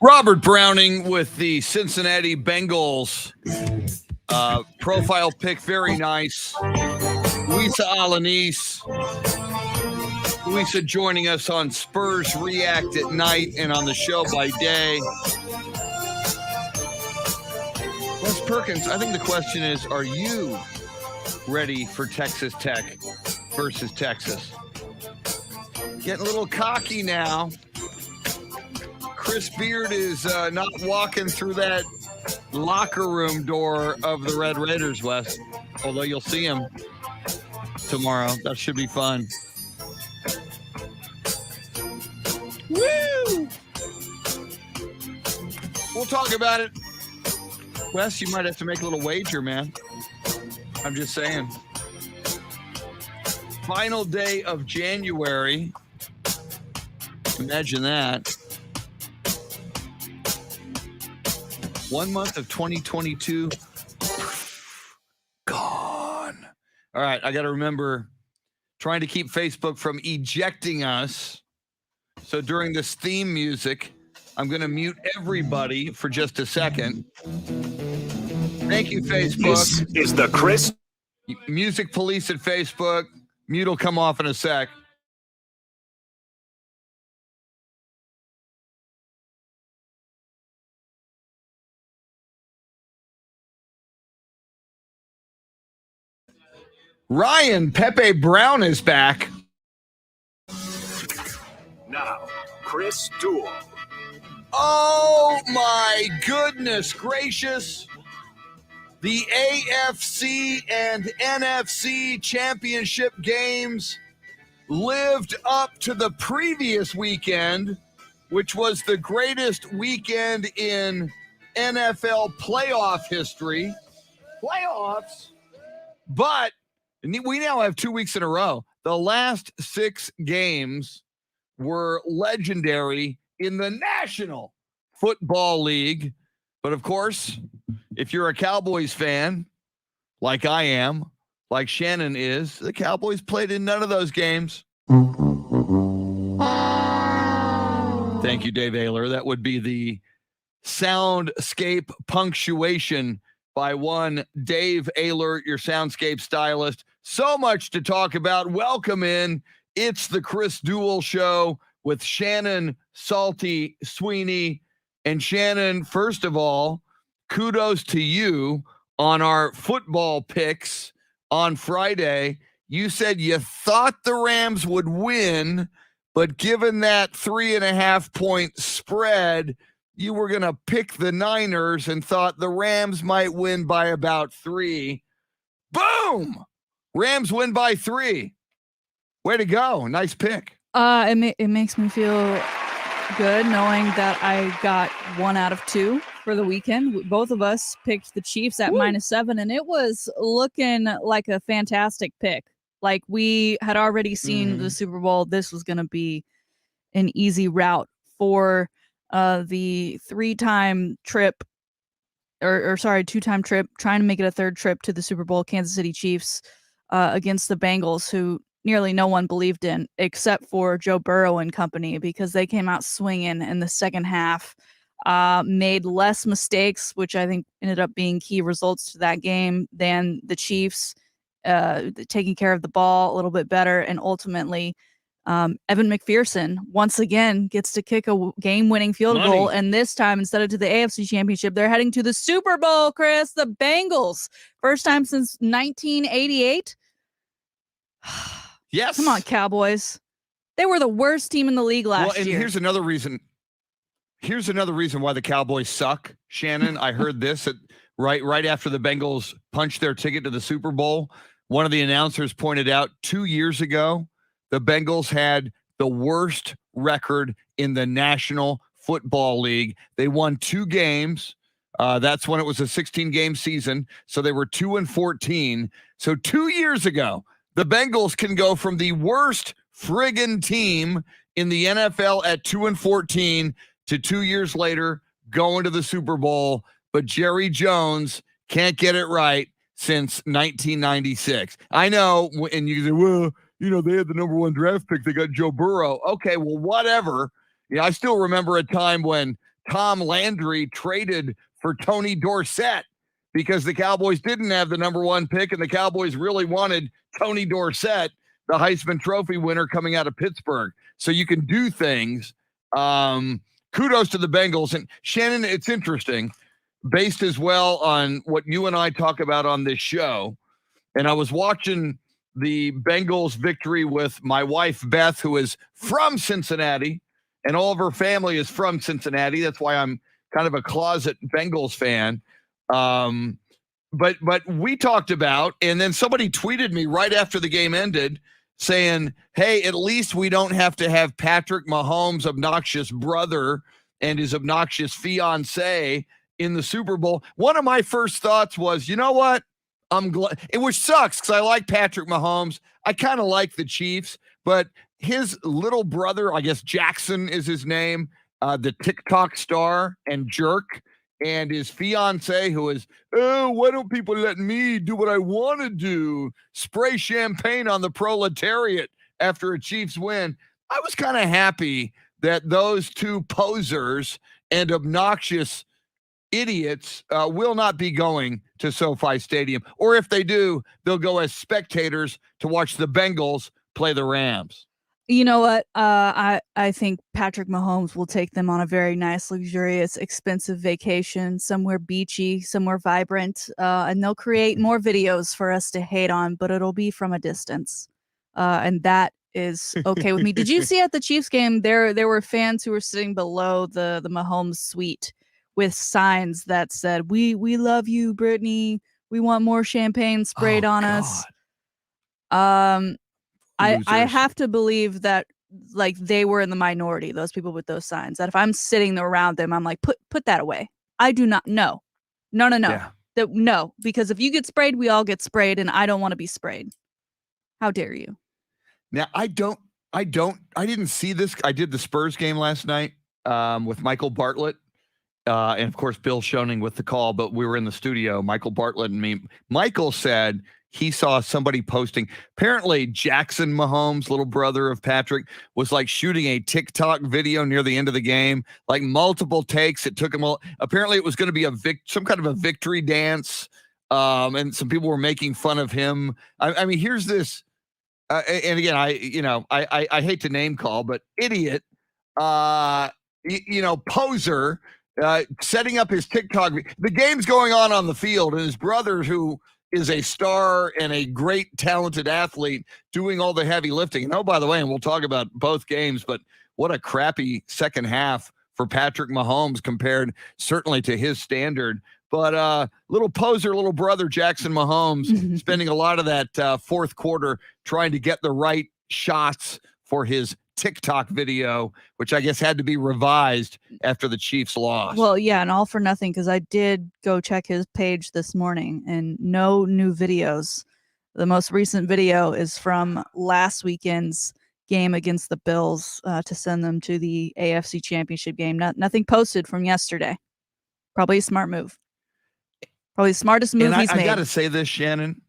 Robert Browning with the Cincinnati Bengals profile pic. Very nice. Luisa Alanis. Luisa joining us on Spurs React at night and on the show by day. Wes Perkins, I think the question is, are you ready for Texas Tech versus Texas? Getting a little cocky now. Chris Beard is not walking through that locker room door of the Red Raiders, Wes. Although you'll see him tomorrow. That should be fun. Woo! We'll talk about it. Wes, you might have to make a little wager, man. I'm just saying. Final day of January. Imagine that. 1 month of 2022 gone. All right, I got to remember trying to keep Facebook from ejecting us. So during this theme music, I'm going to mute everybody for just a second. Thank you, Facebook. This is the Chris. Music police at Facebook. Mute will come off in a sec. Ryan Pepe Brown is back. Now, Chris Duel. Oh my goodness gracious. The AFC and NFC Championship games lived up to the previous weekend, which was the greatest weekend in NFL playoff history. Playoffs. But we now have 2 weeks in a row. The last 6 games were legendary in the National Football League. But of course, if you're a Cowboys fan, like I am, like Shannon is, the Cowboys played in none of those games. Thank you, Dave AFC. That would be the Soundscape punctuation by one Dave AFC, your Soundscape stylist. So much to talk about. Welcome in. It's the Chris Duel Show with Shannon, Salty, Sweeney. And Shannon, first of all, kudos to you on our football picks on Friday. You said you thought the Rams would win, but given that 3.5 point spread, you were going to pick the Niners and thought the Rams might win by about 3. Boom! Rams win by 3. Way to go. Nice pick. It makes me feel good knowing that I got 1 out of 2 for the weekend. Both of us picked the Chiefs at -7, and it was looking like a fantastic pick. Like we had already seen the Super Bowl. This was going to be an easy route for the 2-time trip, trying to make it a 3rd trip to the Super Bowl. Kansas City Chiefs against the Bengals, who nearly no one believed in except for Joe Burrow and company, because they came out swinging in the second half, made less mistakes, which I think ended up being key results to that game, than the Chiefs, taking care of the ball a little bit better. And ultimately, Evan McPherson once again gets to kick a game-winning field goal. And this time, instead of to the AFC Championship, they're heading to the Super Bowl, Chris. The Bengals. First time since 1988. Yes. Come on, Cowboys. They were the worst team in the league last year. Here's another reason. Here's another reason why the Cowboys suck, Shannon. I heard this right after the Bengals punched their ticket to the Super Bowl. One of the announcers pointed out 2 years ago, the Bengals had the worst record in the National Football League. They won 2 games. That's when it was a 16-game season. So they were 2-14. So 2 years ago, the Bengals can go from the worst friggin' team in the NFL at 2-14 to 2 years later going to the Super Bowl. But Jerry Jones can't get it right since 1996. I know, and you say, well, they had the number 1 draft pick. They got Joe Burrow. Okay, well, whatever. I still remember a time when Tom Landry traded for Tony Dorsett because the Cowboys didn't have the number 1 pick, and the Cowboys really wanted Tony Dorsett, the Heisman Trophy winner coming out of Pittsburgh. So you can do things. Kudos to the Bengals. And Shannon, it's interesting, based as well on what you and I talk about on this show. And I was watching the Bengals victory with my wife, Beth, who is from Cincinnati, and all of her family is from Cincinnati. That's why I'm kind of a closet Bengals fan. But we talked about, and then somebody tweeted me right after the game ended saying, hey, at least we don't have to have Patrick Mahomes' obnoxious brother and his obnoxious fiance in the Super Bowl. One of my first thoughts was, you know what? I'm glad, which sucks because I like Patrick Mahomes. I kind of like the Chiefs, but his little brother, I guess Jackson is his name, the TikTok star and jerk, and his fiance, who is, oh, why don't people let me do what I want to do? Spray champagne on the proletariat after a Chiefs win. I was kind of happy that those two posers and obnoxious idiots will not be going to SoFi Stadium. Or if they do, they'll go as spectators to watch the Bengals play the Rams. You know what? I think Patrick Mahomes will take them on a very nice, luxurious, expensive vacation, somewhere beachy, somewhere vibrant, and they'll create more videos for us to hate on, but it'll be from a distance. And that is okay with me. Did you see at the Chiefs game, there were fans who were sitting below the Mahomes suite with signs that said, we love you, Brittany. We want more champagne sprayed on us. I have to believe that, like, they were in the minority, those people with those signs, that if I'm sitting around them, I'm like, put that away. I do not know. No. Yeah. No, because if you get sprayed, we all get sprayed, and I don't want to be sprayed. How dare you? Now, I didn't see this. I did the Spurs game last night with Michael Bartlett. And of course, Bill Schoening with the call, but we were in the studio, Michael Bartlett and me. Michael said he saw somebody posting. Apparently, Jackson Mahomes, little brother of Patrick, was like shooting a TikTok video near the end of the game, like multiple takes. It took him all. Apparently, it was going to be some kind of a victory dance. And some people were making fun of him. I mean, here's this. And again, I hate to name call, but idiot, poser. Setting up his TikTok. The game's going on the field, and his brother, who is a star and a great talented athlete, doing all the heavy lifting. And oh, by the way, and we'll talk about both games, but what a crappy second half for Patrick Mahomes compared certainly to his standard. But little poser, little brother Jackson Mahomes spending a lot of that fourth quarter trying to get the right shots for his TikTok video, which I guess had to be revised after the Chiefs lost. Well, yeah, and all for nothing, because I did go check his page this morning and no new videos. The most recent video is from last weekend's game against the Bills to send them to the AFC Championship game. Nothing posted from yesterday. Probably a smart move. Probably the smartest move he's made. I got to say this, Shannon.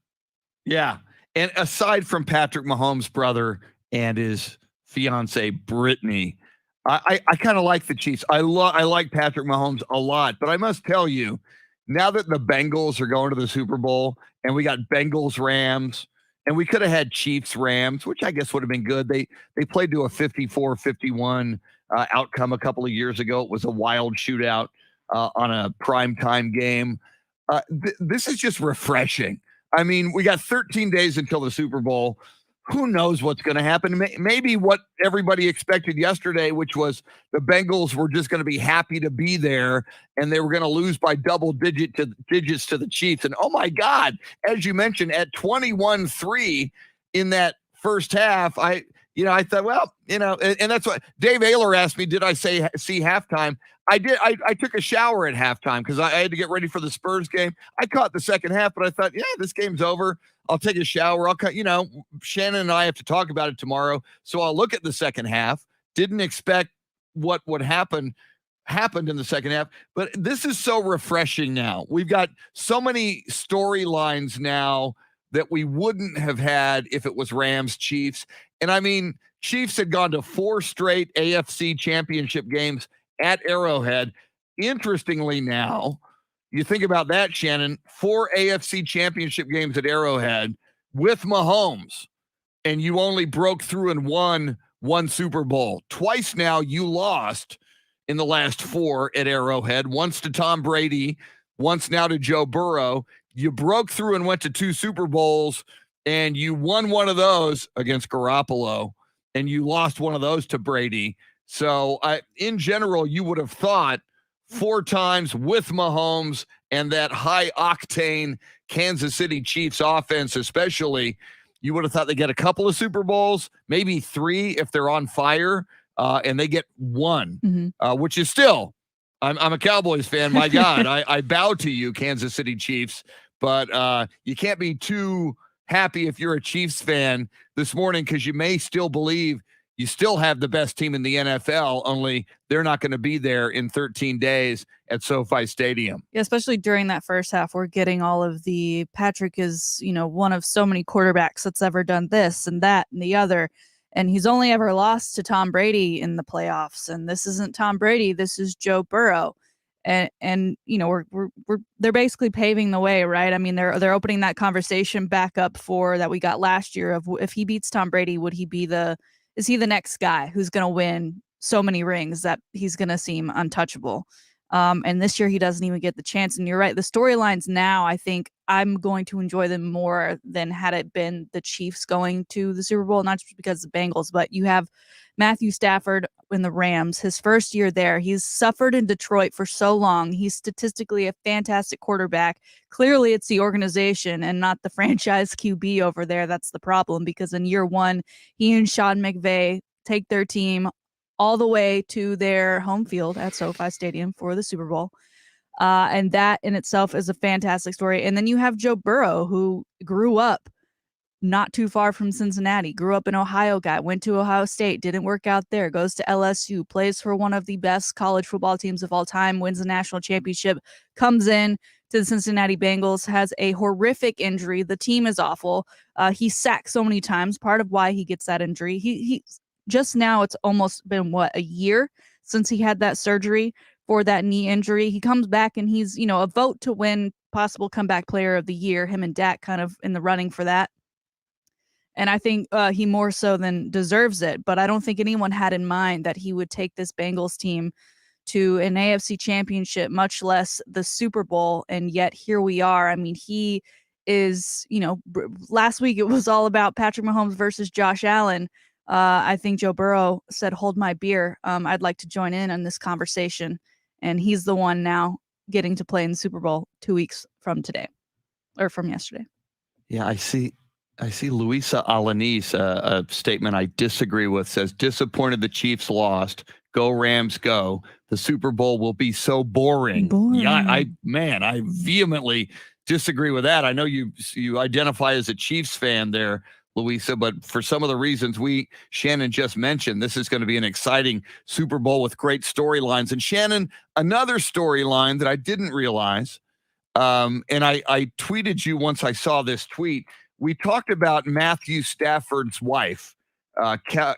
Yeah. And aside from Patrick Mahomes' brother and his fiance Brittany, I kind of like the Chiefs. I like Patrick Mahomes a lot, but I must tell you, now that the Bengals are going to the Super Bowl and we got Bengals Rams, and we could have had Chiefs Rams, which I guess would have been good. They played to a 54-51 outcome a couple of years ago. It was a wild shootout on a primetime game. This is just refreshing. I mean, we got 13 days until the Super Bowl. Who knows what's going to happen? Maybe what everybody expected yesterday, which was the Bengals were just going to be happy to be there and they were going to lose by double digits to the Chiefs. And oh my God, as you mentioned, at 21-3 in that first half, I thought, well, and that's what Dave AFC asked me, did I see halftime? I did. I took a shower at halftime because I had to get ready for the Spurs game. I caught the second half, but I thought, yeah, this game's over. I'll take a shower. Shannon and I have to talk about it tomorrow. So I'll look at the second half. Didn't expect what would happened in the second half, but this is so refreshing now. We've got so many storylines now that we wouldn't have had if it was Rams Chiefs. And I mean, Chiefs had gone to 4 straight AFC Championship games at Arrowhead. Interestingly now, you think about that, Shannon, 4 AFC Championship games at Arrowhead with Mahomes, and you only broke through and won one Super Bowl. Twice now you lost in the last 4 at Arrowhead, once to Tom Brady, once now to Joe Burrow. You broke through and went to 2 Super Bowls, and you won one of those against Garoppolo, and you lost one of those to Brady. So in general, you would have thought 4 times with Mahomes and that high-octane Kansas City Chiefs offense especially, you would have thought they get a couple of Super Bowls, maybe 3 if they're on fire, and they get 1, which is still, I'm a Cowboys fan. My God, I bow to you, Kansas City Chiefs, but you can't be too happy if you're a Chiefs fan this morning because you may still believe you still have the best team in the NFL, only they're not going to be there in 13 days at SoFi Stadium. Yeah, especially during that first half, we're getting all of the Patrick is, one of so many quarterbacks that's ever done this and that and the other. And he's only ever lost to Tom Brady in the playoffs. And this isn't Tom Brady. This is Joe Burrow. And they're basically paving the way, right? I mean, they're opening that conversation back up for that we got last year of if he beats Tom Brady, is he the next guy who's going to win so many rings that he's going to seem untouchable? And this year he doesn't even get the chance. And you're right. The storylines now, I think I'm going to enjoy them more than had it been the Chiefs going to the Super Bowl, not just because of the Bengals, but you have Matthew Stafford in the Rams, his first year there. He's suffered in Detroit for so long. He's statistically a fantastic quarterback. Clearly it's the organization and not the franchise QB over there. That's the problem, because in year 1, he and Sean McVay take their team all the way to their home field at SoFi Stadium for the Super Bowl. And that in itself is a fantastic story. And then you have Joe Burrow, who grew up not too far from Cincinnati, grew up an Ohio guy, went to Ohio State, didn't work out there, goes to LSU, plays for one of the best college football teams of all time, wins a national championship, comes in to the Cincinnati Bengals, has a horrific injury. The team is awful. He's sacked so many times, part of why he gets that injury. He just now, it's almost been, a year since he had that surgery for that knee injury. He comes back and he's, a vote to win possible comeback player of the year, him and Dak kind of in the running for that. And I think he more so than deserves it. But I don't think anyone had in mind that he would take this Bengals team to an AFC Championship, much less the Super Bowl. And yet here we are. I mean, he is, last week it was all about Patrick Mahomes versus Josh Allen. I think Joe Burrow said, "Hold my beer. I'd like to join in on this conversation." And he's the one now getting to play in the Super Bowl 2 weeks from today, or from yesterday. Yeah, I see Luisa Alanis, a statement I disagree with, says, "Disappointed the Chiefs lost. Go Rams, go. The Super Bowl will be so boring." Yeah, I vehemently disagree with that. I know you identify as a Chiefs fan there, Luisa, but for some of the reasons Shannon just mentioned, this is going to be an exciting Super Bowl with great storylines. And Shannon, another storyline that I didn't realize, and I tweeted you once I saw this tweet. We talked about Matthew Stafford's wife,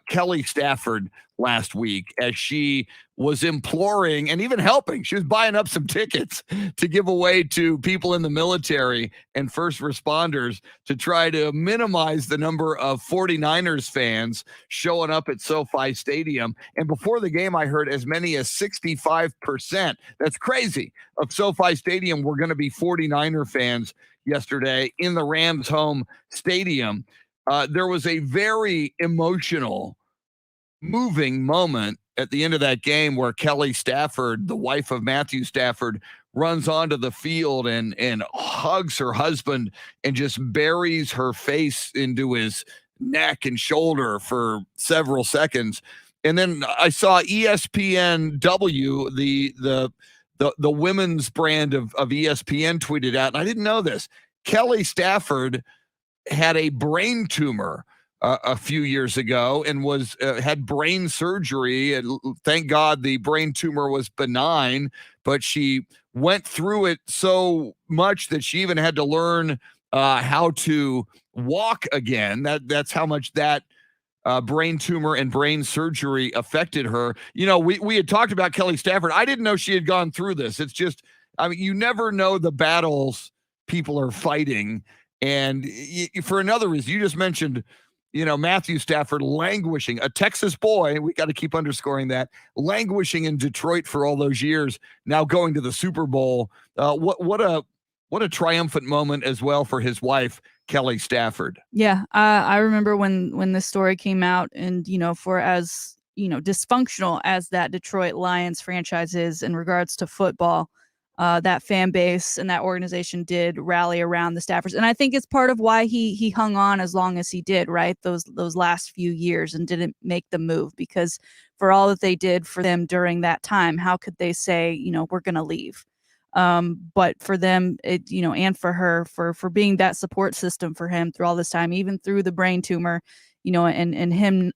Kelly Stafford, last week as she was imploring and even helping. She was buying up some tickets to give away to people in the military and first responders to try to minimize the number of 49ers fans showing up at SoFi Stadium. And before the game, I heard as many as 65%. That's crazy. Of SoFi Stadium were going to be 49er fans yesterday in the Rams home stadium. There was a very emotional, moving moment at the end of that game where Kelly Stafford, the wife of Matthew Stafford, runs onto the field and hugs her husband and just buries her face into his neck and shoulder for several seconds. And then I saw ESPNW, the women's brand of ESPN, tweeted out, and I didn't know this. Kelly Stafford had a brain tumor a few years ago and had brain surgery. And thank God the brain tumor was benign, but she went through it so much that she even had to learn how to walk again. That's how much that brain tumor and brain surgery affected her. We had talked about Kelly Stafford. I didn't know she had gone through this. It's just, you never know the battles people are fighting. And for another reason, you just mentioned, Matthew Stafford languishing, a Texas boy. We got to keep underscoring that, languishing in Detroit for all those years, now going to the Super Bowl. What a triumphant moment as well for his wife, Kelly Stafford. Yeah, I remember when this story came out, and for as dysfunctional as that Detroit Lions franchise is in regards to football, that fan base and that organization did rally around the Staffords, and I think it's part of why he hung on as long as he did, right? Those last few years, and didn't make the move, because for all that they did for them during that time, how could they say, we're going to leave? But for them, and for her, for being that support system for him through all this time, even through the brain tumor, and him,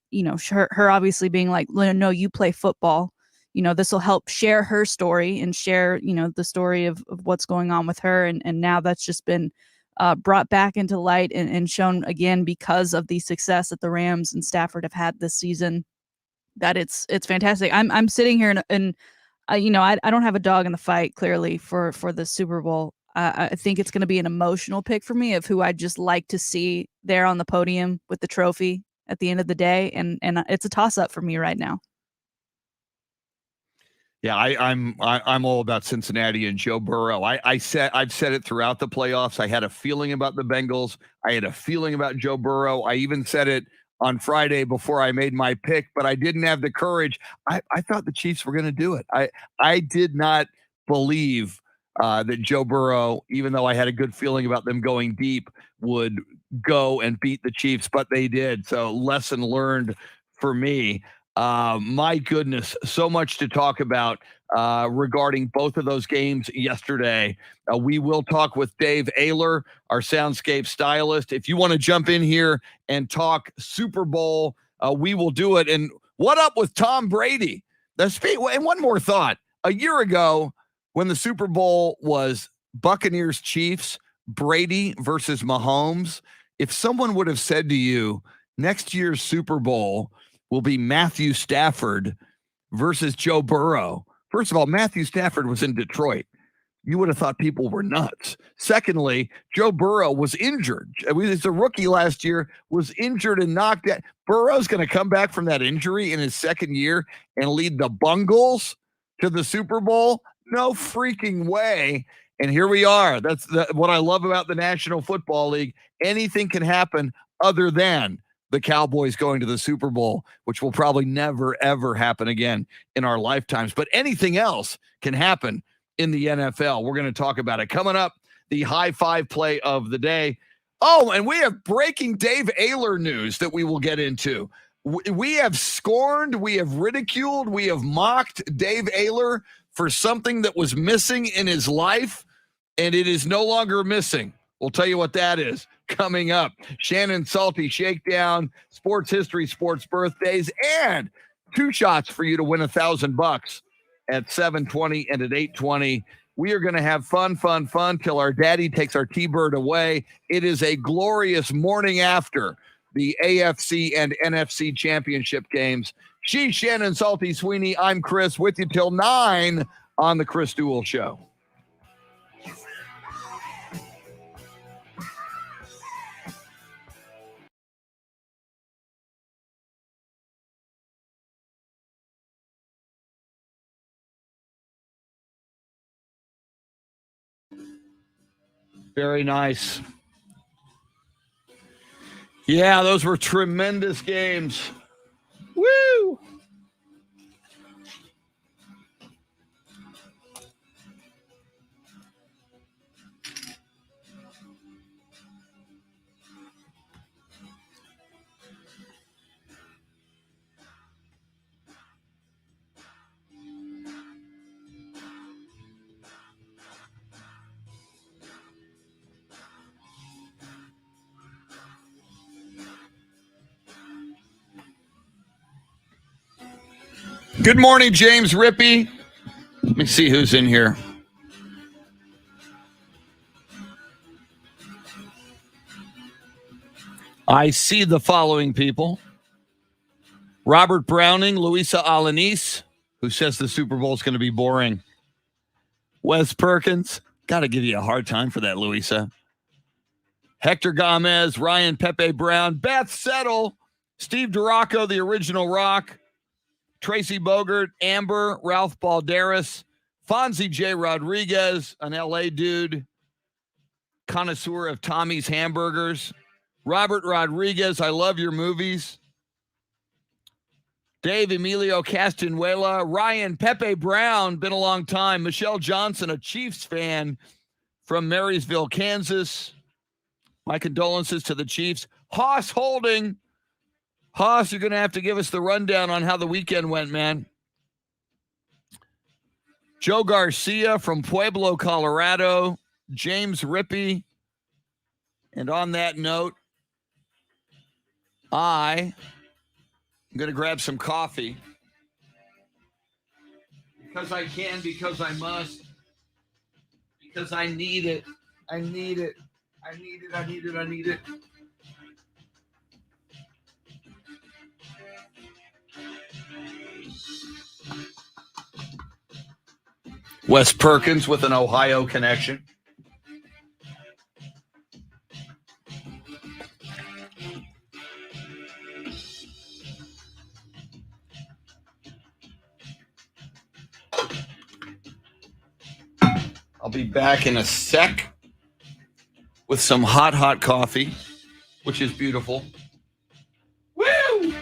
her obviously being like, no, you play football. This will help share her story and share, the story of what's going on with her. And now that's just been brought back into light and shown again because of the success that the Rams and Stafford have had this season, that it's fantastic. I'm sitting here and I don't have a dog in the fight, clearly, for the Super Bowl. I think it's going to be an emotional pick for me of who I'd just like to see there on the podium with the trophy at the end of the day. And it's a toss-up for me right now. Yeah, I'm all about Cincinnati and Joe Burrow. I've said it throughout the playoffs. I had a feeling about the Bengals. I had a feeling about Joe Burrow. I even said it on Friday before I made my pick, but I didn't have the courage. I thought the Chiefs were going to do it. I did not believe that Joe Burrow, even though I had a good feeling about them going deep, would go and beat the Chiefs, but they did. So lesson learned for me. My goodness, so much to talk about regarding both of those games yesterday. We will talk with Dave AFC, our Soundscape Stylist. If you want to jump in here and talk Super Bowl, we will do it. And what up with Tom Brady? And one more thought. A year ago, when the Super Bowl was Buccaneers Chiefs, Brady versus Mahomes, if someone would have said to you, next year's Super Bowl will be Matthew Stafford versus Joe Burrow. First of all, Matthew Stafford was in Detroit. You would have thought people were nuts. Secondly, Joe Burrow was injured. He's a rookie last year, was injured and knocked out. Burrow's going to come back from that injury in his second year and lead the Bengals to the Super Bowl? No freaking way. And here we are. That's what I love about the National Football League. Anything can happen other than the Cowboys going to the Super Bowl, which will probably never, ever happen again in our lifetimes. But anything else can happen in the NFL. We're going to talk about it. Coming up, the high five play of the day. Oh, and we have breaking Dave AFC news that we will get into. We have scorned, we have ridiculed, we have mocked Dave AFC for something that was missing in his life, and it is no longer missing. We'll tell you what that is coming up. Shannon Salty Shakedown, sports history, sports birthdays, and 2 shots for you to win $1,000 at 7:20 and at 8:20. We are going to have fun till our daddy takes our T-Bird away. It is a glorious morning after the AFC and NFC Championship games. She's Shannon Salty Sweeney. I'm Chris, with you till 9 on the Chris Duel Show. Very nice. Yeah, those were tremendous games. Woo! Good morning, James Rippey. Let me see who's in here. I see the following people. Robert Browning, Luisa Alanis, who says the Super Bowl is going to be boring. Wes Perkins, got to give you a hard time for that, Luisa. Hector Gomez, Ryan Pepe Brown, Beth Settle, Steve Duraco, the original Rock, Tracy Bogert, Amber, Ralph Balderas, Fonzie J. Rodriguez, an LA dude, connoisseur of Tommy's hamburgers, Robert Rodriguez, I love your movies, Dave Emilio Castanuela, Ryan Pepe Brown, been a long time, Michelle Johnson, a Chiefs fan from Marysville, Kansas. My condolences to the Chiefs. Haas Holding. Haas, you're going to have to give us the rundown on how the weekend went, man. Joe Garcia from Pueblo, Colorado. James Rippey. And on that note, I'm going to grab some coffee. Because I can, because I must. Because I need it. I need it. I need it. I need it. I need it. Wes Perkins with an Ohio connection. I'll be back in a sec with some hot coffee, which is beautiful. Woo!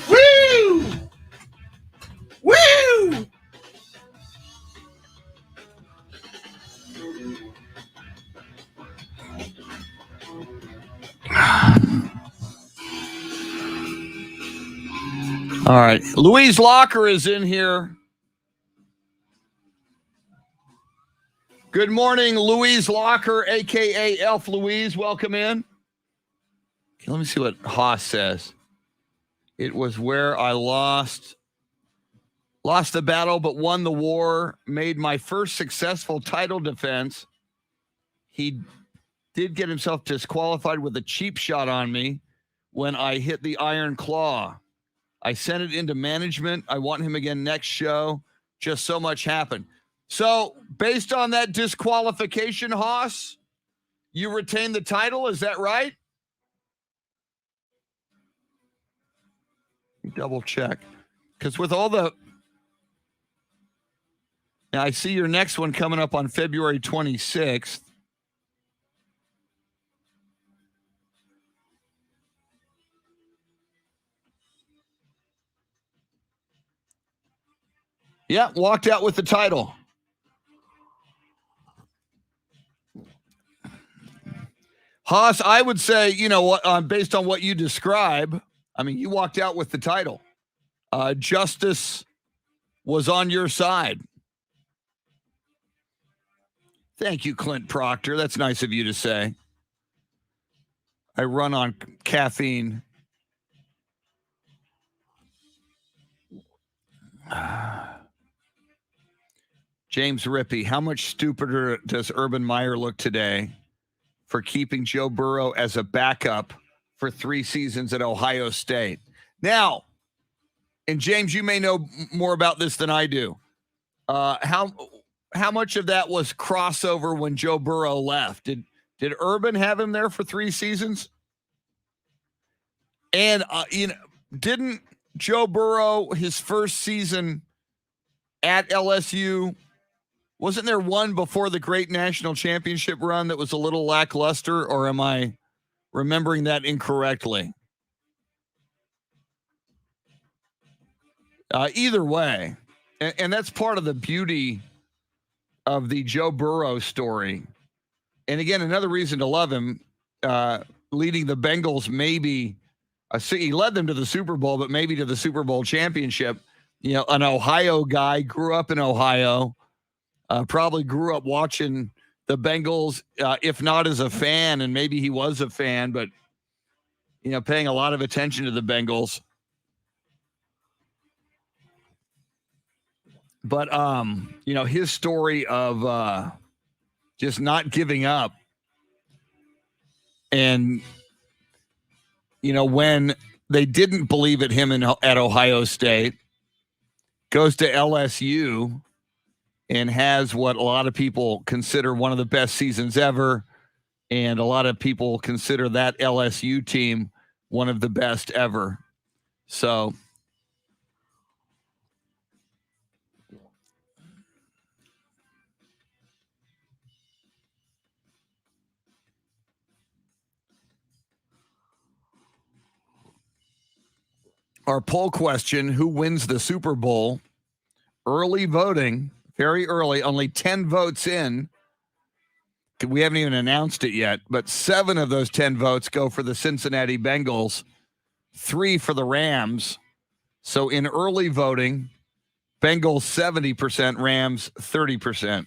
Woo! Woo! All right. Louise Locker is in here. Good morning, Louise Locker, a.k.a. Elf Louise. Welcome in. Okay, let me see what Haas says. It was where I lost the battle but won the war, made my first successful title defense. He did get himself disqualified with a cheap shot on me when I hit the iron claw. I sent it into management. I want him again next show. Just so much happened. So based on that disqualification, Haas, you retain the title. Is that right? Double check. Because with all the... Now I see your next one coming up on February 26th. Yeah, walked out with the title. Haas, I would say, you know what, based on what you describe, I mean, you walked out with the title. Justice was on your side. Thank you, Clint Proctor. That's nice of you to say. I run on caffeine. James Rippey, how much stupider does Urban Meyer look today for keeping Joe Burrow as a backup for 3 seasons at Ohio State? Now, and James, you may know more about this than I do. How much of that was crossover when Joe Burrow left? Did Urban have him there for 3 seasons? And didn't Joe Burrow, his first season at LSU, wasn't there one before the great national championship run that was a little lackluster, or am I remembering that incorrectly? Either way, and that's part of the beauty of the Joe Burrow story. And again, another reason to love him, leading the Bengals maybe, he led them to the Super Bowl, but maybe to the Super Bowl championship. You know, an Ohio guy, grew up in Ohio, probably grew up watching the Bengals, if not as a fan, and maybe he was a fan, but, you know, paying a lot of attention to the Bengals. But, you know, his story of just not giving up. And, you know, when they didn't believe at him at Ohio State, goes to LSU and has what a lot of people consider one of the best seasons ever. And a lot of people consider that LSU team one of the best ever. So, our poll question, who wins the Super Bowl? Early voting, very early, only 10 votes in. We haven't even announced it yet, but 7 of those 10 votes go for the Cincinnati Bengals, 3 for the Rams. So in early voting, Bengals 70%, Rams 30%.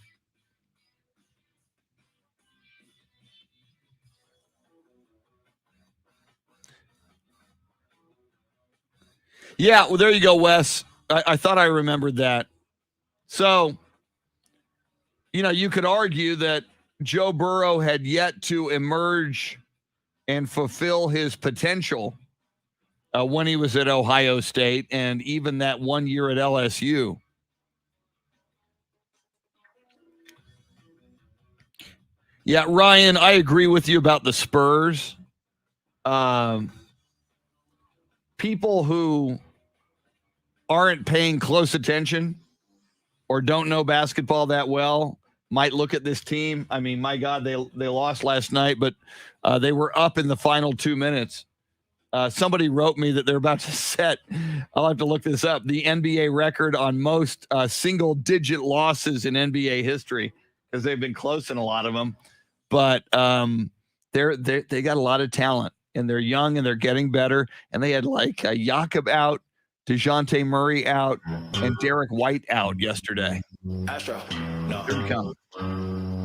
Yeah, well, there you go, Wes. I thought I remembered that. So, you know, you could argue that Joe Burrow had yet to emerge and fulfill his potential when he was at Ohio State, and even that 1 year at LSU. Yeah, Ryan, I agree with you about the Spurs. People who aren't paying close attention or don't know basketball that well might look at this team. I mean, my God, they lost last night, but they were up in the final 2 minutes. Somebody wrote me that they're about to set, I'll have to look this up, the NBA record on most single-digit losses in NBA history, because they've been close in a lot of them. But they got a lot of talent, and they're young, and they're getting better. And they had like Jakob out, DeJounte Murray out, and Derek White out yesterday. Astro. No. Here we come.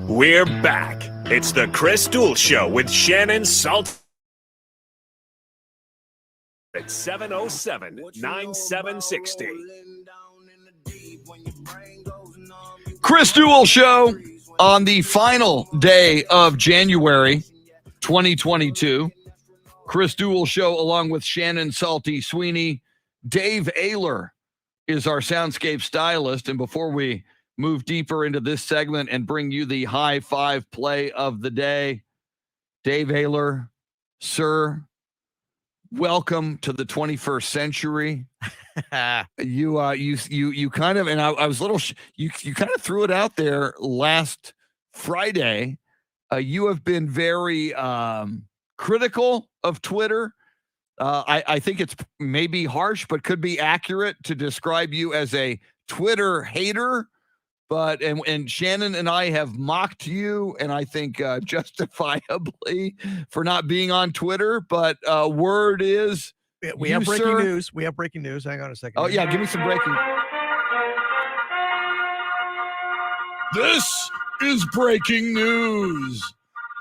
We're back. It's the Chris Duel Show with Shannon Salt. At 707-9760. Chris Duel Show on the final day of January 2022. Chris Duel Show along with Shannon Salty Sweeney. Dave AFC is our Soundscape Stylist. And before we move deeper into this segment and bring you the high five play of the day, Dave AFC, sir, welcome to the 21st century. You kind of, and I was a little, you kind of threw it out there last Friday. You have been very critical of Twitter. I think it's maybe harsh, but could be accurate to describe you as a Twitter hater, but and Shannon and I have mocked you, and I think justifiably, for not being on Twitter. But word is we have breaking news. We have breaking news. Hang on a second. Oh yeah, give me some breaking. This is breaking news.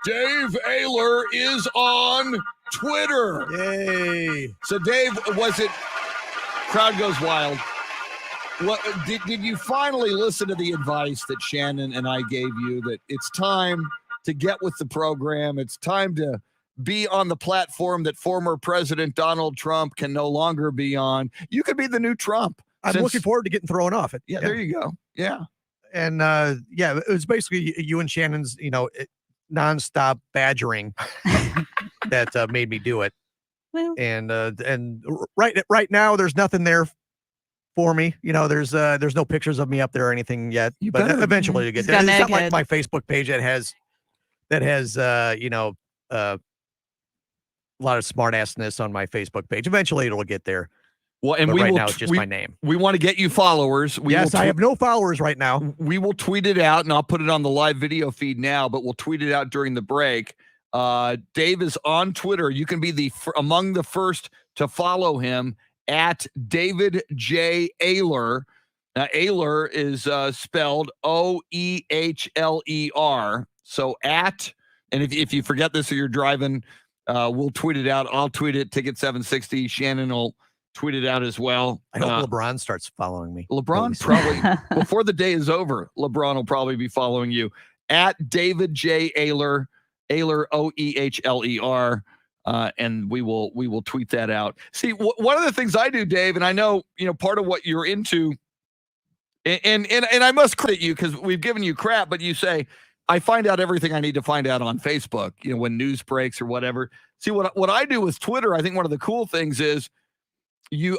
Dave AFC is on Twitter. Yay. So Dave, was it crowd goes wild? What did you finally listen to the advice that Shannon and I gave you, that it's time to get with the program? It's time to be on the platform that former President Donald Trump can no longer be on. You could be the new Trump. I'm looking forward to getting thrown off. Yeah, there you go. Yeah. And yeah, it was basically you and Shannon's, nonstop badgering that made me do it. Well, And right now there's nothing there for me. There's no pictures of me up there or anything yet. But eventually you get there. It's not like my Facebook page that has a lot of smart assness on my Facebook page. Eventually it'll get there. Well, and but right now it's just my name. We want to get you followers. Yes, I have no followers right now. We will tweet it out, and I'll put it on the live video feed now, but we'll tweet it out during the break. Dave is on Twitter. You can be among the first to follow him at David J. AFC. Now, AFC is spelled OEHLER. So and if you forget this or you're driving, we'll tweet it out. I'll tweet it, Ticket 760. Shannon will tweet it out as well. I hope LeBron starts following me. LeBron probably, before the day is over, LeBron will probably be following you at David J. AFC, AFC, OEHLER, and we will tweet that out. See, one of the things I do, Dave, and I know, part of what you're into, and I must credit you because we've given you crap, but you say, I find out everything I need to find out on Facebook, when news breaks or whatever. See, what I do with Twitter, I think one of the cool things is,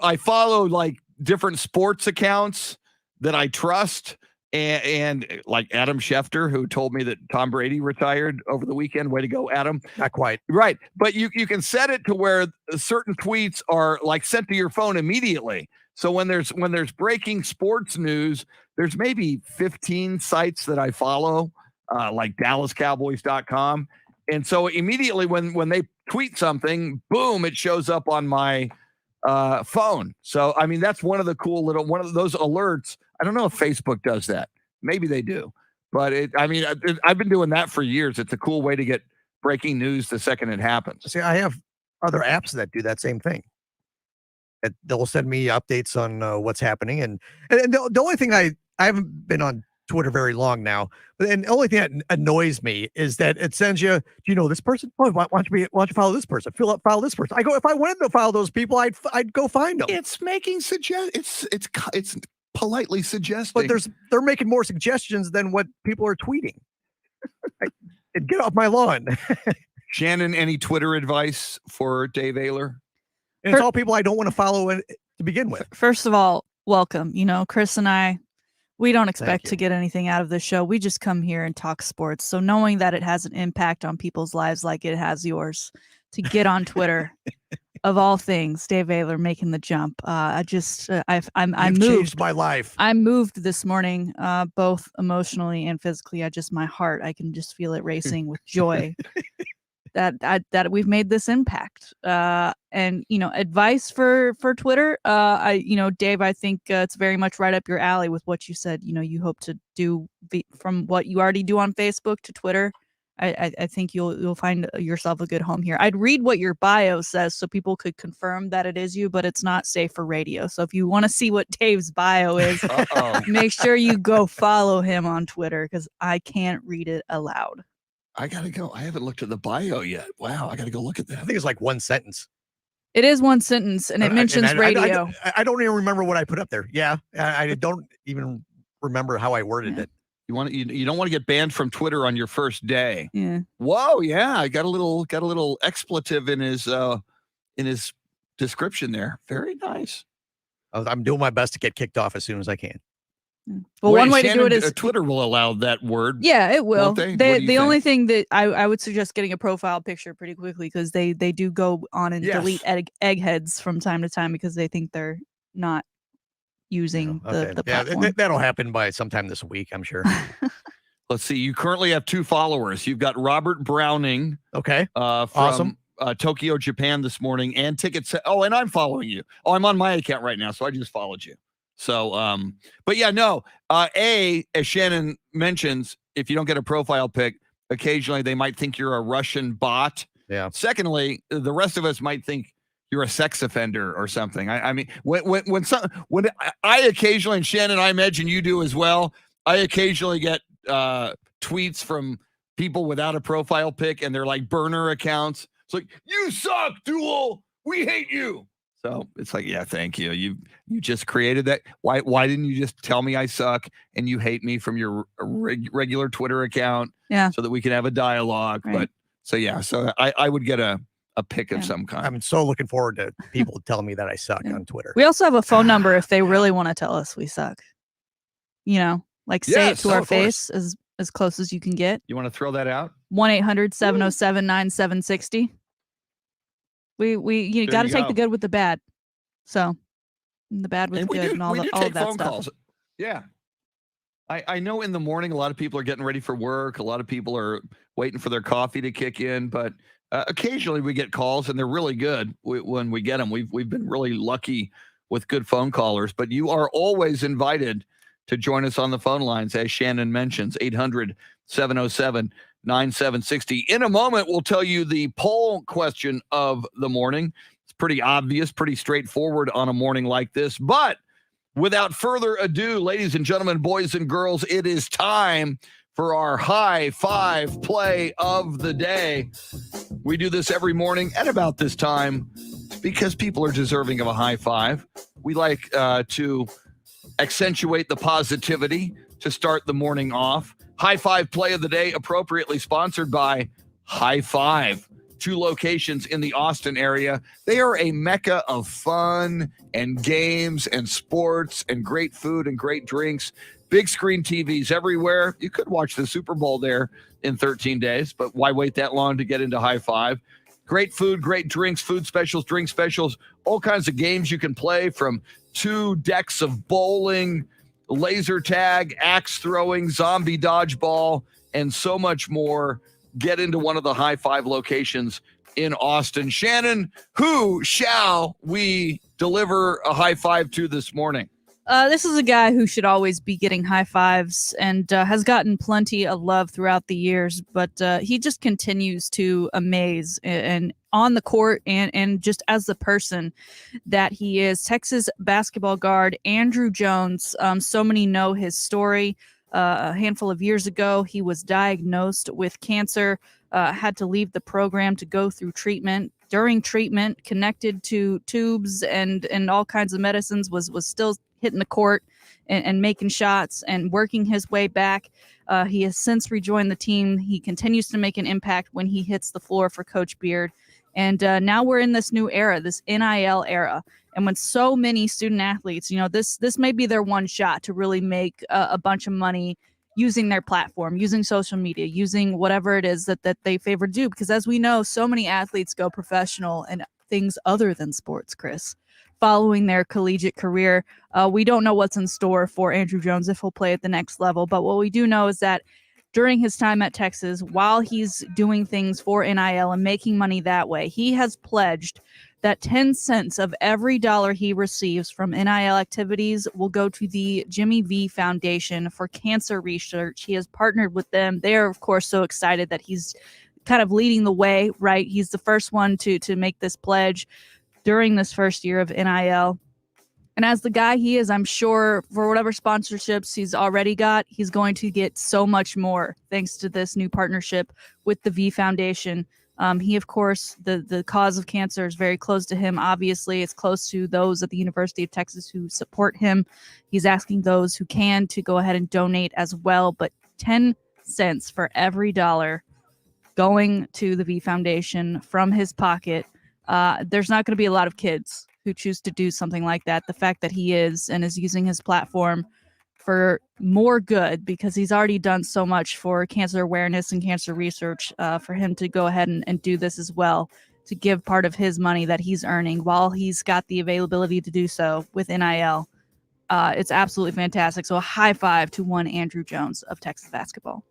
I follow like different sports accounts that I trust, and like Adam Schefter, who told me that Tom Brady retired over the weekend. Way to go, Adam. Not quite. Right. But you can set it to where certain tweets are like sent to your phone immediately. So when there's breaking sports news, there's maybe 15 sites that I follow, like DallasCowboys.com. And so immediately when they tweet something, boom, it shows up on my phone. So, I mean, that's one of the cool one of those alerts. I don't know if Facebook does that. Maybe they do, but I've been doing that for years. It's a cool way to get breaking news the second it happens. See, I have other apps that do that same thing. They'll send me updates on what's happening. And the only thing I haven't been on Twitter very long now, but the only thing that annoys me is that it sends you, do you know this person? Oh, why don't you follow this person? Follow this person. I go, if I wanted to follow those people, I'd go find them. It's making it's politely suggesting, but they're making more suggestions than what people are tweeting. Get off my lawn. Shannon, any Twitter advice for Dave AFC? And it's all people I don't want to follow to begin with. First of all, welcome. Chris and I, we don't expect to get anything out of this show. We just come here and talk sports. So knowing that it has an impact on people's lives like it has yours, to get on Twitter, of all things, Dave AFC making the jump. I'm moved. Changed my life. I'm moved this morning, both emotionally and physically. My heart, I can just feel it racing with joy that we've made this impact. And advice for Twitter. Dave, I think it's very much right up your alley with what you said. You hope to do from what you already do on Facebook to Twitter. I think you'll find yourself a good home here. I'd read what your bio says so people could confirm that it is you, but it's not safe for radio. So if you want to see what Dave's bio is, make sure you go follow him on Twitter, because I can't read it aloud. I gotta go. I haven't looked at the bio yet. Wow, I gotta go look at that. I think it's like one sentence. It is one sentence, and it mentions radio. I don't even remember what I put up there. Yeah, I don't even remember how I worded it. You don't want to get banned from Twitter on your first day. Yeah. Whoa, yeah. I got a little expletive in his description there. Very nice. I'm doing my best to get kicked off as soon as I can. Well, one way Shannon, to do it is Twitter will allow that word. Yeah, it will. The only think? thing that I would suggest getting a profile picture pretty quickly, because they do go on and delete eggheads from time to time because they think they're not using Okay. the Yeah, platform. that'll happen by sometime this week, I'm sure. Let's see. You currently have 2 followers. You've got Robert Browning Okay. from Awesome. Tokyo, Japan this morning, and tickets. Oh, and I'm following you. Oh, I'm on my account right now, so I just followed you. So, but yeah, no. As Shannon mentions, if you don't get a profile pic, occasionally they might think you're a Russian bot. Yeah. Secondly, the rest of us might think you're a sex offender or something. I mean, when I occasionally, and Shannon, I imagine you do as well. I occasionally get tweets from people without a profile pic, and they're like burner accounts. It's like, you suck, Duel. We hate you. So it's like, yeah, thank you. You just created that. Why didn't you just tell me I suck and you hate me from your regular Twitter account? Yeah. So that we can have a dialogue. Right. But so yeah, so I would get a pic of some kind. I'm so looking forward to people telling me that I suck on Twitter. We also have a phone number if they really want to tell us we suck. You know, like say it to our face as close as you can get. You want to throw that out? 1-800-707-9760. You got to take the good with the bad. So the bad with the good and all of that stuff. Calls. Yeah. I know in the morning a lot of people are getting ready for work. A lot of people are waiting for their coffee to kick in, but occasionally we get calls and they're really good when we get them. We've been really lucky with good phone callers, but you are always invited to join us on the phone lines, as Shannon mentions, 800-707-9760. In a moment, we'll tell you the poll question of the morning. It's pretty obvious, pretty straightforward on a morning like this. But without further ado, ladies and gentlemen, boys and girls, it is time for our high five play of the day. We do this every morning at about this time because people are deserving of a high five. We like to accentuate the positivity to start the morning off. High five play of the day, appropriately sponsored by High Five. 2 locations in the Austin area. They are a mecca of fun and games and sports and great food and great drinks. Big screen TVs everywhere. You could watch the Super Bowl there in 13 days, but why wait that long to get into High Five? Great food, great drinks, food specials, drink specials, all kinds of games you can play, from 2 decks of bowling, laser tag, axe throwing, zombie dodgeball, and so much more. Get into one of the High Five locations in Austin. Shannon, who shall we deliver a high five to this morning? This is a guy who should always be getting high fives and has gotten plenty of love throughout the years, but he just continues to amaze and on the court and just as the person that he is. Texas basketball guard Andrew Jones. So many know his story. A handful of years ago, he was diagnosed with cancer, had to leave the program to go through treatment. During treatment, connected to tubes and all kinds of medicines, was still hitting the court and making shots and working his way back. He has since rejoined the team. He continues to make an impact when he hits the floor for Coach Beard. And now we're in this new era, this NIL era. And when so many student athletes, this may be their one shot to really make a bunch of money using their platform, using social media, using whatever it is that they favor to do. Because as we know, so many athletes go professional and things other than sports, Chris, following their collegiate career. We don't know what's in store for Andrew Jones if he'll play at the next level. But what we do know is that during his time at Texas, while he's doing things for NIL and making money that way, he has pledged that 10 cents of every dollar he receives from NIL activities will go to the Jimmy V Foundation for Cancer Research. He has partnered with them. They are, of course, so excited that he's kind of leading the way, right? He's the first one to make this pledge during this first year of NIL. And as the guy he is, I'm sure for whatever sponsorships he's already got, he's going to get so much more thanks to this new partnership with the V Foundation. He, of course, the cause of cancer is very close to him. Obviously, it's close to those at the University of Texas who support him. He's asking those who can to go ahead and donate as well. But 10 cents for every dollar going to the V Foundation from his pocket. There's not going to be a lot of kids who choose to do something like that. The fact that he is using his platform for more good, because he's already done so much for cancer awareness and cancer research, for him to go ahead and do this as well, to give part of his money that he's earning while he's got the availability to do so with NIL. It's absolutely fantastic. So a high five to one Andrew Jones of Texas basketball.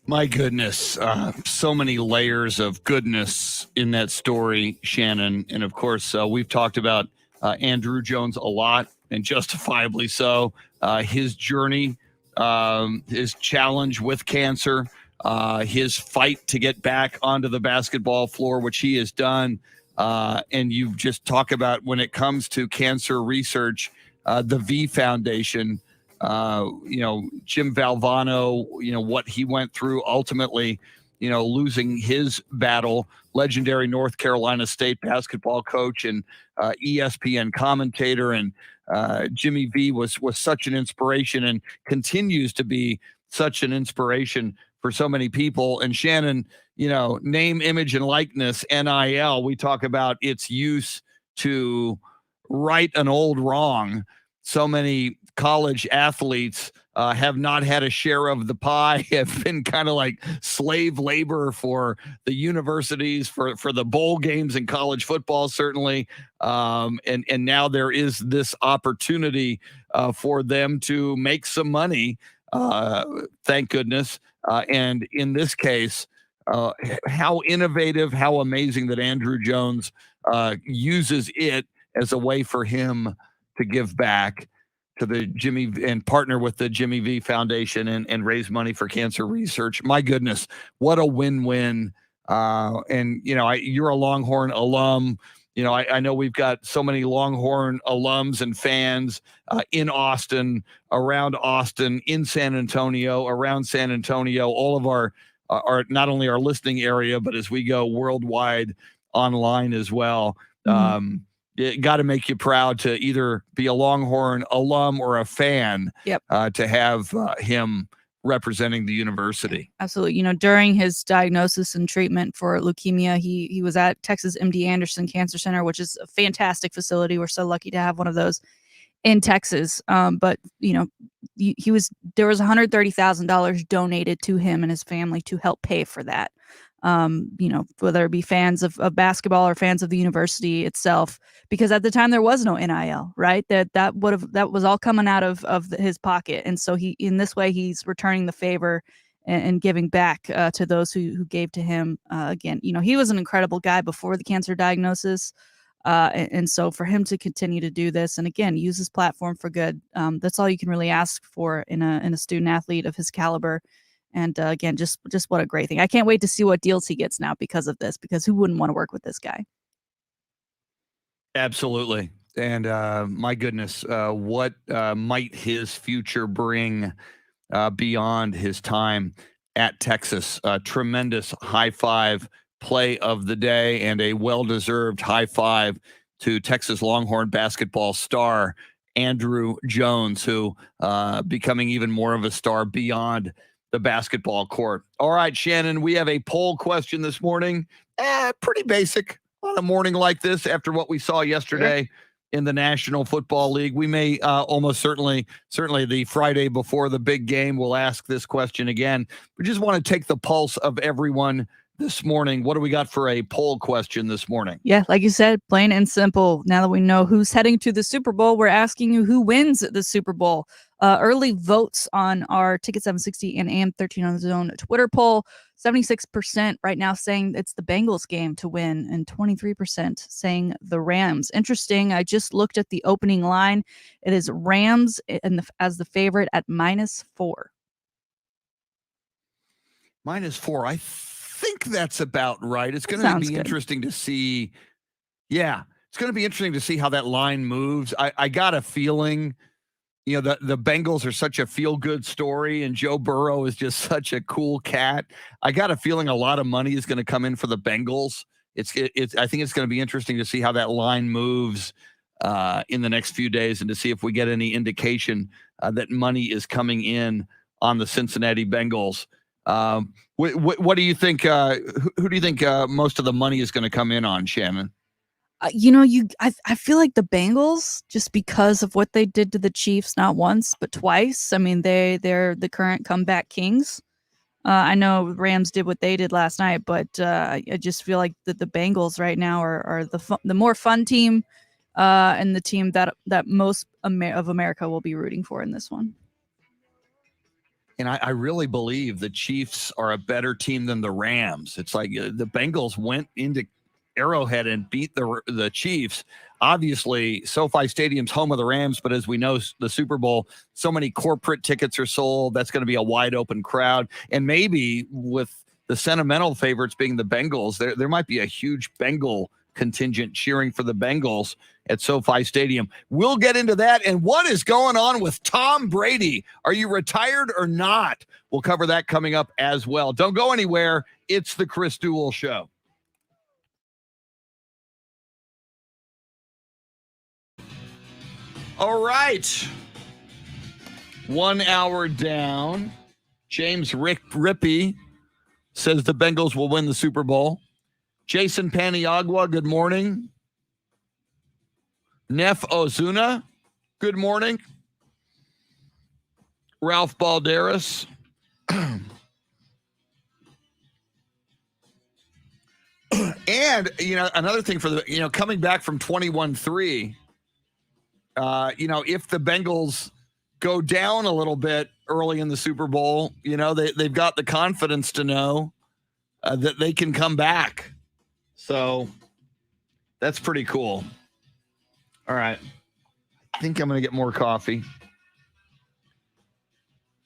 My goodness, so many layers of goodness in that story, Shannon. And of course, we've talked about Andrew Jones a lot, and justifiably so. His journey, his challenge with cancer, his fight to get back onto the basketball floor, which he has done. And you just talk about when it comes to cancer research, the V Foundation. Jim Valvano, what he went through ultimately, losing his battle, legendary North Carolina State basketball coach and ESPN commentator. And Jimmy V was such an inspiration and continues to be such an inspiration for so many people. And Shannon, name, image, and likeness, NIL, we talk about its use to right an old wrong. So many college athletes have not had a share of the pie, have been kind of like slave labor for the universities, for the bowl games in college football, certainly. And now there is this opportunity for them to make some money, thank goodness. And in this case, how innovative, how amazing that Andrew Jones uses it as a way for him to give back to the Jimmy and partner with the Jimmy V Foundation and raise money for cancer research. My goodness, what a win-win. You're a Longhorn alum. I know we've got so many Longhorn alums and fans in Austin, around Austin, in San Antonio, around San Antonio, all of our not only our listening area, but as we go worldwide online as well. Mm-hmm. It got to make you proud to either be a Longhorn alum or a fan. Yep. To have him representing the university. Absolutely. During his diagnosis and treatment for leukemia, he was at Texas MD Anderson Cancer Center, which is a fantastic facility. We're so lucky to have one of those in Texas. But there was $130,000 donated to him and his family to help pay for that. Whether it be fans of basketball or fans of the university itself, because at the time there was no NIL, right? That was all coming out of his pocket. And so in this way, he's returning the favor and giving back to those who gave to him. Again, he was an incredible guy before the cancer diagnosis. And so for him to continue to do this and again, use his platform for good, that's all you can really ask for in a student athlete of his caliber. And again, just what a great thing. I can't wait to see what deals he gets now because of this, because who wouldn't want to work with this guy? Absolutely. And my goodness, what might his future bring beyond his time at Texas? Tremendous high five play of the day and a well-deserved high five to Texas Longhorn basketball star Andrew Jones, who becoming even more of a star beyond the basketball court. All right, Shannon, we have a poll question this morning. Pretty basic on a morning like this after what we saw yesterday in the National Football League. We may almost certainly the Friday before the big game, we'll ask this question again. We just want to take the pulse of everyone this morning. What do we got for a poll question this morning? Yeah, like you said, plain and simple. Now that we know who's heading to the Super Bowl, we're asking you who wins the Super Bowl. Early votes on our Ticket 760 and AM 13 on the Zone Twitter poll. 76% right now saying it's the Bengals game to win, and 23% saying the Rams. Interesting. I just looked at the opening line. It is Rams as the favorite at -4. -4. I think that's about right. It's going to be interesting to see. Yeah, it's going to be interesting to see how that line moves. I got a feeling, the Bengals are such a feel-good story, and Joe Burrow is just such a cool cat. I got a feeling a lot of money is going to come in for the Bengals. I think it's going to be interesting to see how that line moves in the next few days, and to see if we get any indication that money is coming in on the Cincinnati Bengals. What do you think? Who do you think most of the money is going to come in on, Shannon? I feel like the Bengals, just because of what they did to the Chiefs, not once but twice. I mean, they're the current comeback kings. I know Rams did what they did last night, but I just feel like the Bengals right now are the more fun team, and the team that most of America will be rooting for in this one. And I really believe the Chiefs are a better team than the Rams. It's like the Bengals went into Arrowhead and beat the Chiefs. Obviously, SoFi Stadium's home of the Rams, but as we know, the Super Bowl, so many corporate tickets are sold. That's going to be a wide open crowd. And maybe with the sentimental favorites being the Bengals, there might be a huge Bengal contingent cheering for the Bengals at SoFi Stadium. We'll get into that and what is going on with Tom Brady. Are you retired or not? We'll cover that coming up as well. Don't go anywhere. It's the Chris Duel Show. All right. 1 hour down. James Rippey says the Bengals will win the Super Bowl. Jason Paniagua, good morning. Neff Ozuna, good morning. Ralph Balderas. And, another thing for coming back from 21-3, if the Bengals go down a little bit early in the Super Bowl, they've got the confidence to know that they can come back. So that's pretty cool. All right. I think I'm going to get more coffee.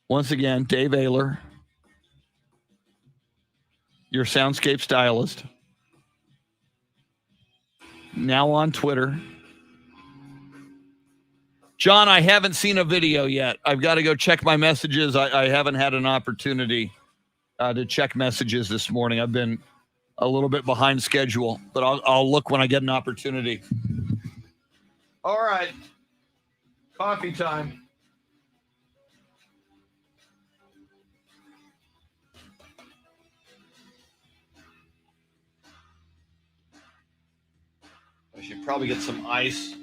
Once again, Dave AFC, your Soundscape Stylist. Now on Twitter. John, I haven't seen a video yet. I've got to go check my messages. I haven't had an opportunity to check messages this morning. I've been a little bit behind schedule, but I'll look when I get an opportunity. All right. Coffee time. I should probably get some ice.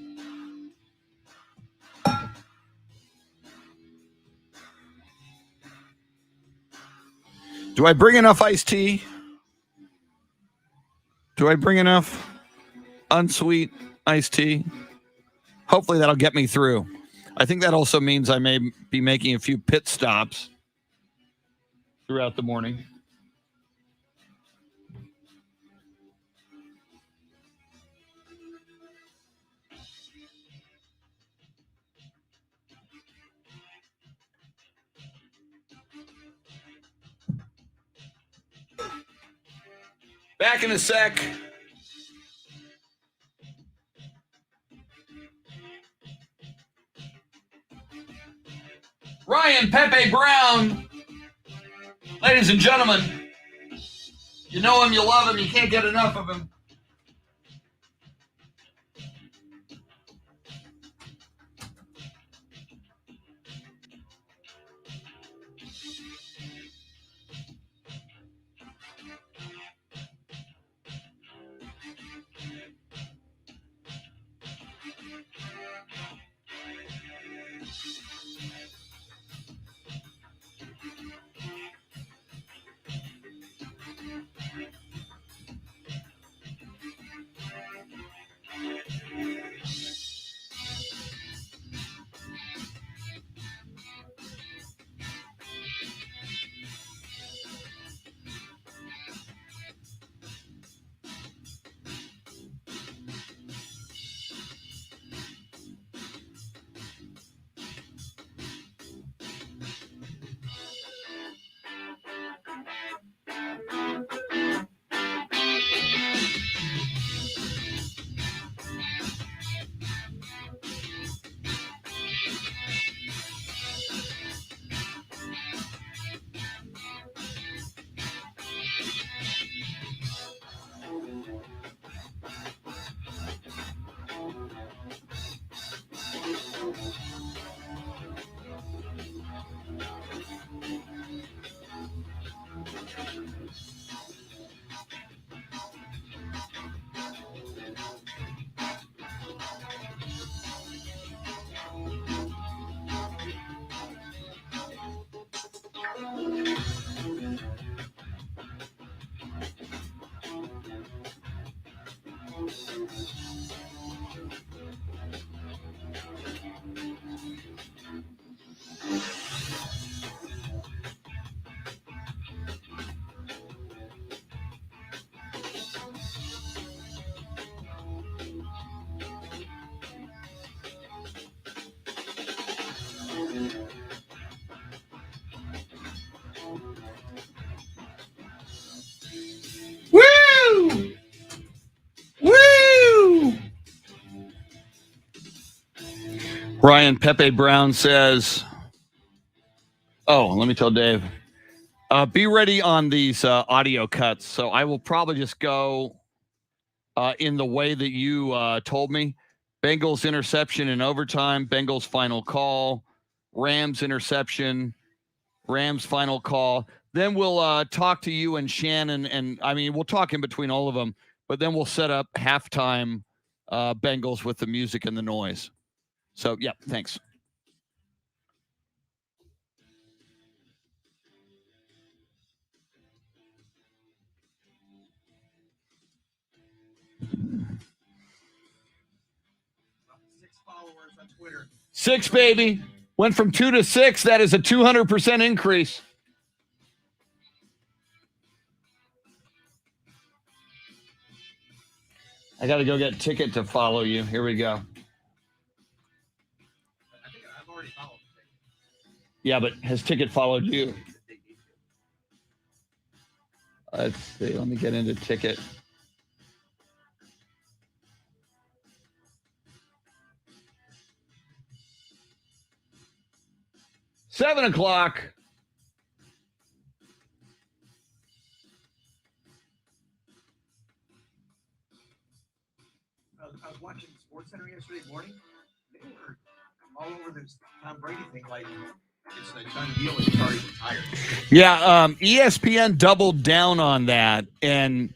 Do I bring enough iced tea? Do I bring enough unsweet iced tea? Hopefully that'll get me through. I think that also means I may be making a few pit stops throughout the morning. Back in a sec. Ryan Pepe Brown. Ladies and gentlemen, you know him, you love him, you can't get enough of him. Woo! Woo! Ryan Pepe Brown says, oh, let me tell Dave, be ready on these audio cuts. So I will probably just go in the way that you told me. Bengals interception in overtime, Bengals final call, Rams interception, Rams final call. Then we'll talk to you and Shannon, and I mean, we'll talk in between all of them, but then we'll set up halftime Bengals with the music and the noise. So, yeah, thanks. On Twitter. 6, baby. Went from 2 to 6. That is a 200% increase. I got to go get Ticket to follow you. Here we go. I think I've already followed. Yeah, but has Ticket followed you? Let's see. Let me get into Ticket. $7 o'clock. I was watching SportsCenter yesterday morning. They were all over this Tom Brady thing, like it's a done deal. He's already retired. Yeah, ESPN doubled down on that, and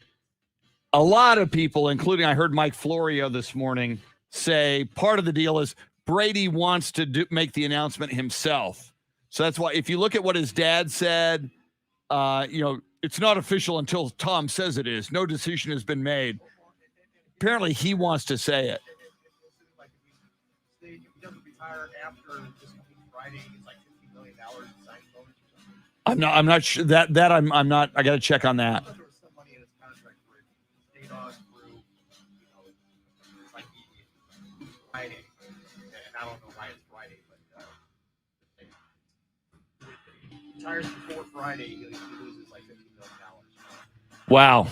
a lot of people, including I heard Mike Florio this morning, say part of the deal is Brady wants to make the announcement himself. So that's why, if you look at what his dad said, it's not official until Tom says it is. No decision has been made. Apparently, he wants to say it. Like if he doesn't retire after this coming Friday, it's like $50 million in signing bonus or something. I'm not sure that I'm not. I got to check on that. I thought there was some money in his contract where it stayed on through, like Friday, and I don't know why it's Friday, but if he retires before Friday, he loses like $50 million. Wow.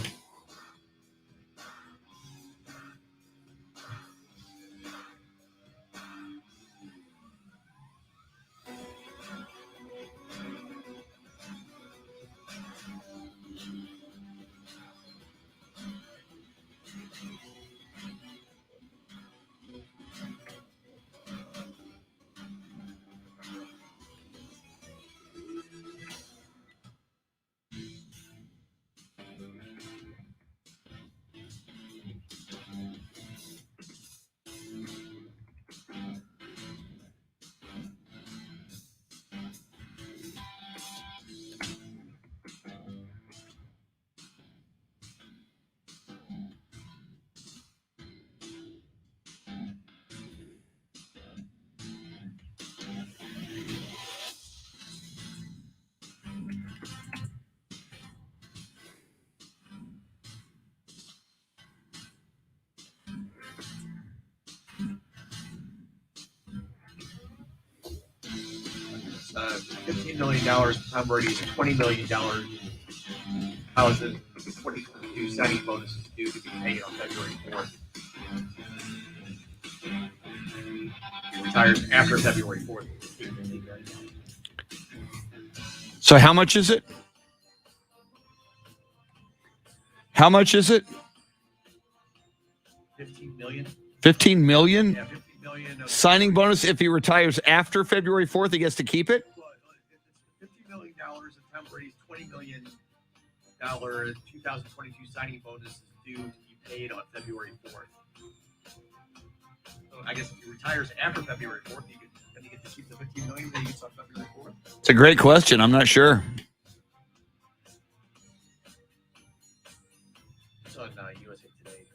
$15 million. Tom Brady's $20 million. How is the 2022 signing bonus is due to be paid on February 4th? He retires after February 4th. So how much is it? How much is it? $15 million. 15 million? Yeah, $15 million. Signing bonus if he retires after February 4th, he gets to keep it? $50 million and Tom Brady's $20 million 2022 signing bonus is due to be paid on February 4th. So I guess if he retires after February 4th, he gets to keep the $15 million that he gets on February 4th. It's a great question. I'm not sure. It's on USA Today.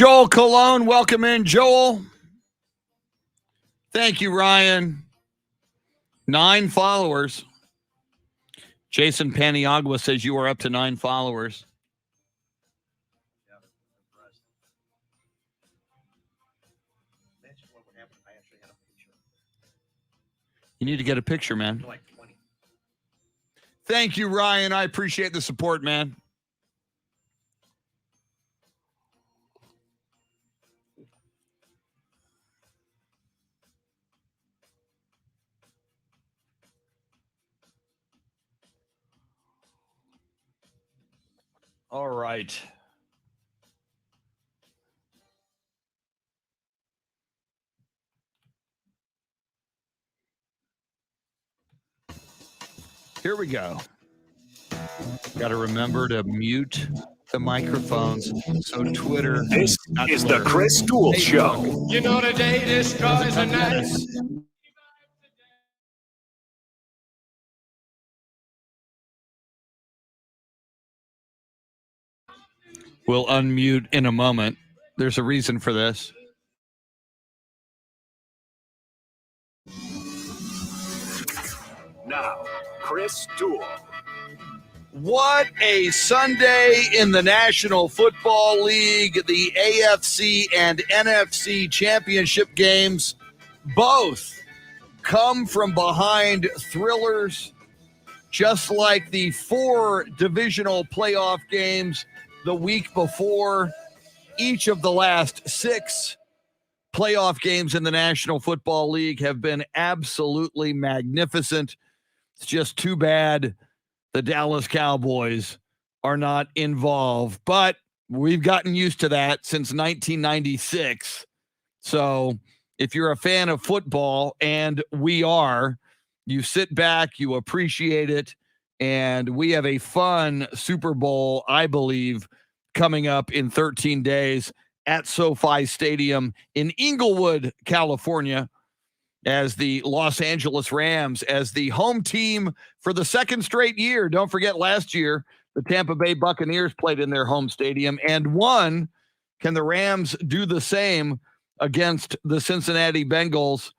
Joel Cologne, welcome in, Joel. Thank you, Ryan. 9 followers. Jason Paniagua says you are up to 9 followers. You need to get a picture, man. Thank you, Ryan. I appreciate the support, man. All right. Here we go. Got to remember to mute the microphones so Twitter. This is the Chris Duel Show. You know the day destroys the night. We'll unmute in a moment. There's a reason for this. Now, Chris Duel. What a Sunday in the National Football League. The AFC and NFC Championship games both come from behind thrillers, just like the 4 divisional playoff games the week before. Each of the last 6 playoff games in the National Football League have been absolutely magnificent. It's just too bad the Dallas Cowboys are not involved, but we've gotten used to that since 1996. So if you're a fan of football, and we are, you sit back, you appreciate it, and we have a fun Super Bowl, I believe, coming up in 13 days at SoFi Stadium in Inglewood, California, as the Los Angeles Rams, as the home team for the 2nd straight year. Don't forget, last year, the Tampa Bay Buccaneers played in their home stadium and won. Can the Rams do the same against the Cincinnati Bengals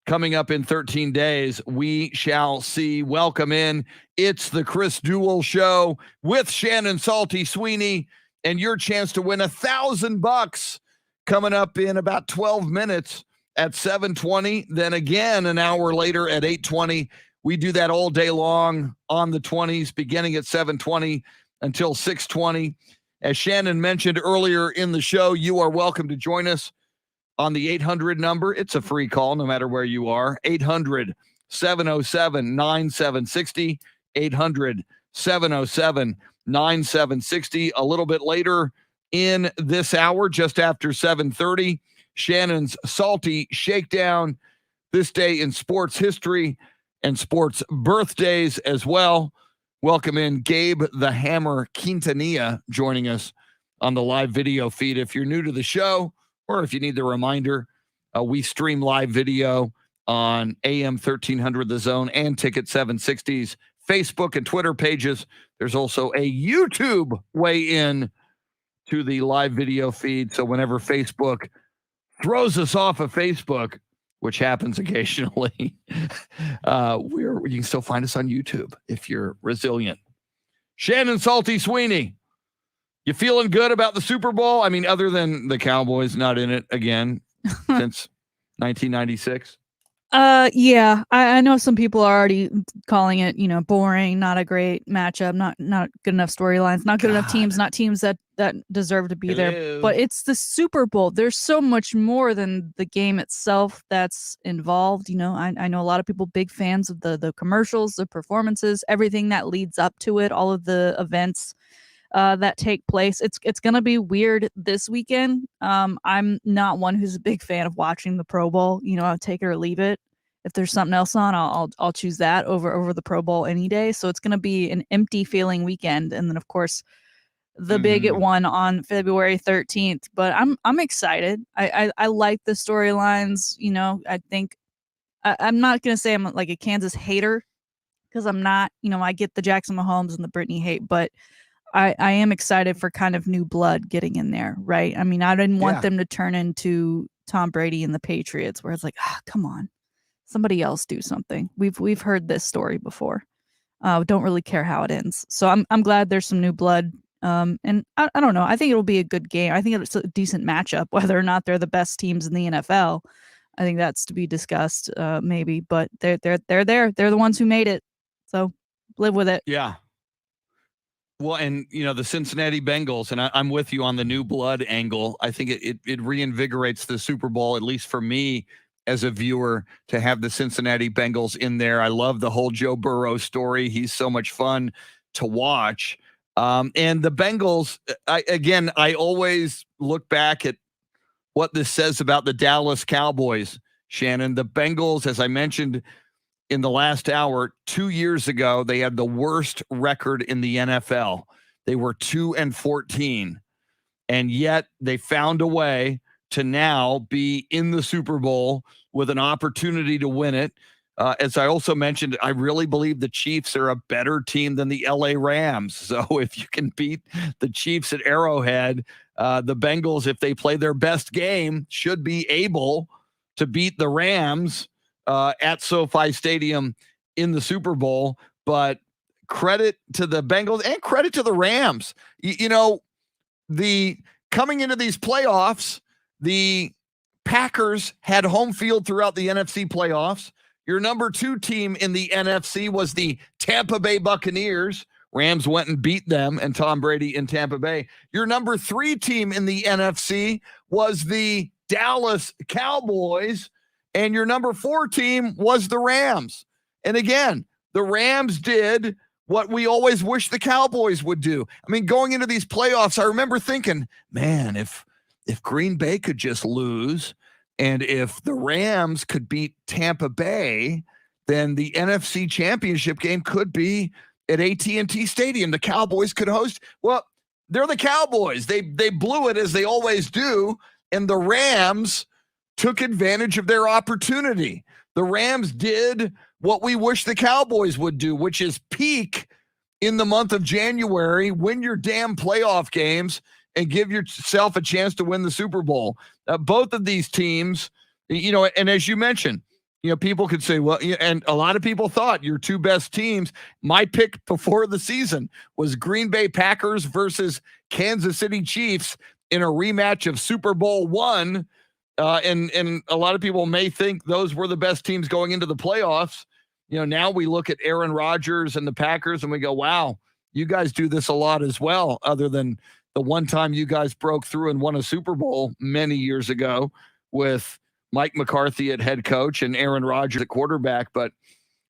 coming up in 13 days? We shall see. Welcome in. It's the Chris Duel Show with Shannon Salty Sweeney, and your chance to win $1,000 coming up in about 12 minutes at 7:20. Then again, an hour later at 8:20. We do that all day long on the 20s, beginning at 7:20 until 6:20. As Shannon mentioned earlier in the show, you are welcome to join us on the 800 number. It's a free call no matter where you are. 800-707-9760. 800-707-9760. A little bit later in this hour, just after 7:30, Shannon's Salty Shakedown, this day in sports history and sports birthdays as well. Welcome in Gabe the Hammer Quintanilla joining us on the live video feed. If you're new to the show, or if you need the reminder, we stream live video on AM 1300 The Zone and Ticket 760's Facebook and Twitter pages. There's also a YouTube way in to the live video feed. So whenever Facebook throws us off of Facebook, which happens occasionally, you can still find us on YouTube if you're resilient. Shannon Salty Sweeney, you feeling good about the Super Bowl? I mean, other than the Cowboys not in it again since 1996. Yeah, I know some people are already calling it, boring, not a great matchup, not good enough storylines, not good enough teams, not teams that deserve to be there. But it's the Super Bowl. There's so much more than the game itself that's involved. I know a lot of people big fans of the commercials, the performances, everything that leads up to it, all of the events that take place. It's gonna be weird this weekend. I'm not one who's a big fan of watching the Pro Bowl. I'll take it or leave it. If there's something else on, I'll choose that over the Pro Bowl any day. So it's gonna be an empty feeling weekend, and then of course the big one on February 13th. But I'm excited. I like the storylines. I think I'm not gonna say I'm like a Kansas hater, because I'm not. I get the Jackson Mahomes and the Brittany hate, but I am excited for kind of new blood getting in there, right? I mean, I didn't want them to turn into Tom Brady and the Patriots, where it's like, come on, somebody else do something. We've heard this story before. Don't really care how it ends. So I'm glad there's some new blood. And I don't know. I think it'll be a good game. I think it's a decent matchup, whether or not they're the best teams in the NFL. I think that's to be discussed, maybe. But they're there. They're the ones who made it. So live with it. Yeah. Well, and the Cincinnati Bengals, and I'm with you on the new blood angle. I think it reinvigorates the Super Bowl, at least for me as a viewer, to have the Cincinnati Bengals in there. I love the whole Joe Burrow story. He's so much fun to watch. And the Bengals, I always look back at what this says about the Dallas Cowboys, Shannon. The Bengals, as I mentioned in the last hour, 2 years ago, they had the worst record in the NFL. They were 2-14, and yet they found a way to now be in the Super Bowl with an opportunity to win it. As I also mentioned, I really believe the Chiefs are a better team than the LA Rams. So if you can beat the Chiefs at Arrowhead, the Bengals, if they play their best game, should be able to beat the Rams at SoFi Stadium in the Super Bowl. But credit to the Bengals and credit to the Rams. The coming into these playoffs, the Packers had home field throughout the NFC playoffs. Your number 2 team in the NFC was the Tampa Bay Buccaneers. Rams went and beat them and Tom Brady in Tampa Bay. Your number 3 team in the NFC was the Dallas Cowboys. And your number 4 team was the Rams. And again, the Rams did what we always wish the Cowboys would do. I mean, going into these playoffs, I remember thinking, man, if Green Bay could just lose, and if the Rams could beat Tampa Bay, then the NFC Championship game could be at AT&T Stadium. The Cowboys could host. Well, they're the Cowboys. They blew it, as they always do, and the Rams took advantage of their opportunity. The Rams did what we wish the Cowboys would do, which is peak in the month of January, win your damn playoff games, and give yourself a chance to win the Super Bowl. Both of these teams, and as you mentioned, people could say, well, and a lot of people thought your 2 best teams. My pick before the season was Green Bay Packers versus Kansas City Chiefs in a rematch of Super Bowl I. And a lot of people may think those were the best teams going into the playoffs. Now we look at Aaron Rodgers and the Packers and we go, wow, you guys do this a lot as well, other than the one time you guys broke through and won a Super Bowl many years ago with Mike McCarthy at head coach and Aaron Rodgers at quarterback. But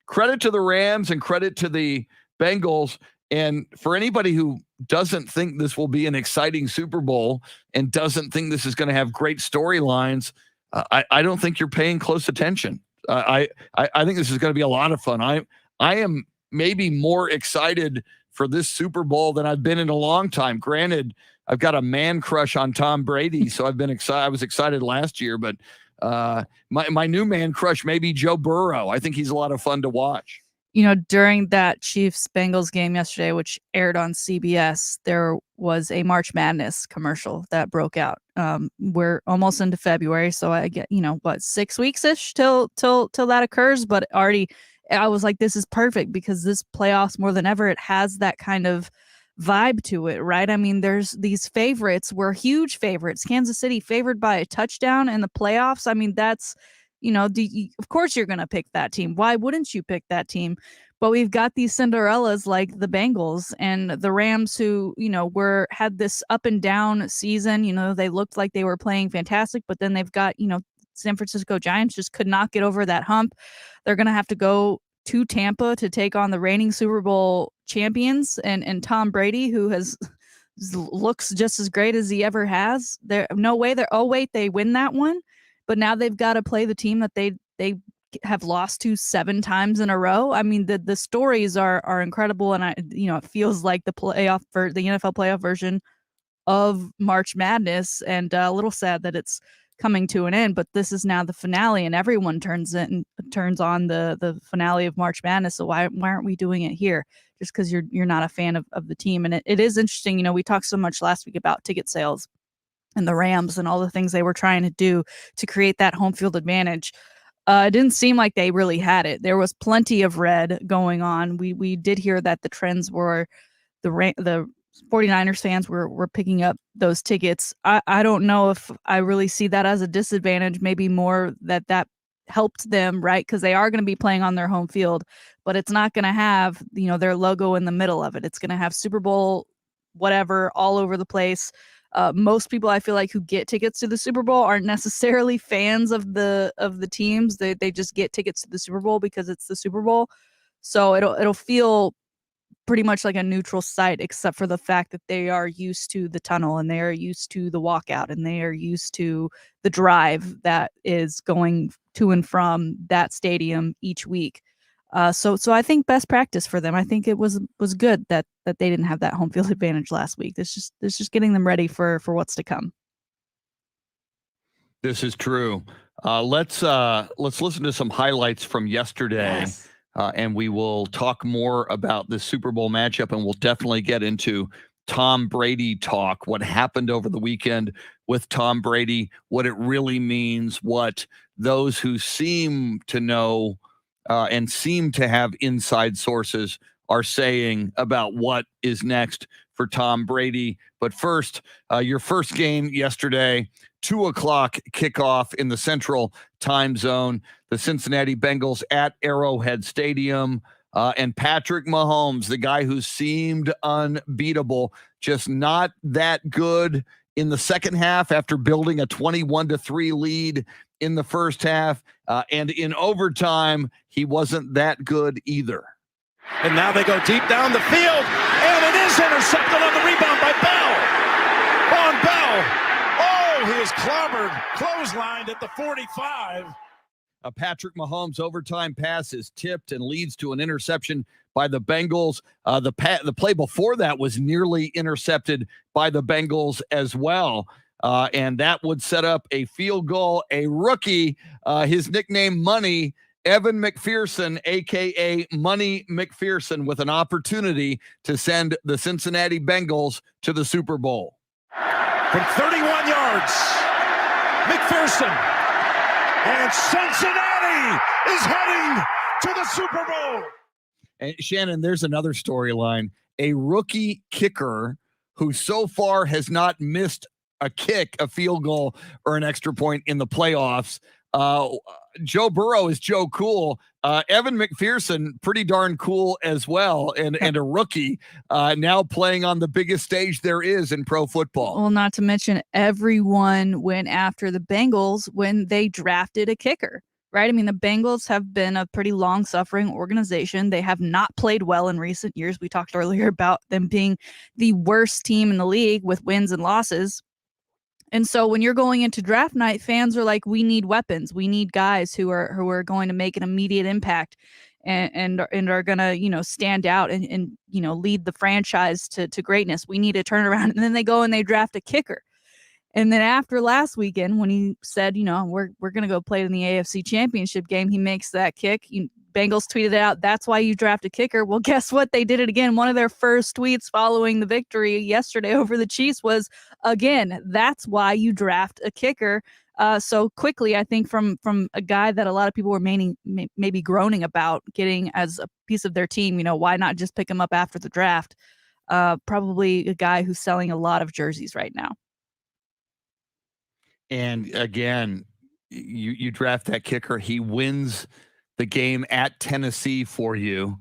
credit to the Rams and credit to the Bengals. And for anybody who doesn't think this will be an exciting Super Bowl and doesn't think this is going to have great storylines, I don't think you're paying close attention. I think this is going to be a lot of fun. I am maybe more excited for this Super Bowl than I've been in a long time. Granted, I've got a man crush on Tom Brady, so I've been excited. I was excited last year, but my new man crush may be Joe Burrow. I think he's a lot of fun to watch. During that Chiefs-Bengals game yesterday, which aired on CBS, there was a March Madness commercial that broke out. We're almost into February, so I get, 6 weeks-ish till that occurs. But already, I was like, this is perfect because this playoffs more than ever, it has that kind of vibe to it, right? I mean, there's these favorites. We're huge favorites. Kansas City favored by a touchdown in the playoffs. I mean, that's of course you're going to pick that team. Why wouldn't you pick that team? But we've got these Cinderellas like the Bengals and the Rams who, had this up and down season. They looked like they were playing fantastic, but then they've got, San Francisco Giants just could not get over that hump. They're going to have to go to Tampa to take on the reigning Super Bowl champions and Tom Brady, who looks just as great as he ever has. There, no way they win that one. But now they've got to play the team that they have lost to 7 times in a row. I mean, the stories are incredible, and it feels like the NFL playoff version of March Madness, and a little sad that it's coming to an end, but this is now the finale, and everyone turns on the finale of March Madness. So why aren't we doing it here? Just because you're not a fan of the team. And it is interesting. We talked so much last week about ticket sales and the Rams and all the things they were trying to do to create that home field advantage. It didn't seem like they really had it. There was plenty of red going on. We did hear that the trends were the 49ers fans were picking up those tickets. I don't know if I really see that as a disadvantage, maybe more that helped them, right? Because they are going to be playing on their home field, but it's not going to have, their logo in the middle of it. It's going to have Super Bowl, whatever, all over the place. Most people I feel like who get tickets to the Super Bowl aren't necessarily fans of the teams. They just get tickets to the Super Bowl because it's the Super Bowl. So it'll feel pretty much like a neutral site, except for the fact that they are used to the tunnel and they are used to the walkout and they are used to the drive that is going to and from that stadium each week. So I think best practice for them. I think it was good that they didn't have that home field advantage last week. It's just getting them ready for what's to come. This is true. Let's listen to some highlights from yesterday. Yes. And we will talk more about the Super Bowl matchup, and we'll definitely get into Tom Brady talk, what happened over the weekend with Tom Brady, what it really means, what those who seem to know and seem to have inside sources are saying about what is next for Tom Brady. But first, your first game yesterday, 2:00 kickoff in the Central Time Zone. The Cincinnati Bengals at Arrowhead Stadium, and Patrick Mahomes, the guy who seemed unbeatable, just not that good in the second half after building a 21-3 lead in the first half, and in overtime, he wasn't that good either. And now they go deep down the field, and it is intercepted on the rebound by Bell. On Bell. Oh, he is clobbered, clotheslined at the 45. A Patrick Mahomes overtime pass is tipped and leads to an interception by the Bengals. The play before that was nearly intercepted by the Bengals as well. And that would set up a field goal. A rookie, his nickname Money, Evan McPherson, a.k.a. Money McPherson, with an opportunity to send the Cincinnati Bengals to the Super Bowl. From 31 yards, McPherson. And Cincinnati is heading to the Super Bowl. And Shannon, there's another storyline. A rookie kicker who so far has not missed a kick, a field goal, or an extra point in the playoffs. Joe Burrow is Joe Cool. Evan McPherson, pretty darn cool as well, and a rookie now playing on the biggest stage there is in pro football. Well, not to mention everyone went after the Bengals when they drafted a kicker, right? I mean, the Bengals have been a pretty long-suffering organization. They have not played well in recent years. We talked earlier about them being the worst team in the league with wins and losses. And so when you're going into draft night, fans are like, we need weapons. We need guys who are going to make an immediate impact and are going to, stand out and lead the franchise to greatness. We need to turn around. And then they go and they draft a kicker. And then after last weekend, when he said, we're going to go play in the AFC Championship game, he makes that kick. Bengals tweeted out, that's why you draft a kicker. Well, guess what? They did it again. One of their first tweets following the victory yesterday over the Chiefs was, again, that's why you draft a kicker. So quickly, I think from a guy that a lot of people were maybe groaning about getting as a piece of their team, why not just pick him up after the draft? Probably a guy who's selling a lot of jerseys right now. And again, you draft that kicker. He wins the game at Tennessee for you.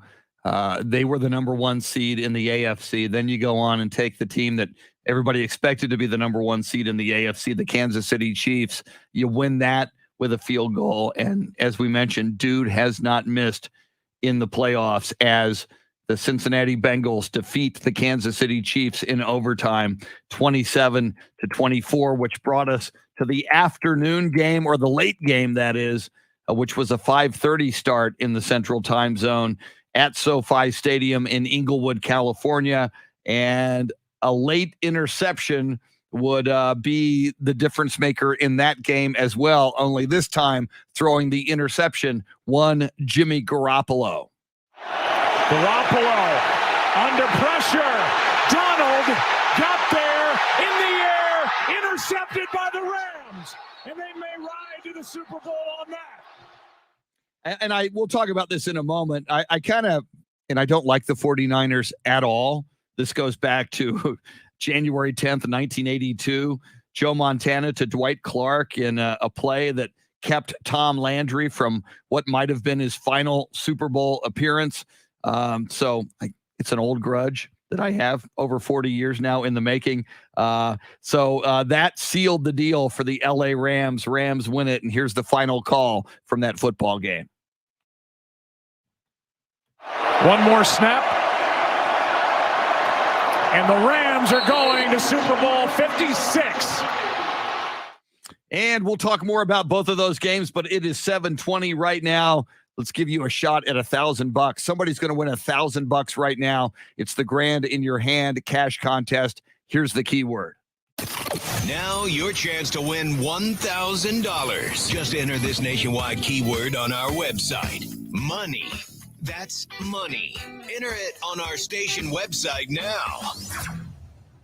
They were the number one seed in the AFC. Then you go on and take the team that everybody expected to be the number one seed in the AFC, the Kansas City Chiefs. You win that with a field goal. And as we mentioned, dude has not missed in the playoffs as the Cincinnati Bengals defeat the Kansas City Chiefs in overtime, 27-24, which brought us to the afternoon game, or the late game, that is, which was a 5:30 start in the Central Time Zone at SoFi Stadium in Inglewood, California, and a late interception would be the difference maker in that game as well, only this time throwing the interception, one Jimmy Garoppolo. Garoppolo under pressure. Donald got there in the air, intercepted by the Rams, and they may ride to the Super Bowl on that. And we'll talk about this in a moment. I kind of, and I don't like the 49ers at all. This goes back to January 10th, 1982, Joe Montana to Dwight Clark in a play that kept Tom Landry from what might have been his final Super Bowl appearance. It's an old grudge that I have over 40 years now in the making. So that sealed the deal for the LA Rams. Rams win it, and here's the final call from that football game. One more snap. And the Rams are going to Super Bowl 56. And we'll talk more about both of those games, but it is 7:20 right now. Let's give you a shot at $1,000. Somebody's going to win $1,000 right now. It's the Grand in Your Hand cash contest. Here's the keyword. Now your chance to win $1,000. Just enter this nationwide keyword on our website. Money. That's money. Enter it on our station website now.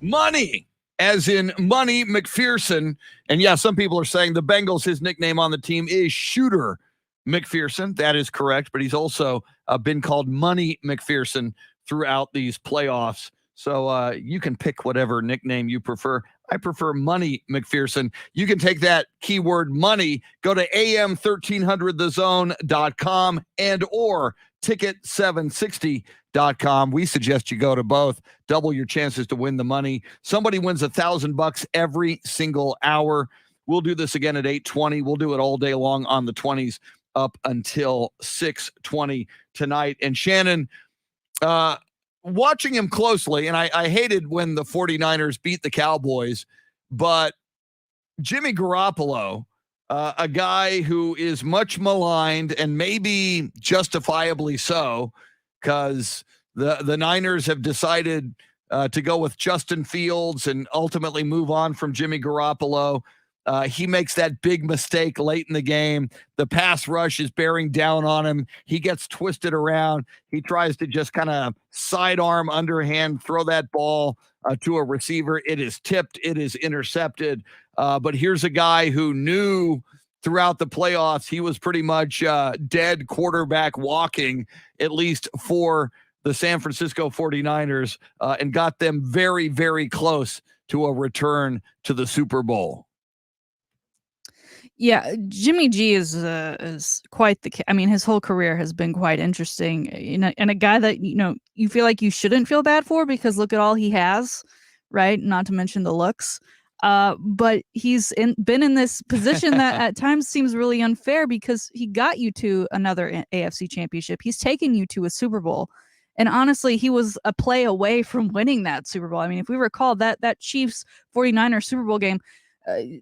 Money, as in Money McPherson. And yeah, some people are saying the Bengals, his nickname on the team is Shooter McPherson. That is correct, but he's also been called Money McPherson throughout these playoffs. So you can pick whatever nickname you prefer. I prefer Money McPherson. You can take that keyword money, go to am1300thezone.com and or ticket760.com. We suggest you go to both. Double your chances to win the money. Somebody wins $1,000 every single hour. We'll do this again at 8:20. We'll do it all day long on the 20s up until 6:20 tonight. And Shannon, watching him closely, and I hated when the 49ers beat the Cowboys, but Jimmy Garoppolo, a guy who is much maligned and maybe justifiably so, because the Niners have decided to go with Justin Fields and ultimately move on from Jimmy Garoppolo. He makes that big mistake late in the game. The pass rush is bearing down on him. He gets twisted around. He tries to just kind of sidearm, underhand, throw that ball to a receiver. It is tipped. It is intercepted. But here's a guy who knew throughout the playoffs he was pretty much dead quarterback walking, at least for the San Francisco 49ers, and got them very, very close to a return to the Super Bowl. Yeah, Jimmy G is quite his whole career has been quite interesting, and a guy that you feel like you shouldn't feel bad for because look at all he has, right? Not to mention the looks, but he's been in this position that at times seems really unfair because he got you to another AFC Championship. He's taken you to a Super Bowl, and honestly, he was a play away from winning that Super Bowl. I mean, if we recall that Chiefs 49ers Super Bowl game.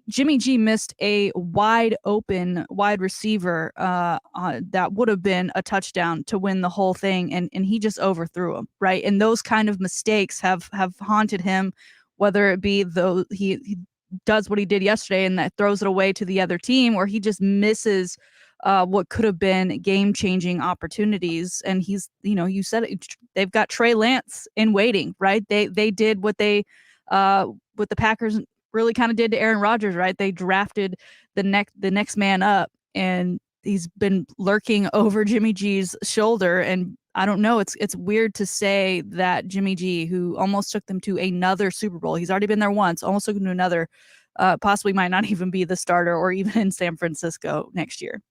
Jimmy G missed a wide open wide receiver that would have been a touchdown to win the whole thing, and he just overthrew him, right? And those kind of mistakes have haunted him, whether it be though he does what he did yesterday and that throws it away to the other team, or he just misses what could have been game-changing opportunities. And he's, you said it, they've got Trey Lance in waiting, right? They did what they what the Packers really kind of did to Aaron Rodgers, right? They drafted the next man up, and he's been lurking over Jimmy G's shoulder. And I don't know, it's weird to say that Jimmy G, who almost took them to another Super Bowl, he's already been there once, almost took them to another, possibly might not even be the starter or even in San Francisco next year.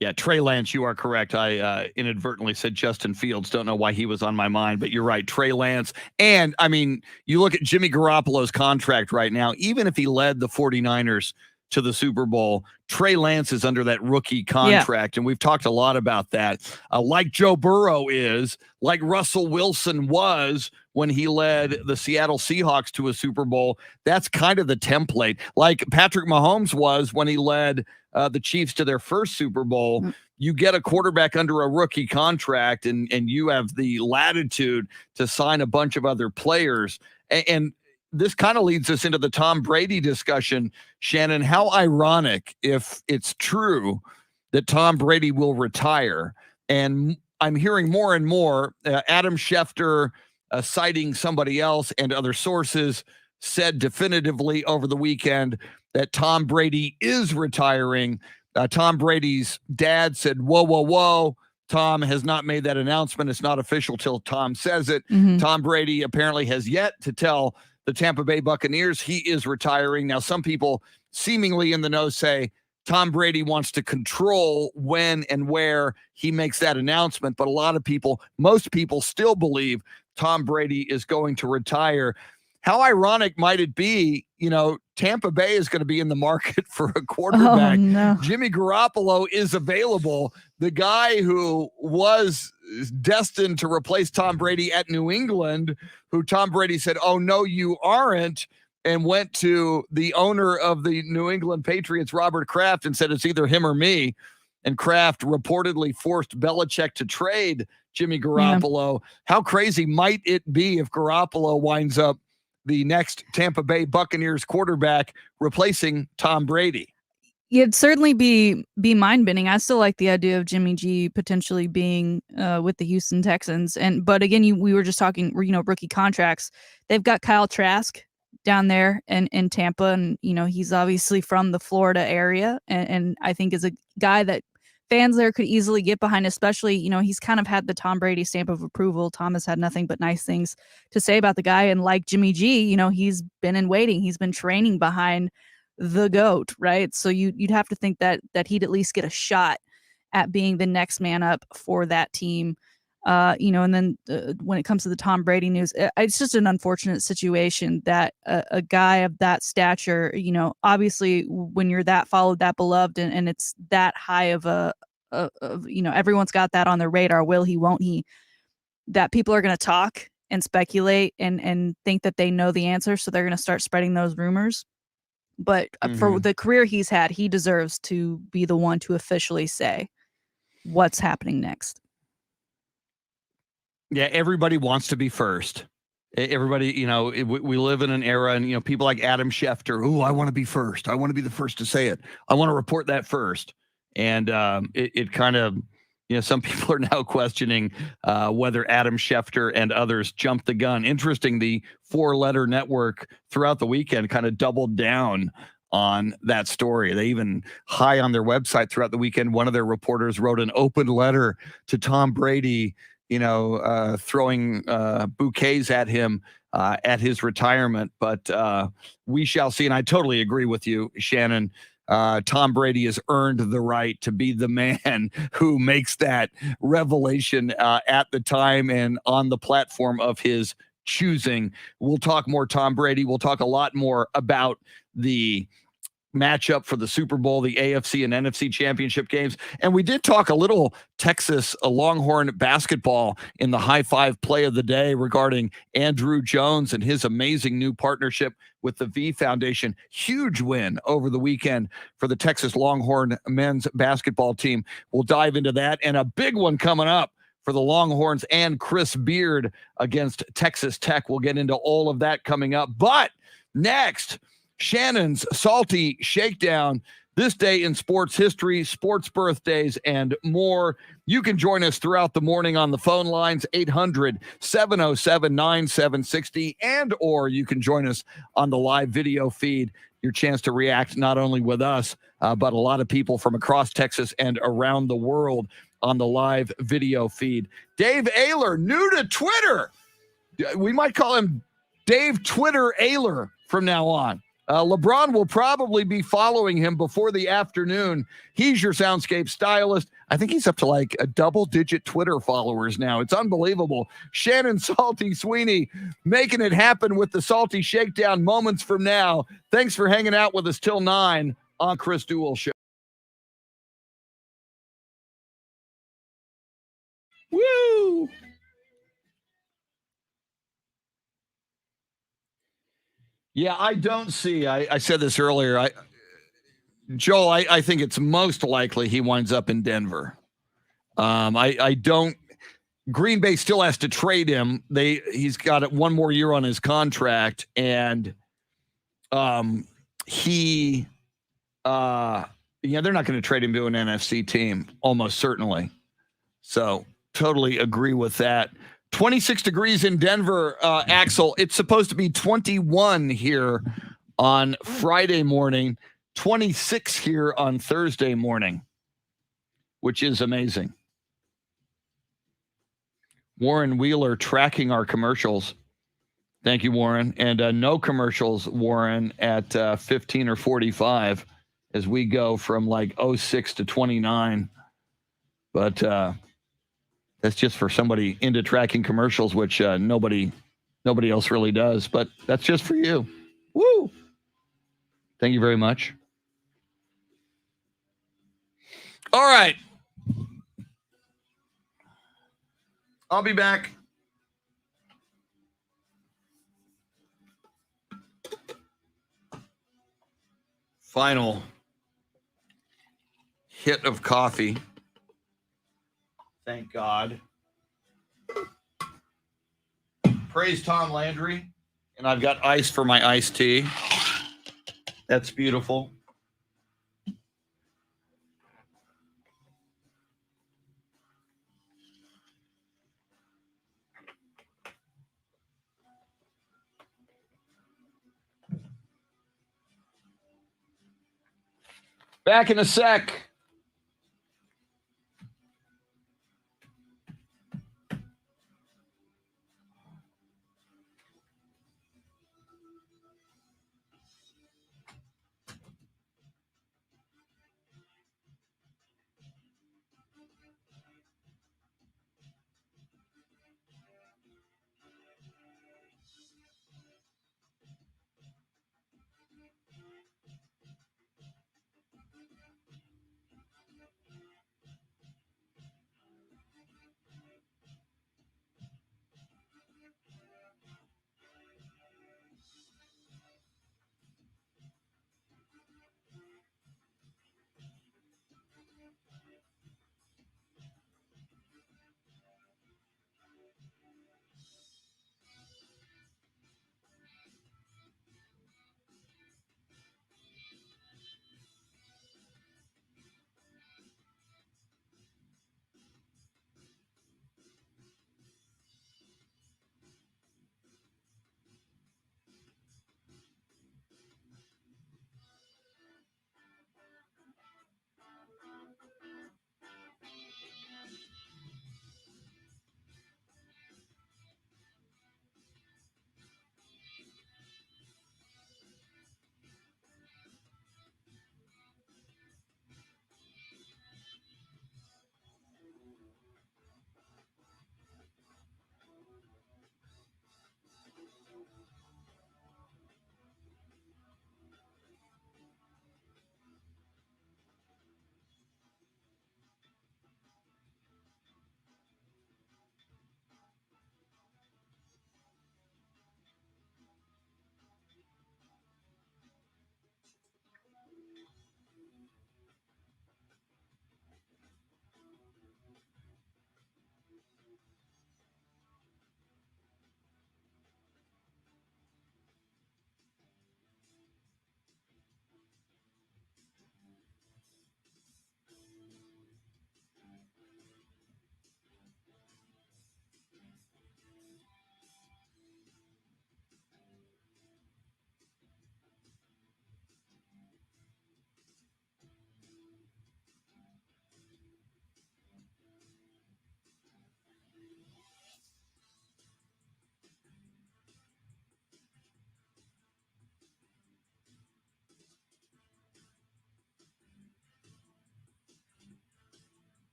Yeah, Trey Lance, you are correct. I inadvertently said Justin Fields. Don't know why he was on my mind, but you're right, Trey Lance. And, I mean, you look at Jimmy Garoppolo's contract right now, even if he led the 49ers to the Super Bowl, Trey Lance is under that rookie contract, and we've talked a lot about that. Like Joe Burrow is, like Russell Wilson was when he led the Seattle Seahawks to a Super Bowl. That's kind of the template. Like Patrick Mahomes was when he led the Chiefs to their first Super Bowl. You get a quarterback under a rookie contract, and you have the latitude to sign a bunch of other players. And this kind of leads us into the Tom Brady discussion. Shannon, how ironic if it's true that Tom Brady will retire. And I'm hearing more and more, Adam Schefter citing somebody else and other sources said definitively over the weekend that Tom Brady is retiring. Tom Brady's dad said, whoa, whoa, whoa. Tom has not made that announcement. It's not official till Tom says it. Tom Brady apparently has yet to tell the Tampa Bay Buccaneers he is retiring. Now, some people seemingly in the know say Tom Brady wants to control when and where he makes that announcement. But a lot of people, most people still believe Tom Brady is going to retire. How ironic might it be? You know, Tampa Bay is going to be in the market for a quarterback. Oh, no. Jimmy Garoppolo is available. The guy who was destined to replace Tom Brady at New England, who Tom Brady said, oh, no, you aren't, and went to the owner of the New England Patriots, Robert Kraft, and said, it's either him or me. And Kraft reportedly forced Belichick to trade Jimmy Garoppolo. Yeah. How crazy might it be if Garoppolo winds up the next Tampa Bay Buccaneers quarterback replacing Tom Brady? It'd certainly be mind-bending. I still like the idea of Jimmy G potentially being with the Houston Texans. But again, we were just talking, rookie contracts. They've got Kyle Trask down there in Tampa, and he's obviously from the Florida area, and I think is a guy that fans there could easily get behind, especially, he's kind of had the Tom Brady stamp of approval. Tom has had nothing but nice things to say about the guy. And like Jimmy G, he's been in waiting. He's been training behind the GOAT, right? So you'd have to think that he'd at least get a shot at being the next man up for that team. And then when it comes to the Tom Brady news, it's just an unfortunate situation that a guy of that stature, obviously when you're that followed, that beloved, and it's that high of everyone's got that on their radar. Will he, won't he? That people are going to talk and speculate and think that they know the answer. So they're going to start spreading those rumors. But for the career he's had, he deserves to be the one to officially say what's happening next. Yeah, everybody wants to be first. Everybody, we live in an era, and people like Adam Schefter. Oh, I want to be first. I want to be the first to say it. I want to report that first. And it kind of, some people are now questioning whether Adam Schefter and others jumped the gun. Interesting, the 4-letter network throughout the weekend kind of doubled down on that story. They even high on their website throughout the weekend. One of their reporters wrote an open letter to Tom Brady, throwing bouquets at him at his retirement. But we shall see. And I totally agree with you, Shannon. Tom Brady has earned the right to be the man who makes that revelation at the time and on the platform of his choosing. We'll talk more Tom Brady. We'll talk a lot more about the matchup for the Super Bowl, the AFC and NFC Championship games. And we did talk a little Texas Longhorn basketball in the high five play of the day regarding Andrew Jones and his amazing new partnership with the V Foundation. Huge win over the weekend for the Texas Longhorn men's basketball team. We'll dive into that, and a big one coming up for the Longhorns and Chris Beard against Texas Tech. We'll get into all of that coming up. But next, Shannon's Salty Shakedown, this day in sports history, sports birthdays, and more. You can join us throughout the morning on the phone lines, 800-707-9760, or you can join us on the live video feed. Your chance to react not only with us, but a lot of people from across Texas and around the world on the live video feed. Dave AFC, new to Twitter. We might call him Dave Twitter AFC from now on. LeBron will probably be following him before the afternoon. He's your Soundscape Stylist. I think he's up to like a double-digit Twitter followers now. It's unbelievable. Shannon Salty Sweeney making it happen with the Salty Shakedown moments from now. Thanks for hanging out with us till 9 on Chris Duel Show. Woo! Yeah, I don't see. I said this earlier. Joel, I think it's most likely he winds up in Denver. I don't. Green Bay still has to trade him. He's got one more year on his contract, and they're not going to trade him to an NFC team, almost certainly. So totally agree with that. 26 degrees in Denver, Axel. It's supposed to be 21 here on Friday morning, 26 here on Thursday morning, which is amazing. Warren Wheeler tracking our commercials. Thank you, Warren. And no commercials, Warren, at 15 or 45 as we go from like 06 to 29. But that's just for somebody into tracking commercials, which nobody else really does. But that's just for you. Woo! Thank you very much. All right. I'll be back. Final hit of coffee. Thank God. Praise Tom Landry. And I've got ice for my iced tea. That's beautiful. Back in a sec.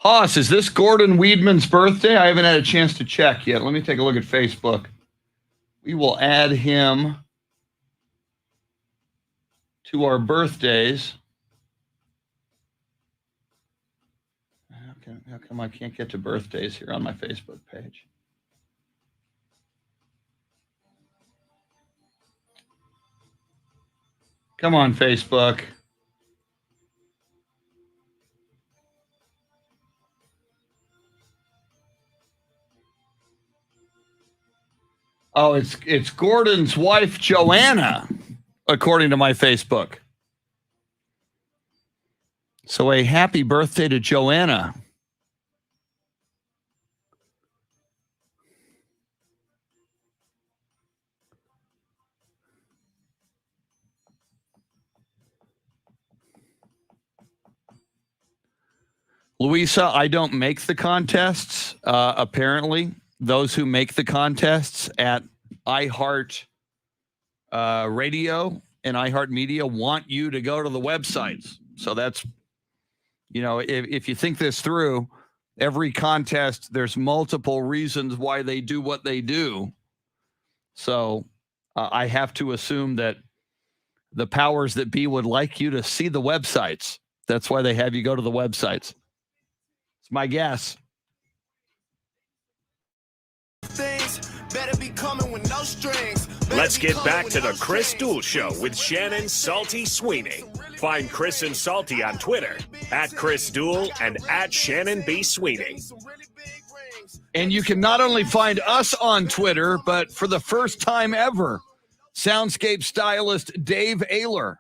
Haas, is this Gordon Weedman's birthday? I haven't had a chance to check yet. Let me take a look at Facebook. We will add him to our birthdays. How come I can't get to birthdays here on my Facebook page? Come on, Facebook. Oh, it's Gordon's wife, Joanna, according to my Facebook. So a happy birthday to Joanna. Louisa, I don't make the contests. Apparently, those who make the contests at iHeart Radio and iHeart Media want you to go to the websites. So that's, if you think this through, every contest, there's multiple reasons why they do what they do. So I have to assume that the powers that be would like you to see the websites. That's why they have you go to the websites. It's my guess. Let's get back to the Chris Duel Show with Shannon Salty Sweeney. Find Chris and Salty on Twitter at Chris Duel and at Shannon B. Sweeney. And you can not only find us on Twitter, but for the first time ever, Soundscape Stylist Dave AFC,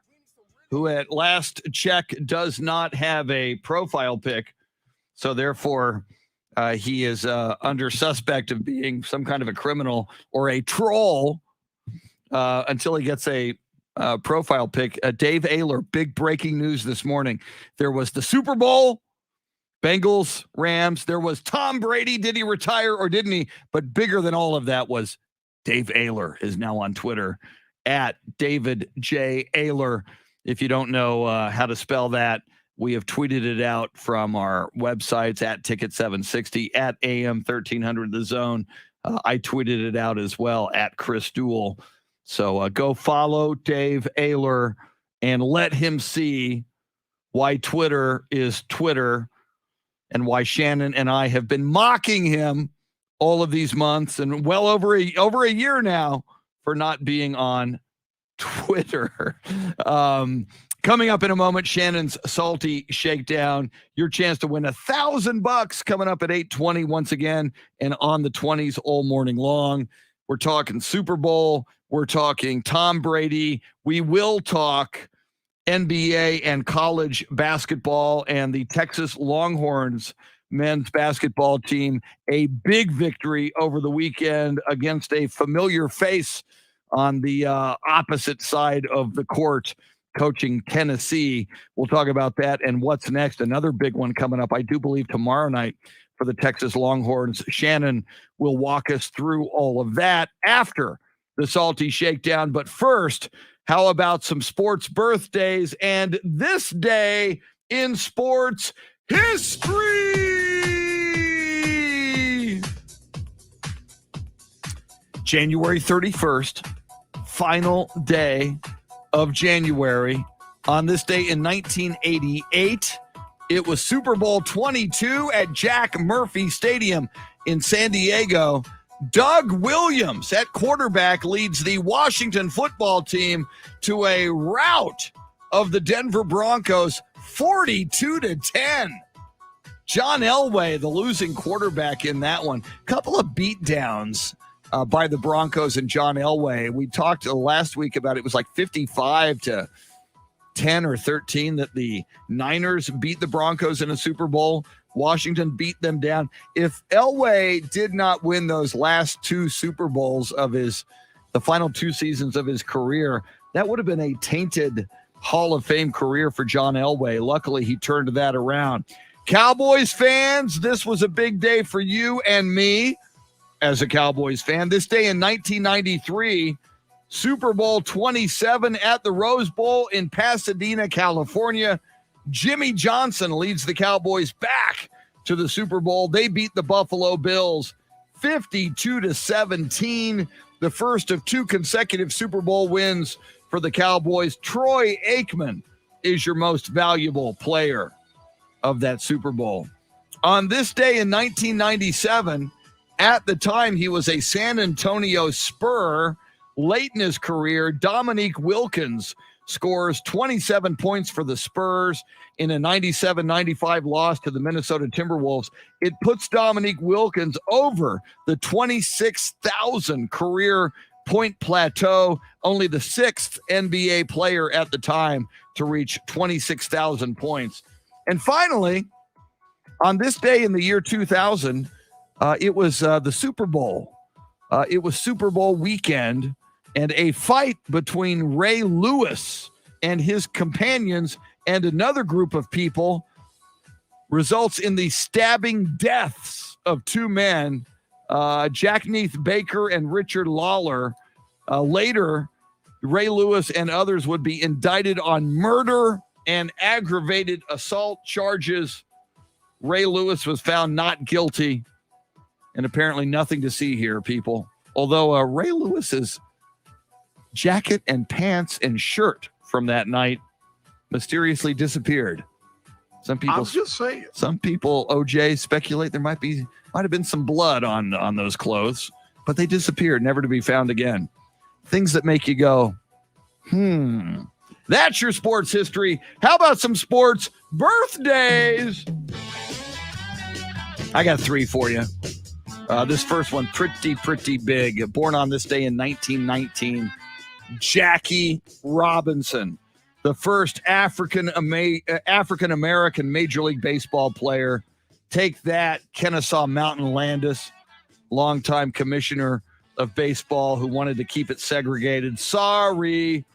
who at last check does not have a profile pic. So therefore, he is under suspect of being some kind of a criminal or a troll until he gets a profile pic. Dave AFC, big breaking news this morning. There was the Super Bowl, Bengals, Rams. There was Tom Brady. Did he retire or didn't he? But bigger than all of that was Dave AFC is now on Twitter at David J. AFC. If you don't know how to spell that, we have tweeted it out from our websites at Ticket 760, at AM 1300 The Zone. I tweeted it out as well at Chris Duel. So go follow Dave AFC and let him see why Twitter is Twitter and why Shannon and I have been mocking him all of these months and well over a year now for not being on Twitter. Coming up in a moment, Shannon's Salty Shakedown. Your chance to win $1,000 coming up at 8:20 once again and on the 20s all morning long. We're talking Super Bowl. We're talking Tom Brady. We will talk NBA and college basketball and the Texas Longhorns men's basketball team. A big victory over the weekend against a familiar face on the opposite side of the court, coaching Tennessee. We'll talk about that and what's next. Another big one coming up, I do believe, tomorrow night for the Texas Longhorns. Shannon will walk us through all of that after the Salty Shakedown. But first, how about some sports birthdays and this day in sports history? January 31st, final day of January. On this day in 1988, it was Super Bowl 22 at Jack Murphy Stadium in San Diego. Doug Williams at quarterback leads the Washington football team to a rout of the Denver Broncos, 42-10. John Elway, the losing quarterback in that one. Couple of beatdowns by the Broncos and John Elway. We talked last week about it was like 55-10 or 13 that the Niners beat the Broncos in a Super Bowl. Washington beat them down. If Elway did not win those last two Super Bowls of the final two seasons of his career, that would have been a tainted Hall of Fame career for John Elway. Luckily, he turned that around. Cowboys fans, this was a big day for you and me. As a Cowboys fan, this day in 1993, Super Bowl 27 at the Rose Bowl in Pasadena, California. Jimmy Johnson leads the Cowboys back to the Super Bowl. They beat the Buffalo Bills 52-17, the first of 2 consecutive Super Bowl wins for the Cowboys. Troy Aikman is your most valuable player of that Super Bowl. On this day in 1997, at the time he was a San Antonio Spur, late in his career, Dominique Wilkins scores 27 points for the Spurs in a 97-95 loss to the Minnesota Timberwolves. It puts Dominique Wilkins over the 26,000 career point plateau, only the 6th NBA player at the time to reach 26,000 points. And finally, on this day in the year 2000, it was the Super Bowl. It was Super Bowl weekend, and a fight between Ray Lewis and his companions and another group of people results in the stabbing deaths of 2 men, Jack Neath Baker and Richard Lawler. Later, Ray Lewis and others would be indicted on murder and aggravated assault charges. Ray Lewis was found not guilty, and apparently nothing to see here, people. Although Ray Lewis's jacket and pants and shirt from that night mysteriously disappeared. Some people, I'm just saying. Some people, OJ, speculate there might have been some blood on those clothes, but they disappeared, never to be found again. Things that make you go, That's your sports history. How about some sports birthdays? I got 3 for you. This first one, pretty big. Born on this day in 1919, Jackie Robinson, the first African-American Major League Baseball player. Take that, Kennesaw Mountain Landis, longtime commissioner of baseball who wanted to keep it segregated. Sorry.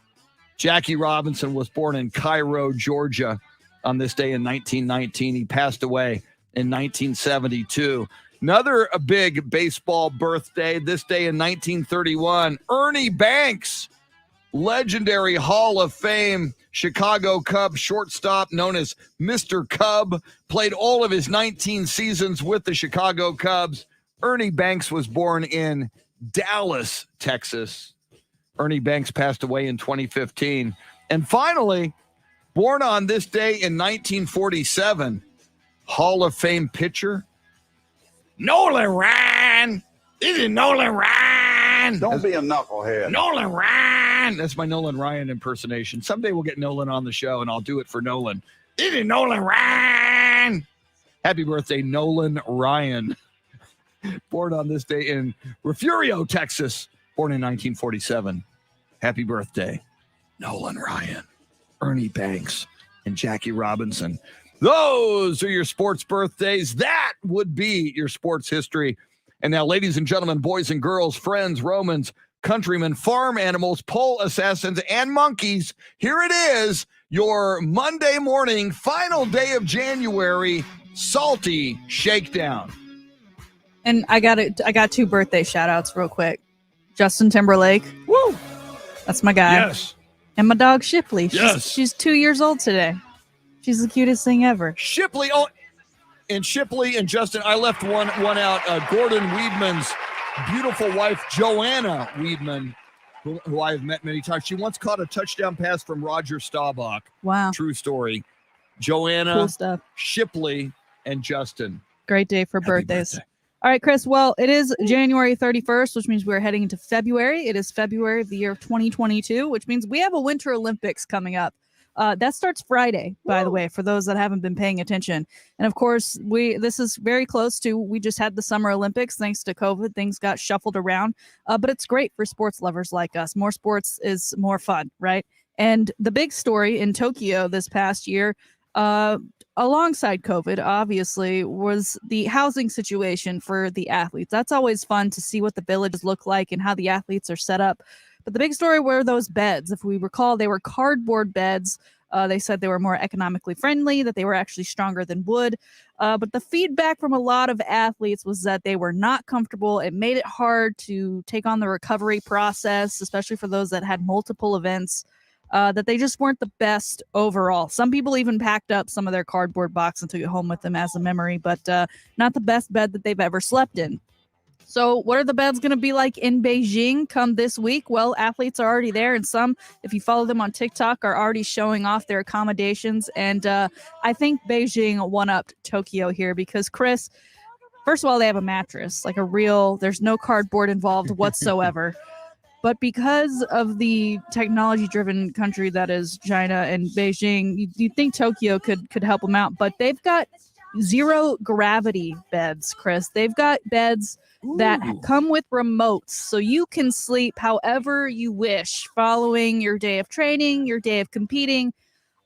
Jackie Robinson was born in Cairo, Georgia on this day in 1919. He passed away in 1972. Another big baseball birthday, this day in 1931, Ernie Banks, legendary Hall of Fame Chicago Cubs shortstop known as Mr. Cub, played all of his 19 seasons with the Chicago Cubs. Ernie Banks was born in Dallas, Texas. Ernie Banks passed away in 2015. And finally, born on this day in 1947, Hall of Fame pitcher, Nolan Ryan. This is Nolan Ryan. Don't be a knucklehead. Nolan Ryan. That's my Nolan Ryan impersonation. Someday we'll get Nolan on the show, and I'll do it for Nolan. This is Nolan Ryan. Happy birthday, Nolan Ryan. Born on this day in Refugio, Texas. Born in 1947. Happy birthday, Nolan Ryan, Ernie Banks, and Jackie Robinson. Those are your sports birthdays. That would be your sports history. And now, ladies and gentlemen, boys and girls, friends, Romans, countrymen, farm animals, pole assassins, and monkeys, here it is, your Monday morning, final day of January, Salty Shakedown. And I got 2 birthday shout outs real quick. Justin Timberlake. Woo! That's my guy. Yes. And my dog Shipley. Yes. She's 2 years old today. She's the cutest thing ever. Shipley, and Justin, I left one out. Gordon Weedman's beautiful wife, Joanna Weedman, who I have met many times. She once caught a touchdown pass from Roger Staubach. Wow. True story. Joanna, Cool stuff. Shipley, and Justin. Great day for Happy birthdays. birthday. All right, Chris. Well, it is January 31st, which means we're heading into February. It is February of the year of 2022, which means we have a Winter Olympics coming up. That starts Friday, by the way, for those that haven't been paying attention. And of course, this is very close to, we just had the Summer Olympics. Thanks to COVID, things got shuffled around. But it's great for sports lovers like us. More sports is more fun, right? And the big story in Tokyo this past year, alongside COVID, obviously, was the housing situation for the athletes. That's always fun to see what the villages look like and how the athletes are set up. But the big story were those beds. If we recall, they were cardboard beds. They said they were more economically friendly, that they were actually stronger than wood. But the feedback from a lot of athletes was that they were not comfortable. It made it hard to take on the recovery process, especially for those that had multiple events. that they just weren't the best overall. Some people even packed up some of their cardboard box and took it home with them as a memory, but not the best bed that they've ever slept in. So what are the beds going to be like in Beijing come this week? Well, athletes are already there, and some, if you follow them on TikTok, are already showing off their accommodations. And I think Beijing one-upped Tokyo here because, Chris, first of all, they have a mattress, like a real, there's no cardboard involved whatsoever. But because of the technology-driven country that is China and Beijing, you'd think Tokyo could help them out. But they've got zero gravity beds, Chris. They've got beds that come with remotes, so you can sleep however you wish following your day of training, your day of competing.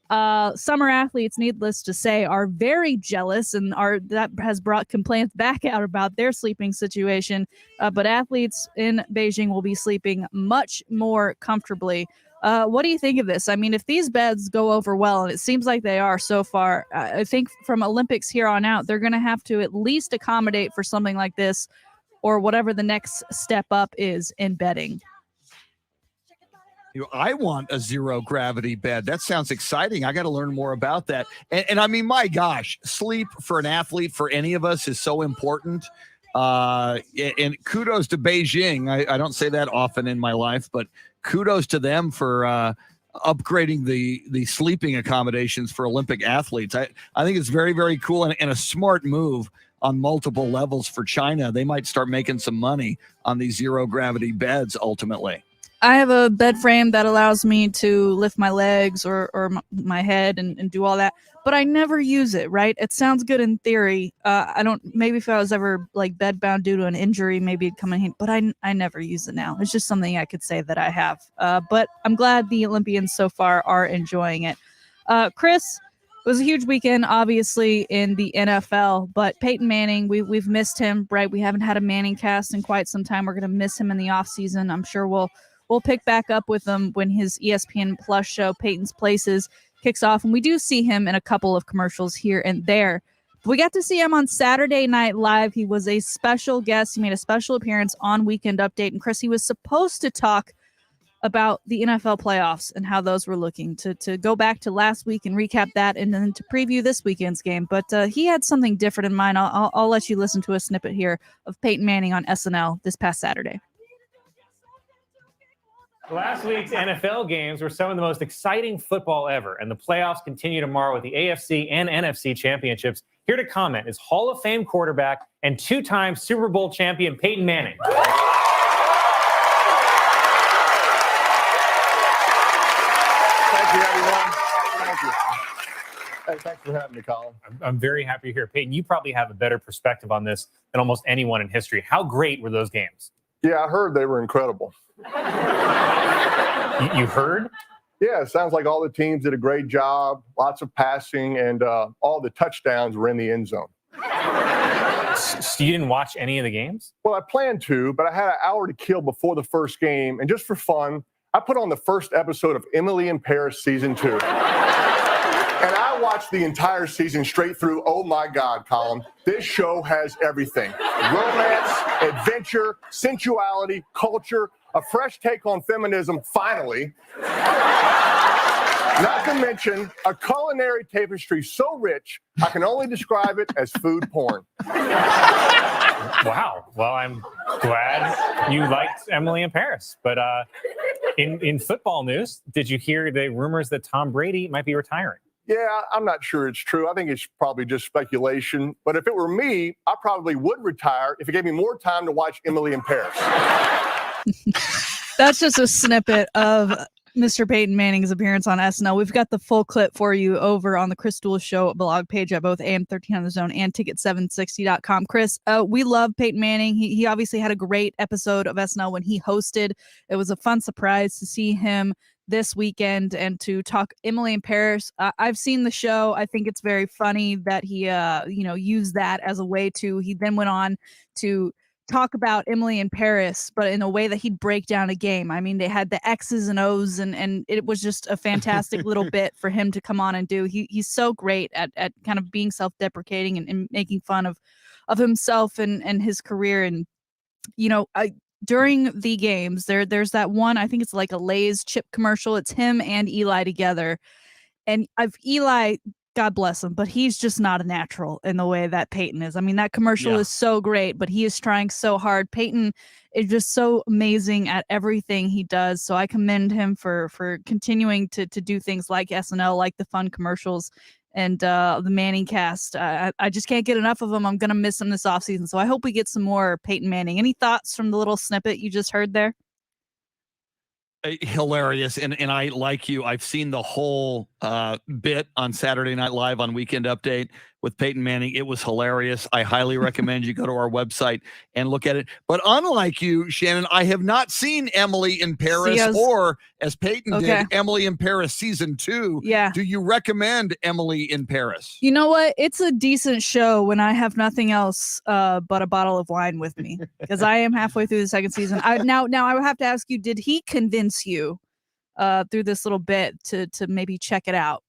Summer athletes, needless to say, are very jealous, and that has brought complaints back out about their sleeping situation. But athletes in Beijing will be sleeping much more comfortably. What do you think of this? I mean, if these beds go over well, and it seems like they are so far, I think from Olympics here on out, they're going to have to at least accommodate for something like this, or whatever the next step up is in bedding. I want a zero gravity bed. That sounds exciting. I got to learn more about that. And I mean, my gosh, sleep for an athlete, for any of us, is so important. And kudos to Beijing. I don't say that often in my life, but kudos to them for upgrading the sleeping accommodations for Olympic athletes. I think it's very, very cool and a smart move on multiple levels for China. They might start making some money on these zero gravity beds ultimately. I have a bed frame that allows me to lift my legs or my head and do all that, but I never use it, right? It sounds good in theory. Maybe if I was ever like bed bound due to an injury, maybe it'd come in handy, but I never use it now. It's just something I could say that I have. But I'm glad the Olympians so far are enjoying it. Chris, it was a huge weekend, obviously, in the NFL, but Peyton Manning, we've missed him, right? We haven't had a Manning cast in quite some time. We're going to miss him in the offseason. I'm sure we'll pick back up with him when his ESPN Plus show, Peyton's Places, kicks off. And we do see him in a couple of commercials here and there. We got to see him on Saturday Night Live. He was a special guest. He made a special appearance on Weekend Update. And Chris, he was supposed to talk about the NFL playoffs and how those were looking, to go back to last week and recap that, and then to preview this weekend's game. But he had something different in mind. I'll let you listen to a snippet here of Peyton Manning on SNL this past Saturday. Last week's NFL games were some of the most exciting football ever, and the playoffs continue tomorrow with the AFC and NFC Championships. Here to comment is Hall of Fame quarterback and two-time Super Bowl champion Peyton Manning. Thank you, everyone. Thank you. Hey, thanks for having me, Colin. I'm very happy you're here. Peyton, you probably have a better perspective on this than almost anyone in history. How great were those games? Yeah, I heard they were incredible. You heard? Yeah, it sounds like all the teams did a great job, lots of passing, and all the touchdowns were in the end zone. So you didn't watch any of the games? Well, I planned to, but I had an hour to kill before the first game, and just for fun, I put on the first episode of Emily in Paris Season 2. And I watched the entire season straight through. Oh, my God, Colin. This show has everything. Romance, adventure, sensuality, culture, a fresh take on feminism, finally. Not to mention a culinary tapestry so rich, I can only describe it as food porn. Wow. Well, I'm glad you liked Emily in Paris. But in football news, did you hear the rumors that Tom Brady might be retiring? Yeah, I'm not sure it's true. I think it's probably just speculation. But if it were me, I probably would retire if it gave me more time to watch Emily in Paris. That's just a snippet of Mr. Peyton Manning's appearance on SNL. We've got the full clip for you over on the Chris Duel Show blog page at both AM13 on the Zone and Ticket760.com. Chris, we love Peyton Manning. He obviously had a great episode of SNL when he hosted. It was a fun surprise to see him this weekend and to talk Emily in Paris. I've seen the show. I think it's very funny that he, used that as a way to. He then went on to talk about Emily in Paris, but in a way that he'd break down a game. I mean, they had the X's and O's, and it was just a fantastic little bit for him to come on and do. He's so great at kind of being self-deprecating and making fun of himself and his career. And, during the games, there's that one, I think it's like a Lay's chip commercial. It's him and Eli together. And Eli, God bless him, but he's just not a natural in the way that Peyton is. I mean, that commercial is so great, but he is trying so hard. Peyton is just so amazing at everything he does. So I commend him for continuing to do things like SNL, like the fun commercials and the Manning cast. I just can't get enough of him. I'm going to miss him this offseason. So I hope we get some more Peyton Manning. Any thoughts from the little snippet you just heard there? Hilarious. And I, like you, I've seen the whole bit on Saturday Night Live on Weekend Update with Peyton Manning. It was hilarious. I highly recommend you go to our website and look at it. But unlike you, Shannon, I have not seen Emily in Paris or, as Peyton did, Emily in Paris season 2. Yeah. Do you recommend Emily in Paris? You know what? It's a decent show when I have nothing else but a bottle of wine with me, because I am halfway through the second season. Now I would have to ask you, did he convince you through this little bit to maybe check it out?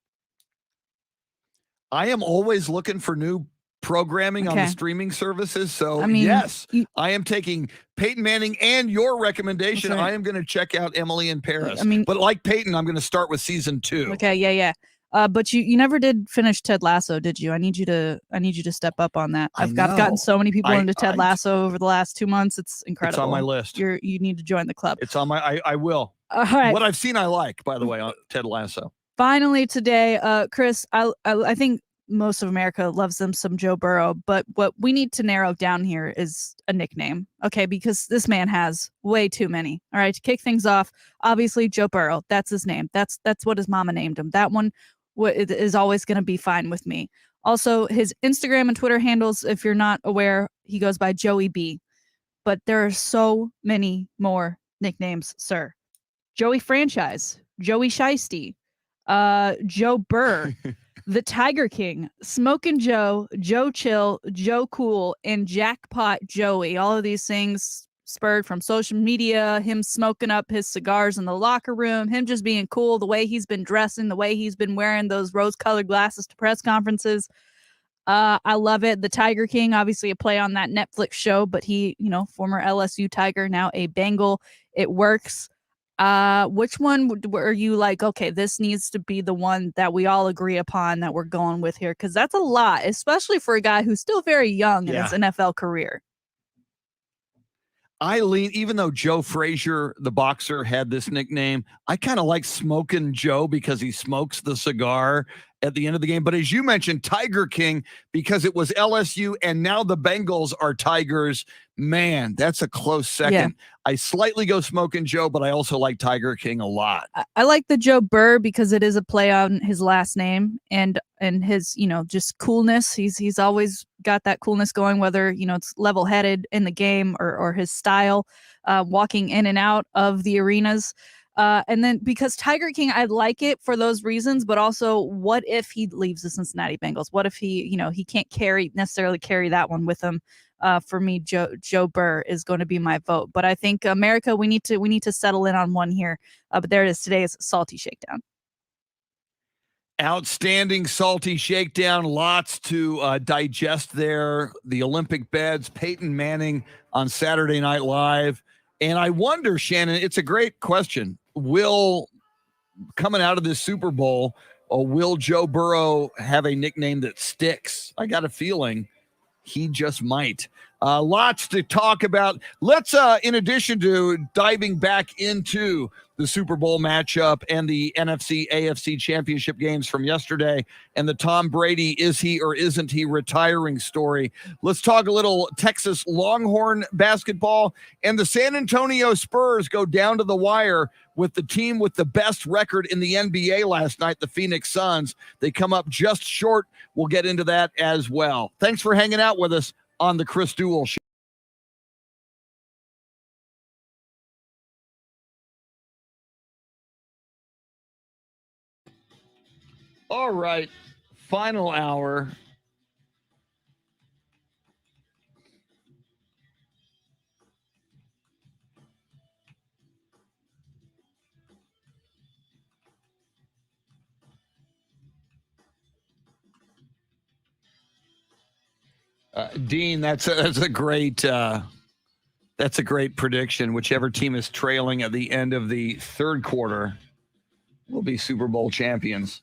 I am always looking for new programming on the streaming services. So, I mean, yes, I am taking Peyton Manning and your recommendation. I am going to check out Emily in Paris. I mean, but like Peyton, I'm going to start with season 2. Okay, yeah. But you never did finish Ted Lasso, did you? I need you to step up on that. I've gotten so many people into Ted Lasso over the last 2 months. It's incredible. It's on my list. You need to join the club. It's on my. I will. All right. What I've seen, I like. By the way, on Ted Lasso. Finally today, Chris, I think most of America loves them some Joe Burrow, but what we need to narrow down here is a nickname, okay? Because this man has way too many. All right, to kick things off, obviously Joe Burrow, that's his name. That's what his mama named him. That one is always going to be fine with me. Also, his Instagram and Twitter handles, if you're not aware, he goes by Joey B. But there are so many more nicknames, sir. Joey Franchise, Joey Shiesty, Joe Burr, the Tiger King, Smokin' Joe, Joe Chill, Joe Cool, and Jackpot Joey. All of these things spurred from social media, him smoking up his cigars in the locker room, him just being cool, the way he's been dressing, the way he's been wearing those rose-colored glasses to press conferences. I love it. The Tiger King, obviously a play on that Netflix show, but he, former LSU Tiger, now a Bengal. It works. Which one were you like, okay, this needs to be the one that we all agree upon that we're going with here? Because that's a lot, especially for a guy who's still very young in his NFL career. I lean, even though Joe Frazier, the boxer, had this nickname, I kind of like Smokin' Joe because he smokes the cigar at the end of the game. But as you mentioned, Tiger King, because it was LSU and now the Bengals are Tigers. Man, that's a close second. Yeah. I slightly go Smokin' Joe, but I also like Tiger King a lot. I like the Joe Burr because it is a play on his last name and his, just coolness. He's always got that coolness going, whether, it's level-headed in the game or his style, walking in and out of the arenas. And then because Tiger King, I like it for those reasons, but also what if he leaves the Cincinnati Bengals? What if he, he can't necessarily carry that one with him? For me, Joe Burr is going to be my vote. But I think America, we need to settle in on one here. But there it is. Today's Salty Shakedown. Outstanding Salty Shakedown. Lots to digest there. The Olympic beds, Peyton Manning on Saturday Night Live. And I wonder, Shannon, it's a great question. Coming out of this Super Bowl, will Joe Burrow have a nickname that sticks? I got a feeling he just might. Lots to talk about. Let's, in addition to diving back into the Super Bowl matchup and the NFC AFC Championship games from yesterday and the Tom Brady, is he or isn't he retiring story, let's talk a little Texas Longhorn basketball. And the San Antonio Spurs go down to the wire with the team with the best record in the NBA last night, the Phoenix Suns. They come up just short. We'll get into that as well. Thanks for hanging out with us on the Chris Duel Show. All right, final hour. Dean, that's a great That's a great prediction. Whichever team is trailing at the end of the third quarter will be Super Bowl champions.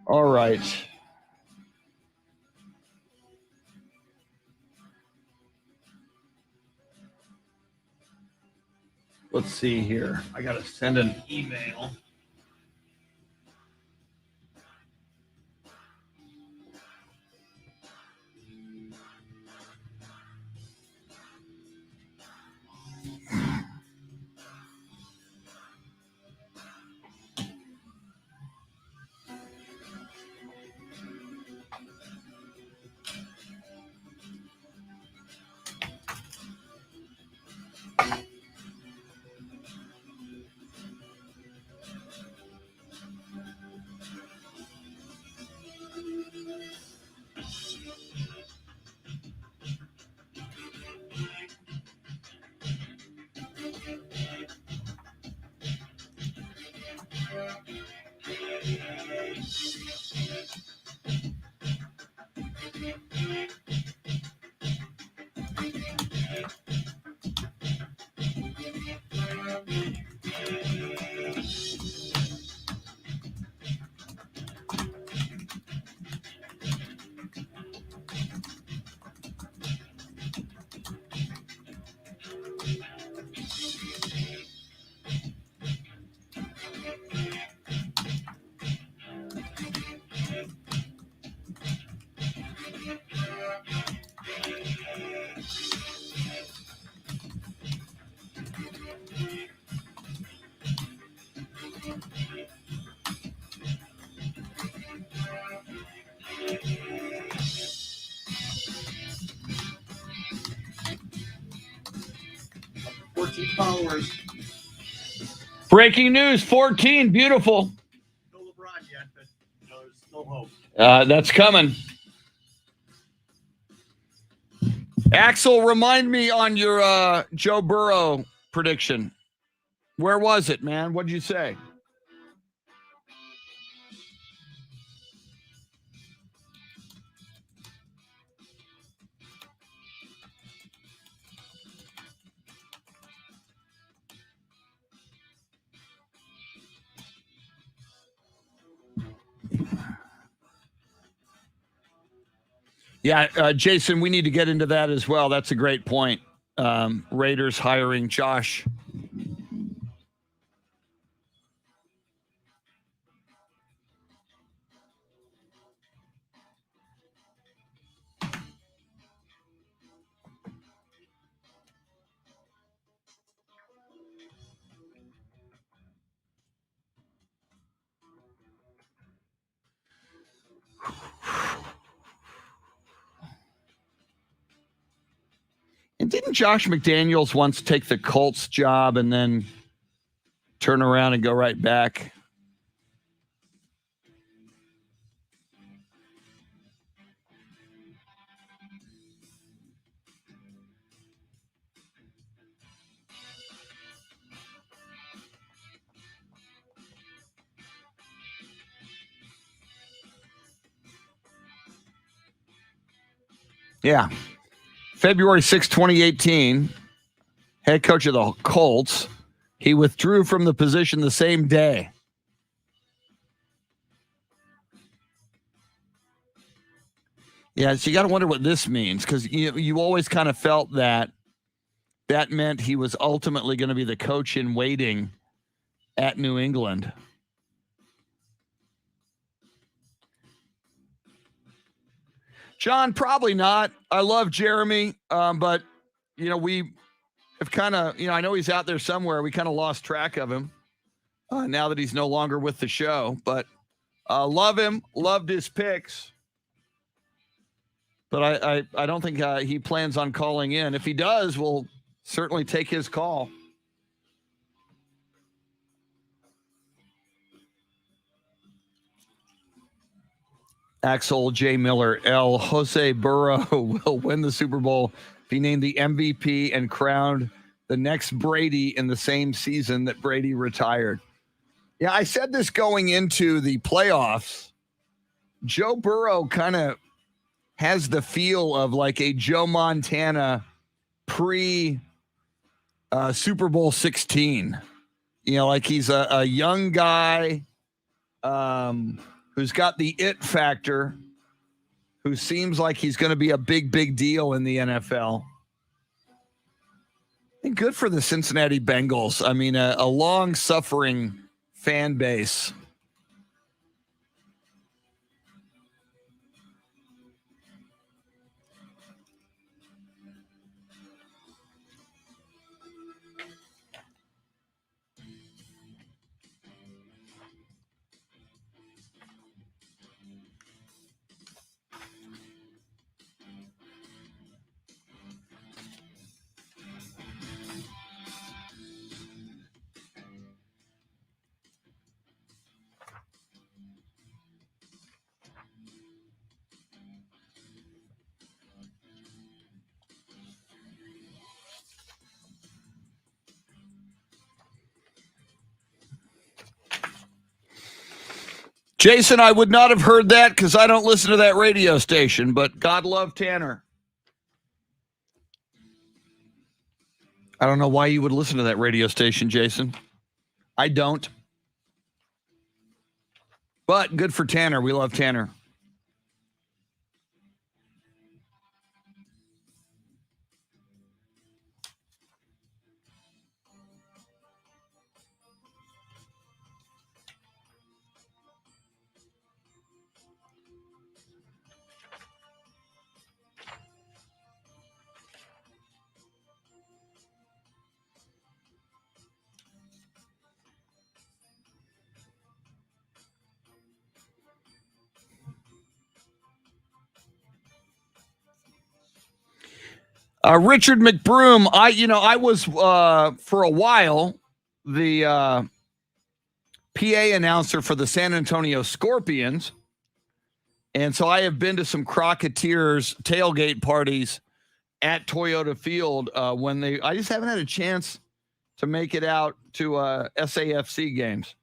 All right. Let's see here. I got to send an email. Followers. Breaking news, 14, beautiful. No LeBron yet, but there's still hope. That's coming. Axel, remind me on your Joe Burrow prediction. Where was it, man? What did you say? Yeah, Jason, we need to get into that as well. That's a great point. Raiders hiring Josh. And didn't Josh McDaniels once take the Colts job and then turn around and go right back? Yeah. February 6, 2018, head coach of the Colts. He withdrew from the position the same day. Yeah, so you got to wonder what this means, because you always kind of felt that meant he was ultimately going to be the coach in waiting at New England. John, probably not. I love Jeremy, but, we have kind of, I know he's out there somewhere. We kind of lost track of him now that he's no longer with the show. But Love him. Loved his picks. But I don't think he plans on calling in. If he does, we'll certainly take his call. Axel J. Miller, Jose Burrow will win the Super Bowl, be named the MVP, and crowned the next Brady in the same season that Brady retired. Yeah, I said this going into the playoffs. Joe Burrow kind of has the feel of like a Joe Montana pre Super Bowl 16. You know, like he's a young guy who's got the it factor, who seems like he's going to be a big deal in the NFL. And good for the Cincinnati Bengals. I mean, a long-suffering fan base. Jason, I would not have heard that because I don't listen to that radio station, but God love Tanner. I don't know why you would listen to that radio station, Jason. I don't. But good for Tanner. We love Tanner. Richard McBroom, I was for a while the PA announcer for the San Antonio Scorpions, and so I have been to some Crocketeers tailgate parties at Toyota Field I just haven't had a chance to make it out to SAFC games.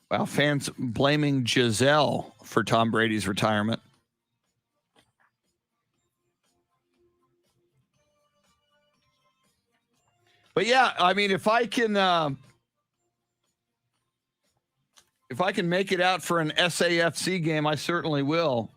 Wow, fans blaming Giselle for Tom Brady's retirement. But yeah, I mean, if I can make it out for an SAFC game, I certainly will.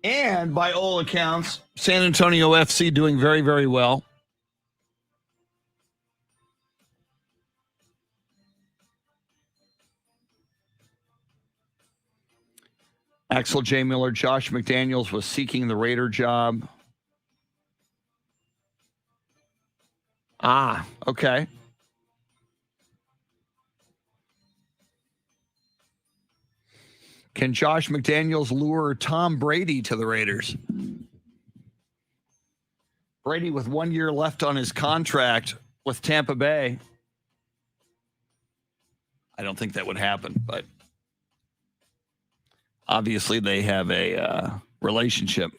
And by all accounts, San Antonio FC doing very, very well. Axel J. Miller, Josh McDaniels was seeking the Raider job. Okay. Can Josh McDaniels lure Tom Brady to the Raiders? Brady with 1 year left on his contract with Tampa Bay. I don't think that would happen, but obviously they have a relationship.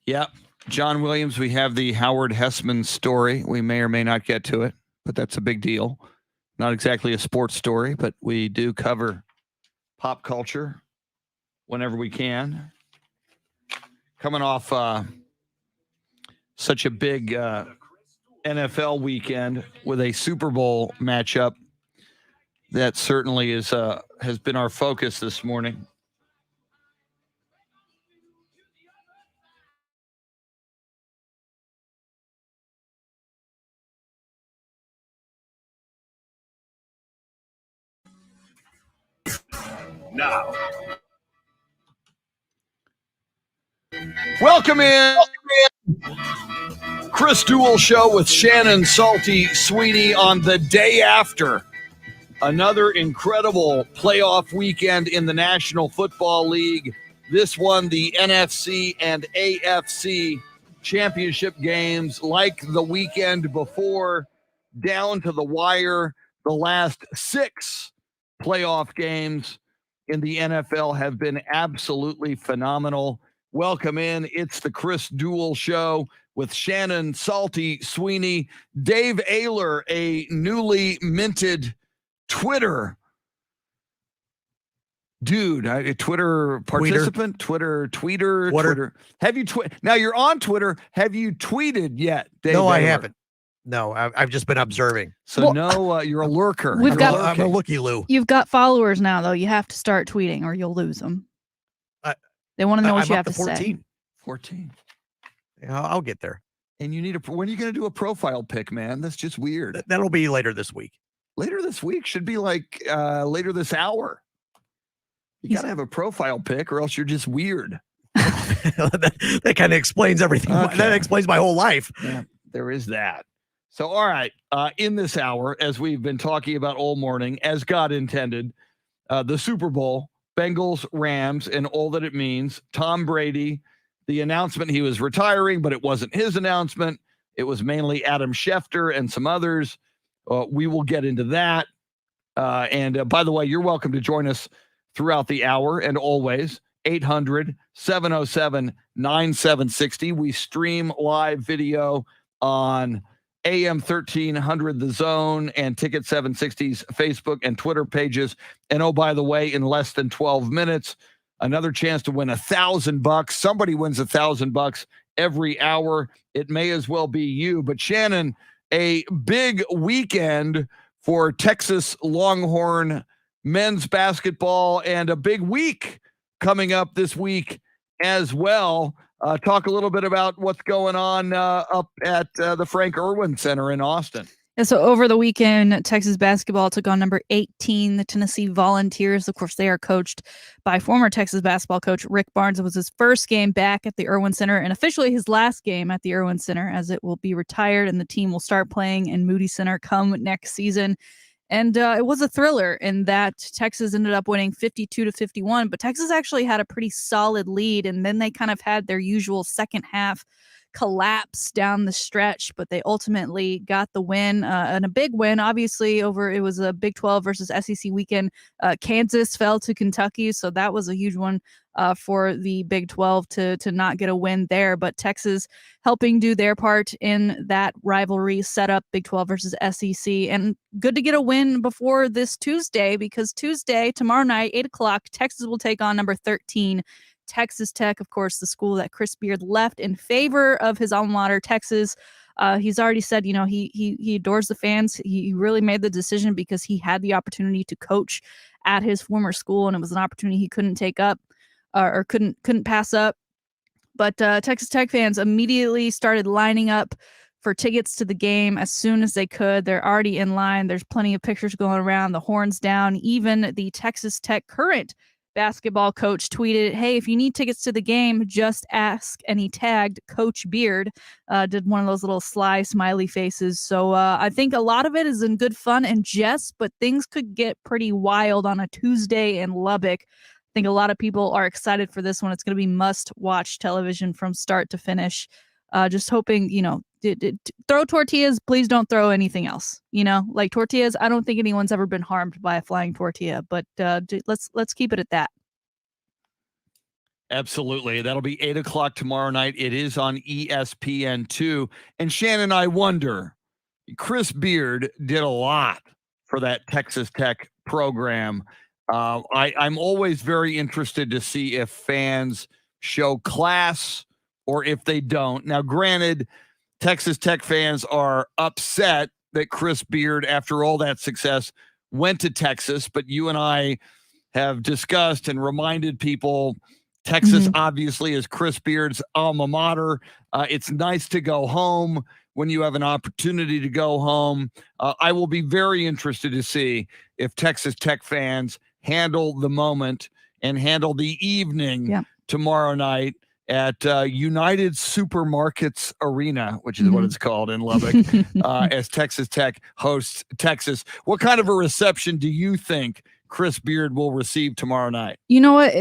Yep. John Williams, we have the Howard Hessman story. We may or may not get to it, but that's a big deal. Not exactly a sports story, but we do cover pop culture whenever we can. Coming off such a big NFL weekend with a Super Bowl matchup, that certainly has been our focus this morning. Now, Welcome in. Chris Duel Show with Shannon, Salty, Sweeney on the day after another incredible playoff weekend in the National Football League. This one, the NFC and AFC Championship games, like the weekend before, down to the wire. The last 6 playoff games in the NFL have been absolutely phenomenal. Welcome in. It's the Chris Duel Show with Shannon, Salty, Sweeney, Dave AFC, a newly minted Twitter dude, Twitter participant, Twitter. Have you now you're on Twitter. Have you tweeted yet, Dave? No, I AFC? haven't. No, I've just been observing. So you're a lurker. I'm a looky-loo. You've got followers now, though. You have to start tweeting or you'll lose them. They want to know what I'm you up have to 14. say. 14. Yeah, I'll get there. And you need when are you going to do a profile pic, man? That's just weird. That'll be later this week. Later this week should be like later this hour. You got to have a profile pic or else you're just weird. that kind of explains everything. Okay. That explains my whole life. Yeah, there is that. So, all right. In this hour, as we've been talking about all morning, as God intended, the Super Bowl, Bengals, Rams, and all that it means. Tom Brady, the announcement he was retiring, but it wasn't his announcement. It was mainly Adam Schefter and some others. We will get into that. And by the way, you're welcome to join us throughout the hour and always. 800-707-9760. We stream live video on AM 1300 The Zone and Ticket 760's Facebook and Twitter pages. And oh, by the way, in less than 12 minutes, another chance to win $1,000. Somebody wins $1,000 every hour. It may as well be you. But Shannon, a big weekend for Texas Longhorn men's basketball and a big week coming up this week as well. Talk a little bit about what's going on up at the Frank Irwin Center in Austin. And so over the weekend, Texas basketball took on number 18, the Tennessee Volunteers. Of course, they are coached by former Texas basketball coach Rick Barnes. It was his first game back at the Irwin Center and officially his last game at the Irwin Center, as it will be retired and the team will start playing in Moody Center come next season. And it was a thriller in that Texas ended up winning 52-51, but Texas actually had a pretty solid lead. And then they kind of had their usual second half collapse down the stretch, but they ultimately got the win and a big win, obviously, it was a Big 12 versus SEC weekend. Kansas fell to Kentucky, so that was a huge one for the Big 12 to not get a win there, but Texas helping do their part in that rivalry setup, Big 12 versus SEC, and good to get a win before this Tuesday, because Tuesday, tomorrow night, 8:00, Texas will take on number 13, Texas Tech, of course, the school that Chris Beard left in favor of his alma mater, Texas. He's already said, he adores the fans. He really made the decision because he had the opportunity to coach at his former school, and it was an opportunity he couldn't take up or couldn't pass up. But Texas Tech fans immediately started lining up for tickets to the game as soon as they could. They're already in line. There's plenty of pictures going around, the horns down. Even the Texas Tech current basketball coach tweeted, "Hey, if you need tickets to the game, just ask." And he tagged Coach Beard, did one of those little sly smiley faces. So I think a lot of it is in good fun and jest, but things could get pretty wild on a Tuesday in Lubbock. I think a lot of people are excited for this one. It's going to be must-watch television from start to finish. Just hoping, throw tortillas. Please don't throw anything else. Like tortillas. I don't think anyone's ever been harmed by a flying tortilla, but let's keep it at that. Absolutely. That'll be 8:00 tomorrow night. It is on ESPN2. And Shannon, I wonder, Chris Beard did a lot for that Texas Tech program. I'm always very interested to see if fans show class or if they don't. Now, granted, Texas Tech fans are upset that Chris Beard, after all that success, went to Texas, but you and I have discussed and reminded people Texas obviously is Chris Beard's alma mater. It's nice to go home when you have an opportunity to go home. I will be very interested to see if Texas Tech fans handle the moment and handle the evening tomorrow night at United Supermarkets Arena, which is what it's called in Lubbock, as Texas Tech hosts Texas. What kind of a reception do you think Chris Beard will receive tomorrow night? You know what?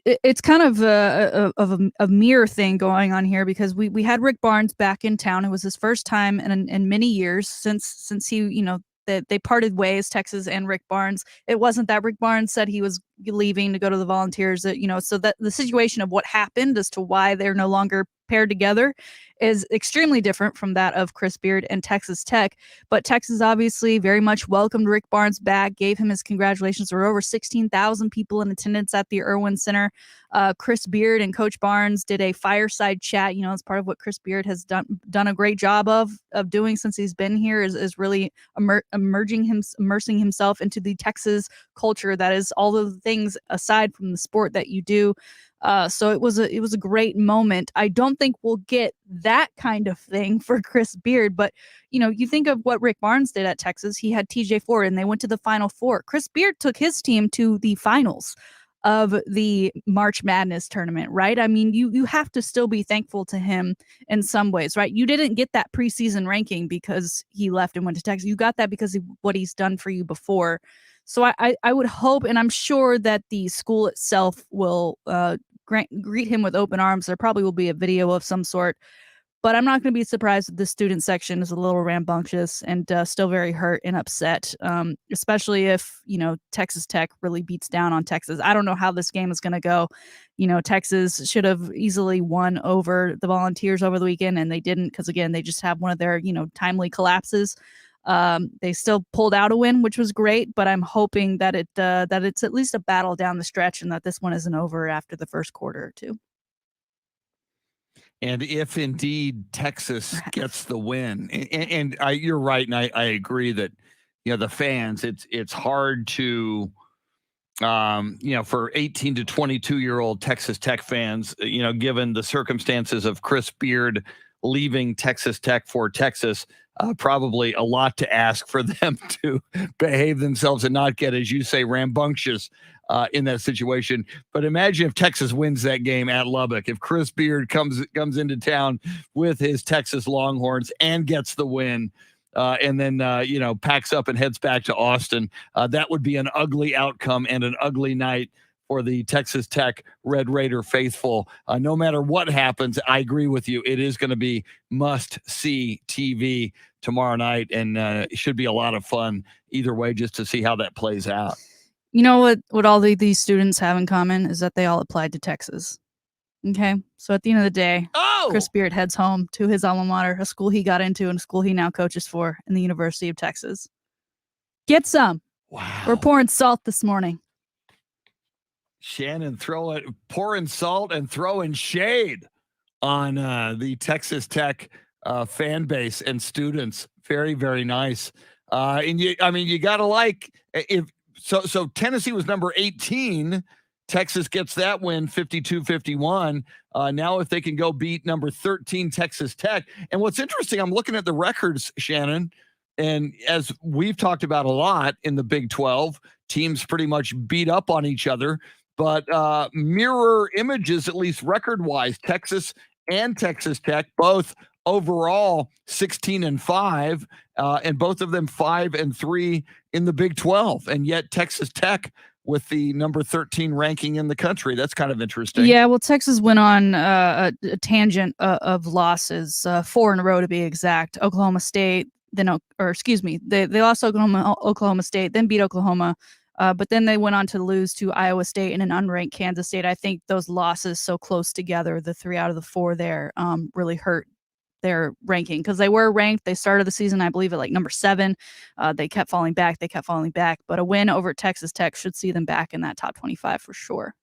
It's kind of a mirror thing going on here, because we had Rick Barnes back in town. It was his first time in many years since he, that they parted ways, Texas and Rick Barnes. It wasn't that Rick Barnes said he was leaving to go to the Volunteers, so that the situation of what happened as to why they're no longer paired together is extremely different from that of Chris Beard and Texas Tech. But Texas obviously very much welcomed Rick Barnes back, gave him his congratulations. There were over 16,000 people in attendance at the Irwin Center. Chris Beard and Coach Barnes did a fireside chat. As part of what Chris Beard has done a great job of doing since he's been here, is really immersing himself into the Texas culture that is all of the things aside from the sport that you do. So it was a great moment. I don't think we'll get that kind of thing for Chris Beard, but you think of what Rick Barnes did at Texas. He had TJ Ford and they went to the Final Four. Chris Beard took his team to the finals of the March Madness tournament, right? I mean, you have to still be thankful to him in some ways, right? You didn't get that preseason ranking because he left and went to Texas. You got that because of what he's done for you before. So I would hope, and I'm sure that the school itself will greet him with open arms. There probably will be a video of some sort, but I'm not going to be surprised if the student section is a little rambunctious and still very hurt and upset, especially if, Texas Tech really beats down on Texas. I don't know how this game is going to go. Texas should have easily won over the Volunteers over the weekend, and they didn't because, again, they just have one of their, timely collapses. They still pulled out a win, which was great, but I'm hoping that it's at least a battle down the stretch and that this one isn't over after the first quarter or two. And if indeed Texas gets the win, and you're right, and I agree that the fans, it's hard to for 18 to 22-year-old Texas Tech fans, given the circumstances of Chris Beard leaving Texas Tech for Texas, probably a lot to ask for them to behave themselves and not get, as you say, rambunctious in that situation. But imagine if Texas wins that game at Lubbock, if Chris Beard comes into town with his Texas Longhorns and gets the win, and then packs up and heads back to Austin. That would be an ugly outcome and an ugly night for the Texas Tech Red Raider faithful. No matter what happens, I agree with you. It is going to be must-see TV tomorrow night, and it should be a lot of fun either way just to see how that plays out. You know what all these students have in common is that they all applied to Texas. Okay, so at the end of the day, Chris Beard heads home to his alma mater, a school he got into and a school he now coaches for in the University of Texas. Get some. Wow. We're pouring salt this morning. Shannon pouring salt and throwing shade on the Texas Tech fan base and students. Very, very nice. And you got to so Tennessee was number 18. Texas gets that win 52-51. Now if they can go beat number 13 Texas Tech. And what's interesting, I'm looking at the records, Shannon, and as we've talked about a lot in the Big 12, teams pretty much beat up on each other. But mirror images, at least record-wise, Texas and Texas Tech, both overall 16-5, and both of them 5-3 in the Big 12. And yet Texas Tech with the number 13 ranking in the country. That's kind of interesting. Yeah, well, Texas went on a tangent of losses, 4 in a row to be exact. Oklahoma State, they lost Oklahoma State, then beat Oklahoma, But then they went on to lose to Iowa State and an unranked Kansas State. I think those losses so close together, the 3 out of the 4 there, really hurt their ranking because they were ranked. They started the season, I believe, at like number 7. They kept falling back. But a win over Texas Tech should see them back in that top 25 for sure.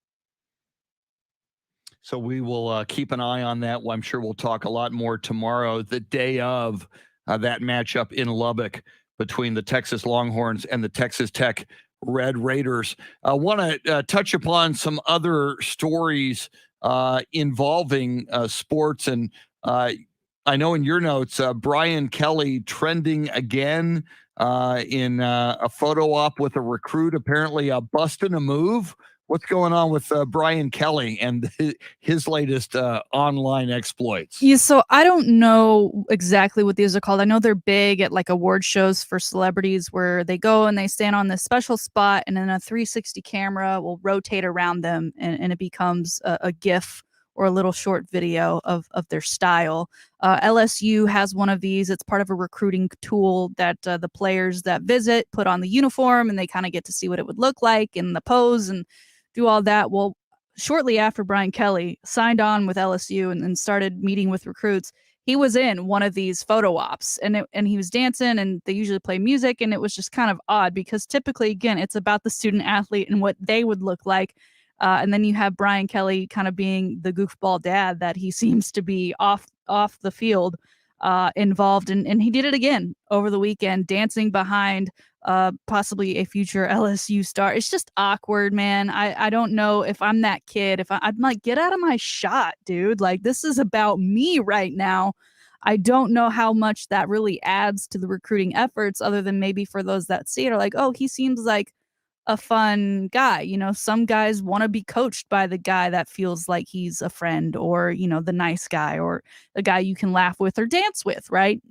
So we will keep an eye on that. I'm sure we'll talk a lot more tomorrow, the day of that matchup in Lubbock between the Texas Longhorns and the Texas Tech Red Raiders. I want to touch upon some other stories involving sports. And I know in your notes, Brian Kelly trending again in a photo op with a recruit, apparently busting a move. What's going on with Brian Kelly and his latest online exploits? Yeah, so I don't know exactly what these are called. I know they're big at like award shows for celebrities where they go and they stand on this special spot and then a 360 camera will rotate around them and it becomes a GIF or a little short video of their style. LSU has one of these. It's part of a recruiting tool that the players that visit put on the uniform and they kind of get to see what it would look like in the pose and do all that. Well, shortly after Brian Kelly signed on with LSU and started meeting with recruits, he was in one of these photo ops and he was dancing and they usually play music. And it was just kind of odd because typically, again, it's about the student athlete and what they would look like. And then you have Brian Kelly kind of being the goofball dad that he seems to be off the field involved. And he did it again over the weekend, dancing behind possibly a future LSU star. It's just awkward, man. I don't know if I'm that kid. I'm like, get out of my shot, dude. Like, this is about me right now. I don't know how much that really adds to the recruiting efforts other than maybe for those that see it are like, oh, he seems like a fun guy. You know, some guys want to be coached by the guy that feels like he's a friend or, you know, the nice guy or the guy you can laugh with or dance with, right?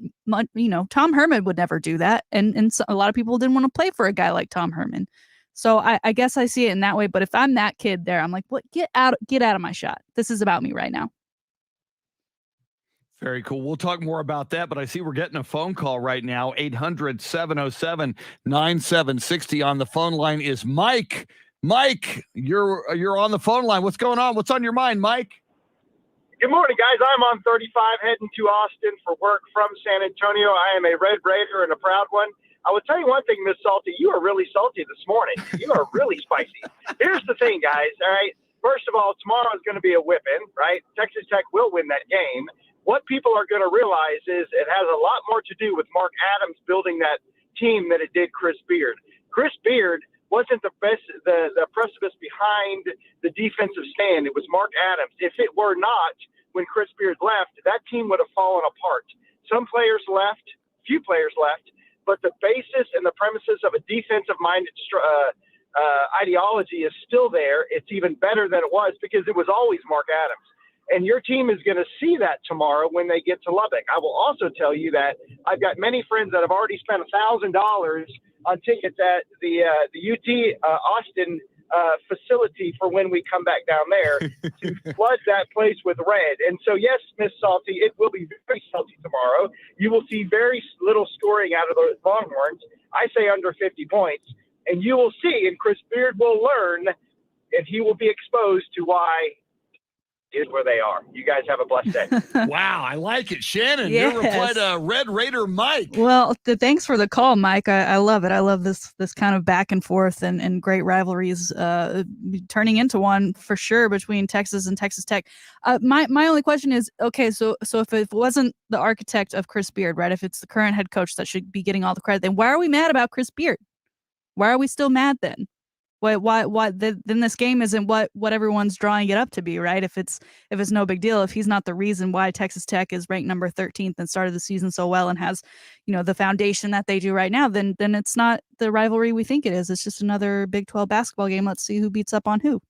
You know, Tom Herman would never do that. And so a lot of people didn't want to play for a guy like Tom Herman. So I guess I see it in that way. But if I'm that kid there, I'm like, what? Get out of my shot. This is about me right now. Very cool. We'll talk more about that, but I see we're getting a phone call right now. 800-707-9760 on the phone line is Mike. Mike, you're on the phone line. What's going on? What's on your mind, Mike? Good morning, guys. I'm on 35 heading to Austin for work from San Antonio. I am a Red Raider and a proud one. I will tell you one thing, Miss Salty. You are really salty this morning. You are really spicy. Here's the thing, guys. All right. First of all, tomorrow is going to be a whipping, right? Texas Tech will win that game. What people are going to realize is it has a lot more to do with Mark Adams building that team than it did Chris Beard. Chris Beard wasn't the precipice behind the defensive stand. It was Mark Adams. If it were not, when Chris Beard left, that team would have fallen apart. Some players left, few players left, but the basis and the premises of a defensive-minded ideology is still there. It's even better than it was because it was always Mark Adams. And your team is going to see that tomorrow when they get to Lubbock. I will also tell you that I've got many friends that have already spent $1,000 on tickets at the UT Austin facility for when we come back down there to flood that place with red. And so, yes, Miss Salty, it will be very salty tomorrow. You will see very little scoring out of the Longhorns. I say under 50 points. And you will see, and Chris Beard will learn, and he will be exposed to why is where they are. You guys have a blessed day. Wow, I like it. Shannon, your reply to Red Raider Mike. Well, thanks for the call, Mike. I love it. I love this kind of back and forth and great rivalries turning into one for sure between Texas and Texas Tech. My only question is, okay, so if it wasn't the architect of Chris Beard, right, if it's the current head coach that should be getting all the credit, then why are we mad about Chris Beard? Why are we still mad then? Why then this game isn't what everyone's drawing it up to be, right? If it's no big deal, if he's not the reason why Texas Tech is ranked number 13th and started the season so well and has, you know, the foundation that they do right now, then it's not the rivalry we think it is. It's just another Big 12 basketball game. Let's see who beats up on who.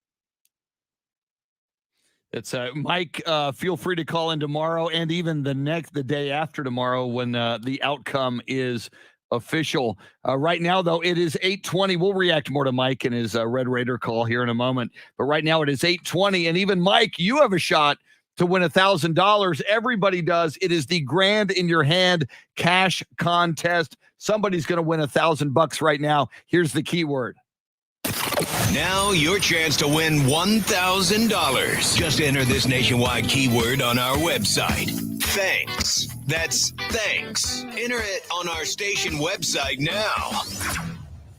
It's Mike. Feel free to call in tomorrow and even the day after tomorrow when the outcome is official. Right now, though, it is 8:20. We'll react more to Mike and his Red Raider call here in a moment. But right now it is 8:20. And even Mike, you have a shot to win $1,000. Everybody does. It is the Grand in Your Hand cash contest. Somebody's going to win $1,000 right now. Here's the keyword. Now your chance to win $1,000. Just enter this nationwide keyword on our website. Thanks. That's thanks. Enter it on our station website now.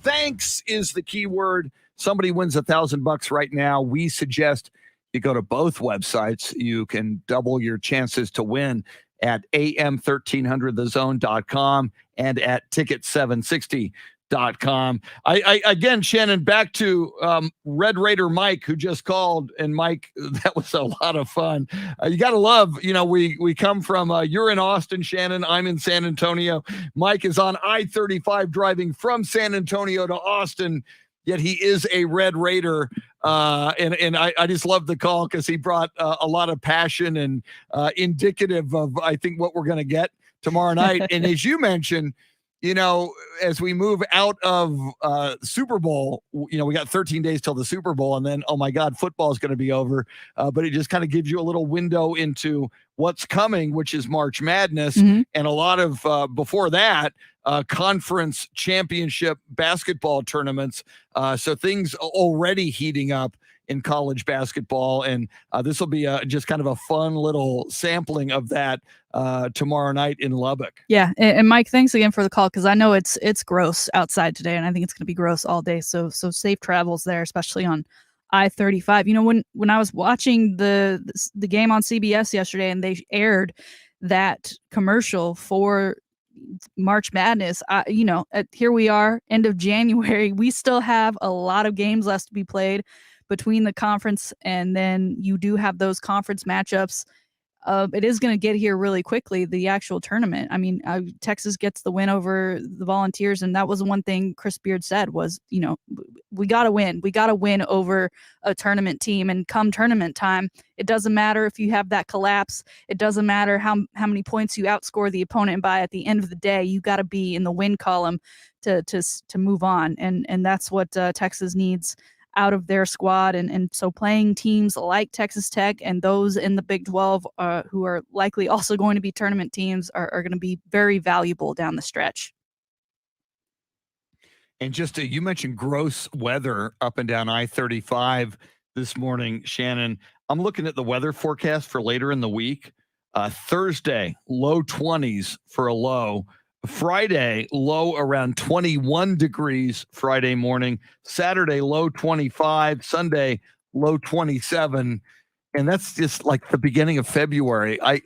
Thanks is the keyword. Somebody wins $1,000 right now. We suggest you go to both websites. You can double your chances to win at am1300thezone.com and at ticket760.com. I again, Shannon, back to Red Raider Mike, who just called. And Mike, that was a lot of fun. You got to love, we come from, you're in Austin, Shannon. I'm in San Antonio. Mike is on I-35 driving from San Antonio to Austin, yet he is a Red Raider. And I just love the call because he brought a lot of passion and indicative of, I think, what we're going to get tomorrow night. And as you mentioned, as we move out of Super Bowl, we got 13 days till the Super Bowl, and then, oh my God, football is going to be over. But it just kind of gives you a little window into what's coming, which is March Madness. Mm-hmm. And a lot of, before that, conference championship basketball tournaments. So things already heating up in college basketball. And this will be just kind of a fun little sampling of that tomorrow night in Lubbock. Yeah. And Mike, thanks again for the call, because I know it's gross outside today, and I think it's going to be gross all day. So safe travels there, especially on I-35. When I was watching the game on CBS yesterday and they aired that commercial for March Madness, here we are, end of January. We still have a lot of games left to be played between the conference, and then you do have those conference matchups. It is going to get here really quickly, the actual tournament. I mean, Texas gets the win over the Volunteers, and that was one thing Chris Beard said was, we got to win. We got to win over a tournament team, and come tournament time, it doesn't matter if you have that collapse. It doesn't matter how many points you outscore the opponent by. At the end of the day, you got to be in the win column to move on, and that's what Texas needs out of their squad. And so playing teams like Texas Tech and those in the Big 12 who are likely also going to be tournament teams are going to be very valuable down the stretch. And just you mentioned gross weather up and down I-35 this morning, Shannon. I'm looking at the weather forecast for later in the week. Thursday, low 20s for a low. Friday, low around 21 degrees Friday morning. Saturday, low 25. Sunday, low 27. And that's just like the beginning of February. I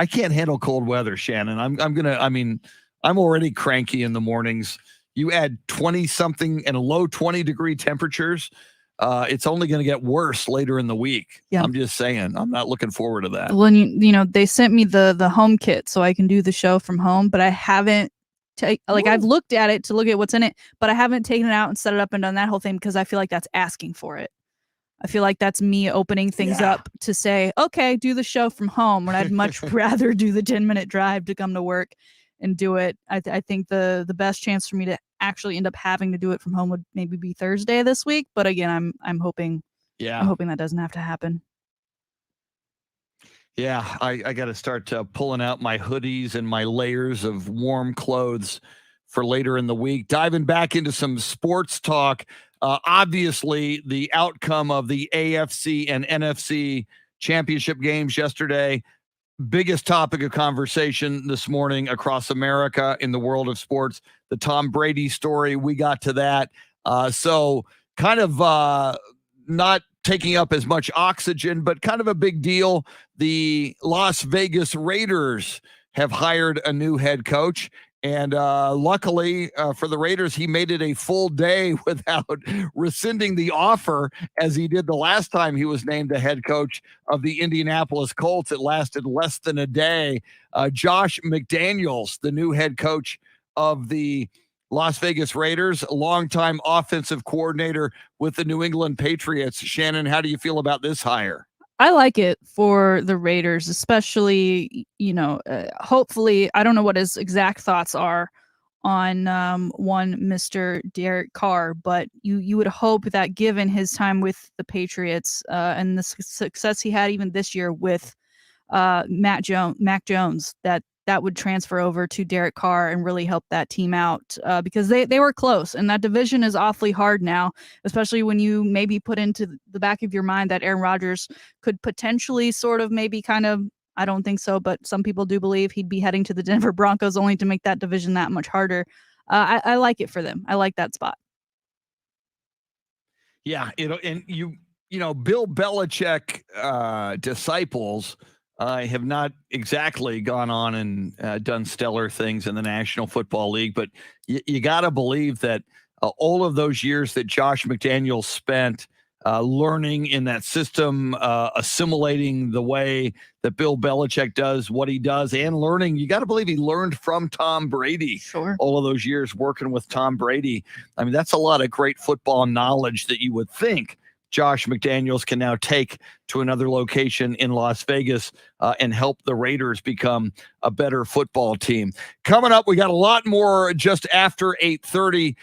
can't handle cold weather, Shannon. I'm already cranky in the mornings. You add 20 something and low 20 degree temperatures. It's only going to get worse later in the week. Yeah. I'm just saying, I'm not looking forward to that. Well, they sent me the home kit so I can do the show from home, but I haven't I've looked at it to look at what's in it, but I haven't taken it out and set it up and done that whole thing because I feel like that's asking for it. I feel like that's me opening things up to say, okay, do the show from home, when I'd much rather do the 10-minute drive to come to work and do it. I think the best chance for me to actually end up having to do it from home would maybe be Thursday this week. But again, I'm hoping that doesn't have to happen. Yeah, I got to start pulling out my hoodies and my layers of warm clothes for later in the week. Diving back into some sports talk. Obviously, the outcome of the AFC and NFC Championship games yesterday. Biggest topic of conversation this morning across America in the world of sports, the Tom Brady story. We got to that. So kind of not taking up as much oxygen, but kind of a big deal. The Las Vegas Raiders have hired a new head coach. And luckily for the Raiders, he made it a full day without rescinding the offer, as he did the last time he was named the head coach of the Indianapolis Colts. It lasted less than a day. Josh McDaniels, the new head coach of the Las Vegas Raiders, longtime offensive coordinator with the New England Patriots. Shannon, how do you feel about this hire? I like it for the Raiders, especially, hopefully, I don't know what his exact thoughts are on one Mr. Derek Carr, but you would hope that given his time with the Patriots and the success he had even this year with Mac Jones, that that would transfer over to Derek Carr and really help that team out because they were close. And that division is awfully hard now, especially when you maybe put into the back of your mind that Aaron Rodgers could potentially sort of maybe kind of, I don't think so, but some people do believe he'd be heading to the Denver Broncos only to make that division that much harder. I like it for them. I like that spot. Yeah, and Bill Belichick disciples have not exactly gone on and done stellar things in the National Football League, but you got to believe that all of those years that Josh McDaniels spent learning in that system, assimilating the way that Bill Belichick does what he does, and learning, you got to believe he learned from Tom Brady. Sure. All of those years working with Tom Brady. I mean, that's a lot of great football knowledge that you would think Josh McDaniels can now take to another location in Las Vegas and help the Raiders become a better football team. Coming up, we got a lot more just after 8:30.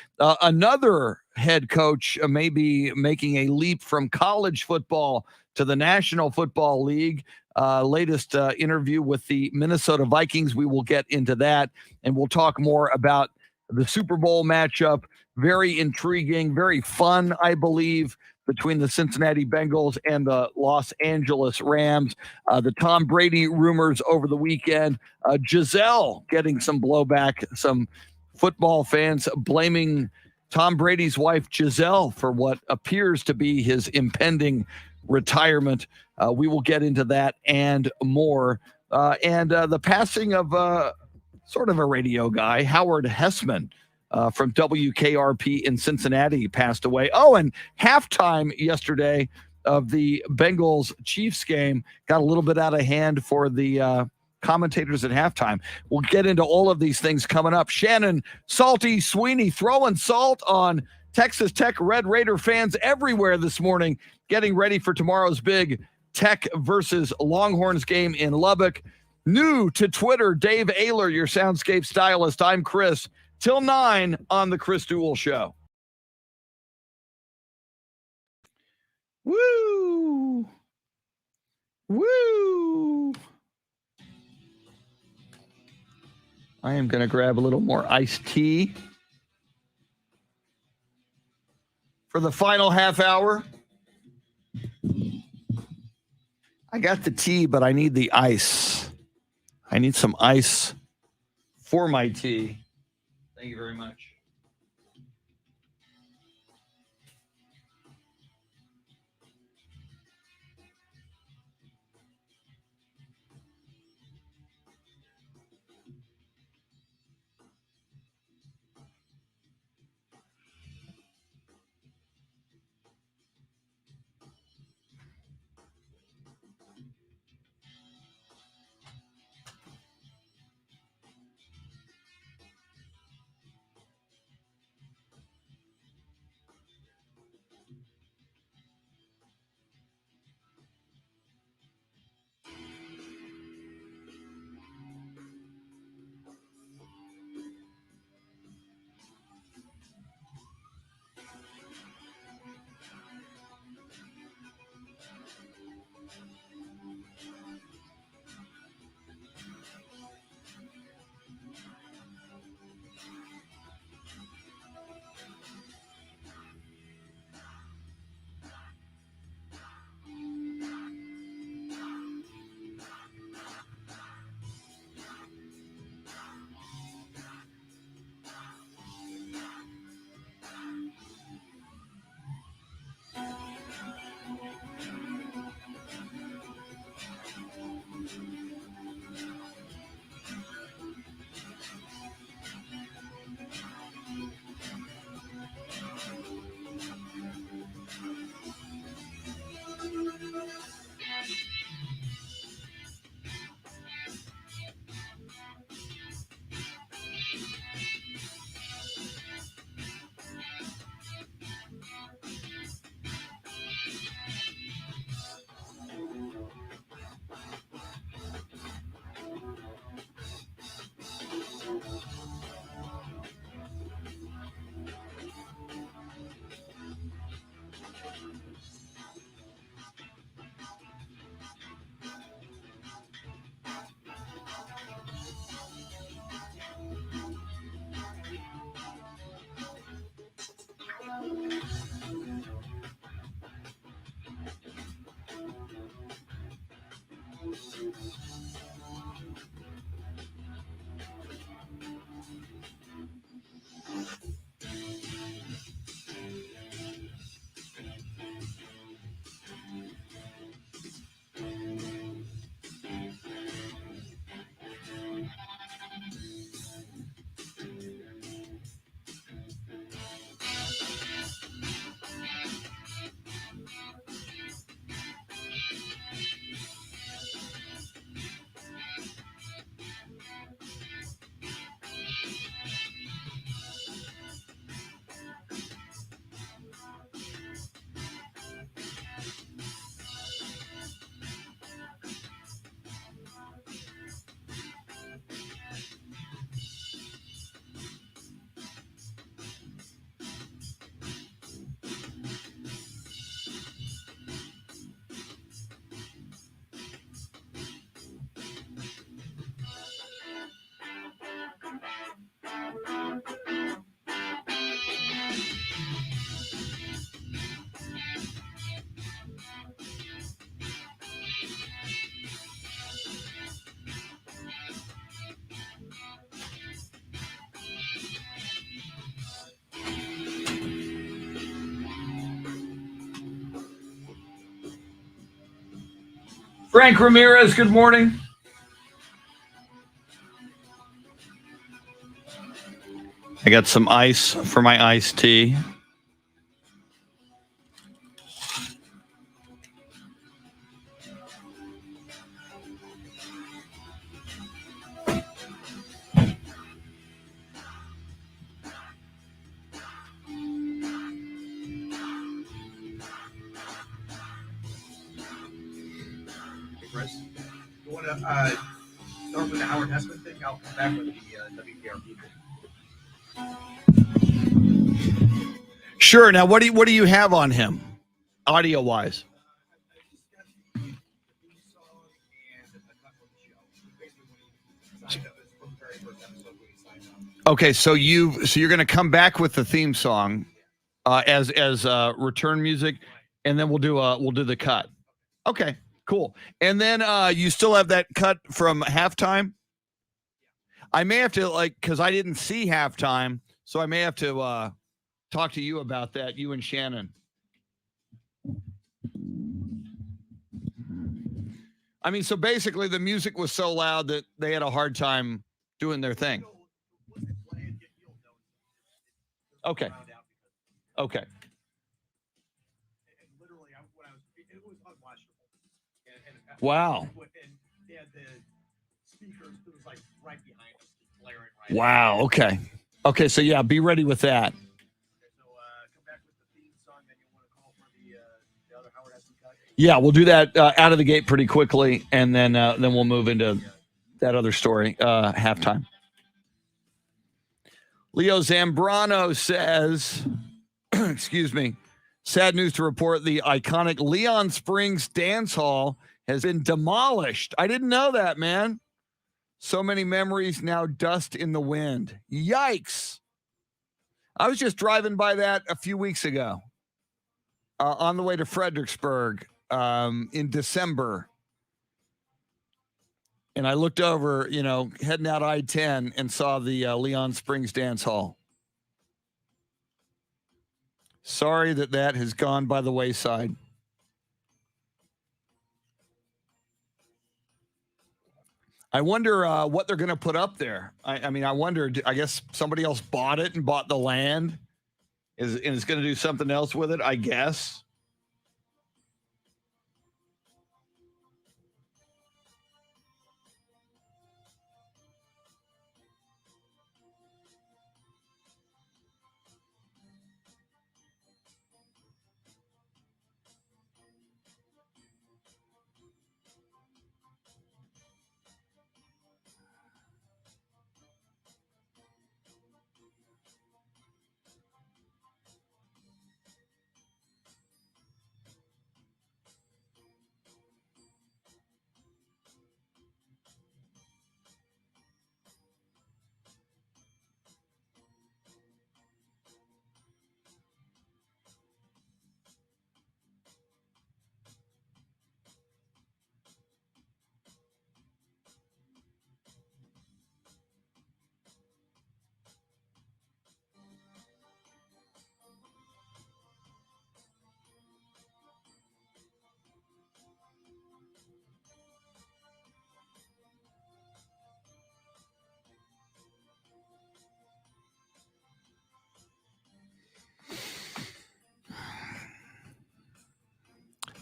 Another head coach may be making a leap from college football to the National Football League. Latest interview with the Minnesota Vikings. We will get into that, and we'll talk more about the Super Bowl matchup. Very intriguing, very fun, I believe, between the Cincinnati Bengals and the Los Angeles Rams. The Tom Brady rumors over the weekend. Giselle getting some blowback, some football fans blaming Tom Brady's wife, Giselle, for what appears to be his impending retirement. We will get into that and more. And the passing of sort of a radio guy, Howard Hessman, from WKRP in Cincinnati, passed away. Oh, and halftime yesterday of the Bengals-Chiefs game got a little bit out of hand for the commentators at halftime. We'll get into all of these things coming up. Shannon, Salty, Sweeney throwing salt on Texas Tech Red Raider fans everywhere this morning, getting ready for tomorrow's big Tech versus Longhorns game in Lubbock. New to Twitter, Dave AFC, your Soundscape Stylist. I'm Chris. Till 9 on the Chris Duel Show. Woo! Woo! I am going to grab a little more iced tea for the final half hour. I got the tea, but I need the ice. I need some ice for my tea. Thank you very much. Frank Ramirez, good morning. I got some ice for my iced tea. Chris, you want to start with the Howard Hessman thing? I'll come back with the WPRP thing. Sure. Now, what do you have on him, audio wise? Okay, so you're going to come back with the theme song as return music, and then we'll do the cut. Okay, cool. And then you still have that cut from halftime. I may have to because I didn't see halftime, so I may have to talk to you about that. You and Shannon. I mean, so basically, the music was so loud that they had a hard time doing their thing. Okay. Okay. Wow. Wow. Okay. Okay. So yeah, be ready with that. Yeah, we'll do that out of the gate pretty quickly, and then we'll move into that other story, halftime. Leo Zambrano says, excuse me, sad news to report the iconic Leon Springs Dance Hall has been demolished. I didn't know that, man. So many memories now dust in the wind. Yikes. I was just driving by that a few weeks ago on the way to Fredericksburg in December. And I looked over, heading out I-10 and saw the Leon Springs Dance Hall. Sorry that has gone by the wayside. I wonder what they're going to put up there. I mean, I wonder, I guess somebody else bought it and bought the land and is going to do something else with it, I guess.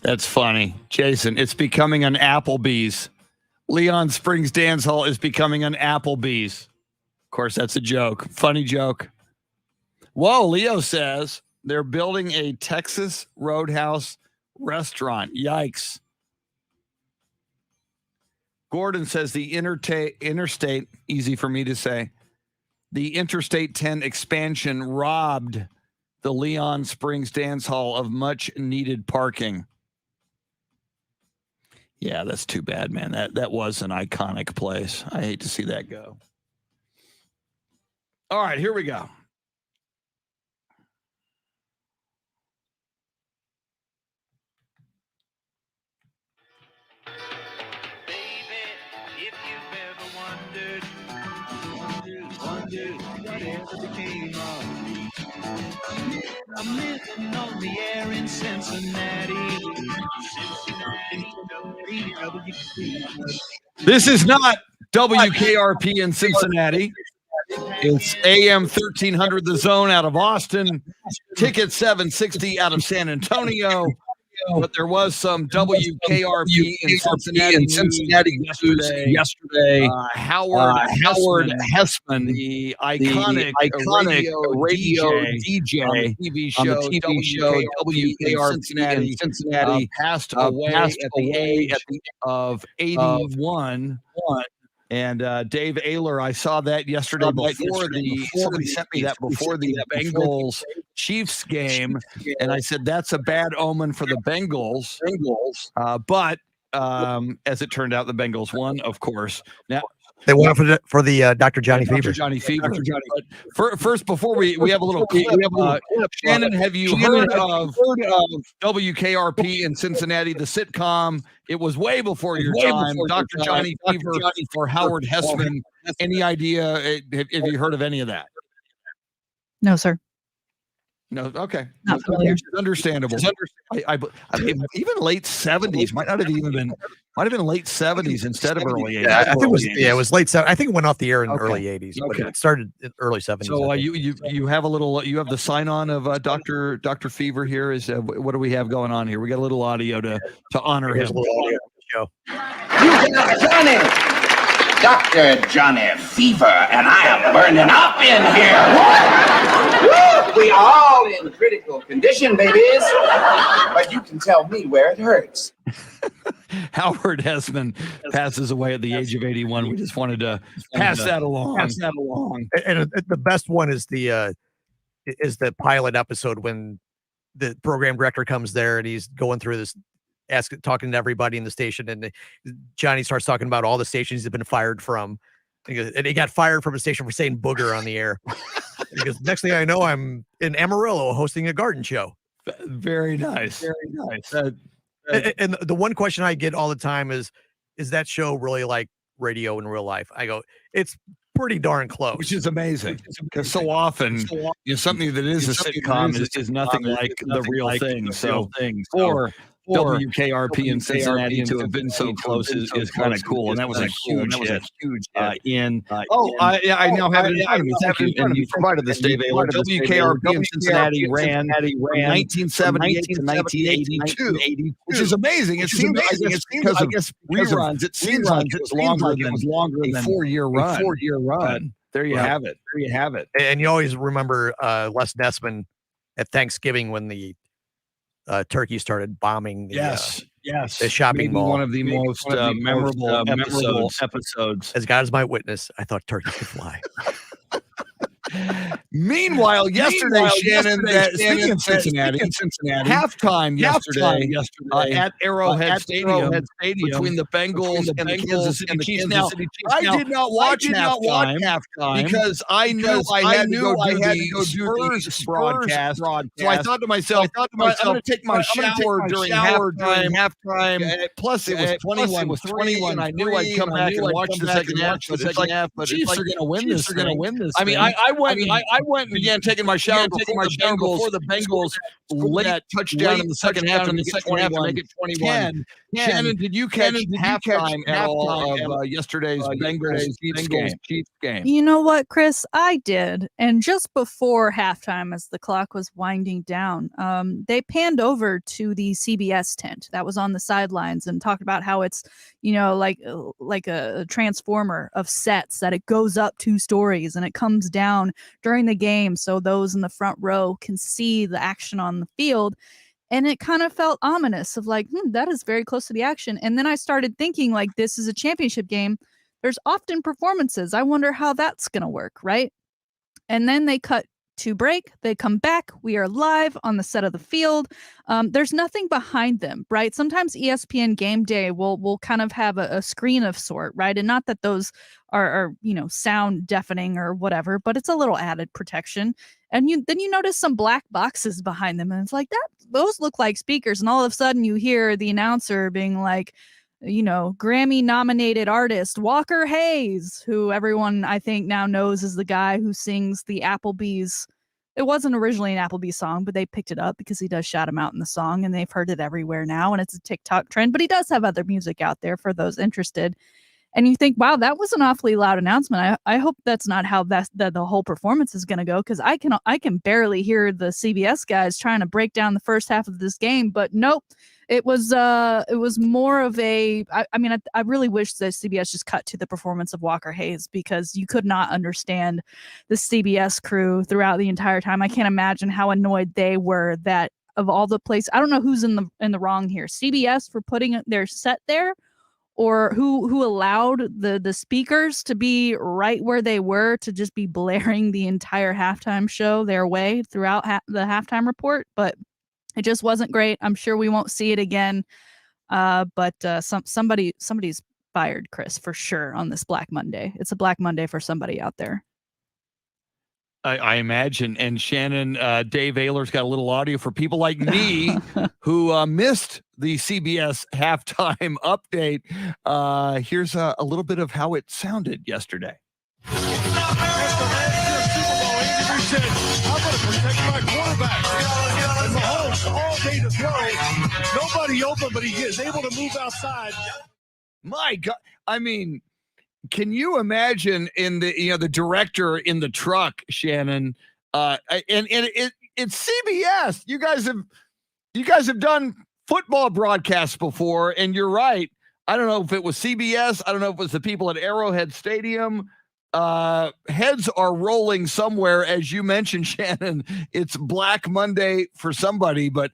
That's funny. Jason, it's becoming an Applebee's. Leon Springs Dance Hall is becoming an Applebee's. Of course, that's a joke. Funny joke. Whoa, Leo says they're building a Texas Roadhouse restaurant. Yikes. Gordon says the interstate, easy for me to say, the Interstate 10 expansion robbed the Leon Springs Dance Hall of much needed parking. Yeah, that's too bad, man. That was an iconic place. I hate to see that go. All right, here we go. I'm living on the air in Cincinnati. This is not WKRP in Cincinnati. It's AM 1300 The Zone out of Austin, Ticket 760 out of San Antonio. But there was some WKRP in Cincinnati yesterday. Howard Hessman, the iconic radio DJ on the TV show WKRP in Cincinnati, passed away at the age of 81. And Dave Ayler, I saw that yesterday somebody sent me that before the Bengals Chiefs game, and I said that's a bad omen for the Bengals. But as it turned out, the Bengals won, of course. Now they went for the Dr. Johnny Fever. But first, before we have a little clip, Shannon, have you heard of WKRP in Cincinnati, the sitcom? It was way before your time. Dr. Johnny Fever for Howard Hessman. Any idea? Have you heard of any of that? No, sir. No, okay. Not familiar. It's understandable. I mean, even late 70s might have been late 70s instead of early 80s. Yeah, I think it was late 70s. I think it went off the air in the early 80s, but it started in early 70s. So you have the sign on of Dr. Fever here. Is what do we have going on here? We got a little audio to honor him. You got Johnny. Dr. Johnny Fever, and I am burning up in here. Woo! We are all in critical condition, babies. But you can tell me where it hurts. Howard Hessman passes away at the age of 81. We just wanted to pass that along. And the best one is the pilot episode when the program director comes there and he's going through this, talking to everybody in the station, and Johnny starts talking about all the stations he's been fired from. And he got fired from a station for saying booger on the air. Because next thing I know, I'm in Amarillo hosting a garden show. Very nice. And the one question I get all the time is that show really like radio in real life? I go, it's pretty darn close. Which is amazing, because so often something that is a sitcom is nothing like the real thing. So for WKRP in Cincinnati to have been so close is kind of cool, and that was a huge hit. I now have it in front of me. Thank you, and you provided this, Dave Ayler. WKRP in Cincinnati ran 1978 to 1982, which is amazing. It seems because of reruns. It seems like it was longer than a 4-year run. There you have it. And you always remember Les Nessman at Thanksgiving when the Turkey started bombing the shopping mall. One of the most memorable episodes. As God is my witness, I thought turkeys could fly. Meanwhile, yesterday, Shannon, speaking of Cincinnati, halftime yesterday at Arrowhead Stadium between the Bengals and the Kansas City Chiefs. Now, I did not watch halftime because I knew I had to go do the Spurs broadcast. So I thought to myself, I'm going to take my shower during halftime. Plus, it was 21-3, and I knew I'd come back and watch the second half. But Chiefs are going to win this. I mean, I went and began taking my shower before the Bengals late that touchdown in the second half to make it 21-10. Shannon, did you catch halftime at all of yesterday's Bengals Chiefs game? You know what, Chris? I did. And just before halftime, as the clock was winding down, they panned over to the CBS tent that was on the sidelines and talked about how it's, like a transformer of sets, that it goes up 2 stories and it comes down during the game so those in the front row can see the action on the field. And it kind of felt ominous of like, that is very close to the action. And then I started thinking, like, this is a championship game. There's often performances. I wonder how that's going to work, right? And then they cut to break. They come back. We are live on the set of the field. There's nothing behind them, right? Sometimes ESPN Game Day will kind of have a screen of sort, right? And not that those are sound deafening or whatever, but it's a little added protection. And then you notice some black boxes behind them, and it's like those look like speakers. And all of a sudden you hear the announcer being like, Grammy nominated artist Walker Hayes, who everyone I think now knows is the guy who sings the Applebee's. It wasn't originally an Applebee's song, but they picked it up because he does shout him out in the song, and they've heard it everywhere now, and it's a TikTok trend. But he does have other music out there for those interested. And you think, wow, that was an awfully loud announcement. I hope that's not how the whole performance is going to go, because I can barely hear the CBS guys trying to break down the first half of this game. But nope, it was more of a. I really wish that CBS just cut to the performance of Walker Hayes, because you could not understand the CBS crew throughout the entire time. I can't imagine how annoyed they were that of all the places. I don't know who's in the wrong here. CBS for putting their set there, or who allowed the speakers to be right where they were to just be blaring the entire halftime show their way throughout the halftime report. But it just wasn't great. I'm sure we won't see it again. But somebody's fired, Chris, for sure, on this Black Monday. It's a Black Monday for somebody out there. I imagine. And Shannon, Dave Ayler's got a little audio for people like me who missed the CBS halftime update. Here's a little bit of how it sounded yesterday. I'm going to protect my quarterback. And Mahomes all day to throw. Nobody open, but he is able to move outside. My God. I mean, can you imagine in the director in the truck, Shannon, and it's CBS. You guys have done football broadcasts before, and you're right. I don't know if it was CBS. I don't know if it was the people at Arrowhead Stadium. Heads are rolling somewhere, as you mentioned, Shannon. It's Black Monday for somebody, but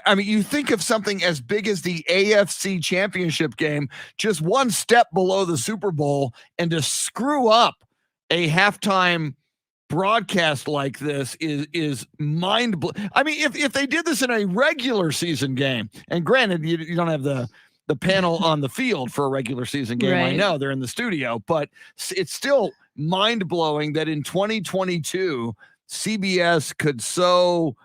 I mean, you think of something as big as the AFC Championship game, just one step below the Super Bowl, and to screw up a halftime broadcast like this is mind-blowing. I mean, if they did this in a regular season game, and granted, you don't have the panel on the field for a regular season game. Right. I know they're in the studio, but it's still mind-blowing that in 2022, CBS could so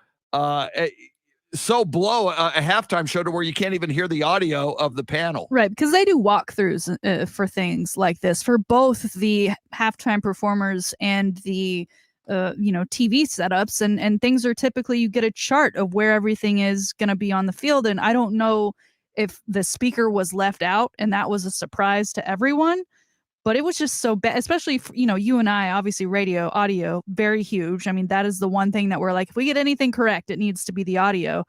blow a halftime show to where you can't even hear the audio of the panel. Right, because they do walkthroughs for things like this for both the halftime performers and the TV setups, and things are typically, you get a chart of where everything is going to be on the field. And I don't know if the speaker was left out and that was a surprise to everyone, but it was just so bad, especially for, you and I, obviously radio, audio, very huge. I mean, that is the one thing that we're like, if we get anything correct, it needs to be the audio.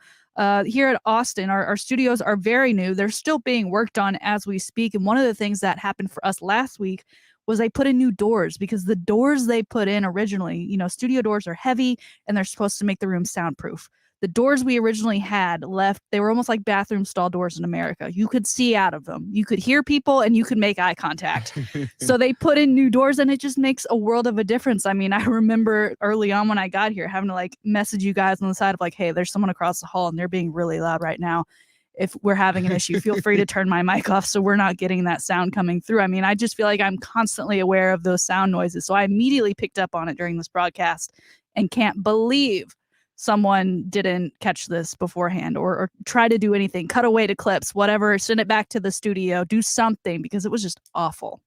Here at Austin, our studios are very new. They're still being worked on as we speak. And one of the things that happened for us last week was they put in new doors, because the doors they put in originally, studio doors are heavy and they're supposed to make the room soundproof. The doors we originally had left, they were almost like bathroom stall doors in America. You could see out of them. You could hear people and you could make eye contact. So they put in new doors, and it just makes a world of a difference. I mean, I remember early on when I got here having to message you guys on the side of hey, there's someone across the hall and they're being really loud right now. If we're having an issue, feel free to turn my mic off so we're not getting that sound coming through. I mean, I just feel like I'm constantly aware of those sound noises. So I immediately picked up on it during this broadcast and can't believe someone didn't catch this beforehand or try to do anything, cut away to clips, whatever, send it back to the studio, do something, because it was just awful.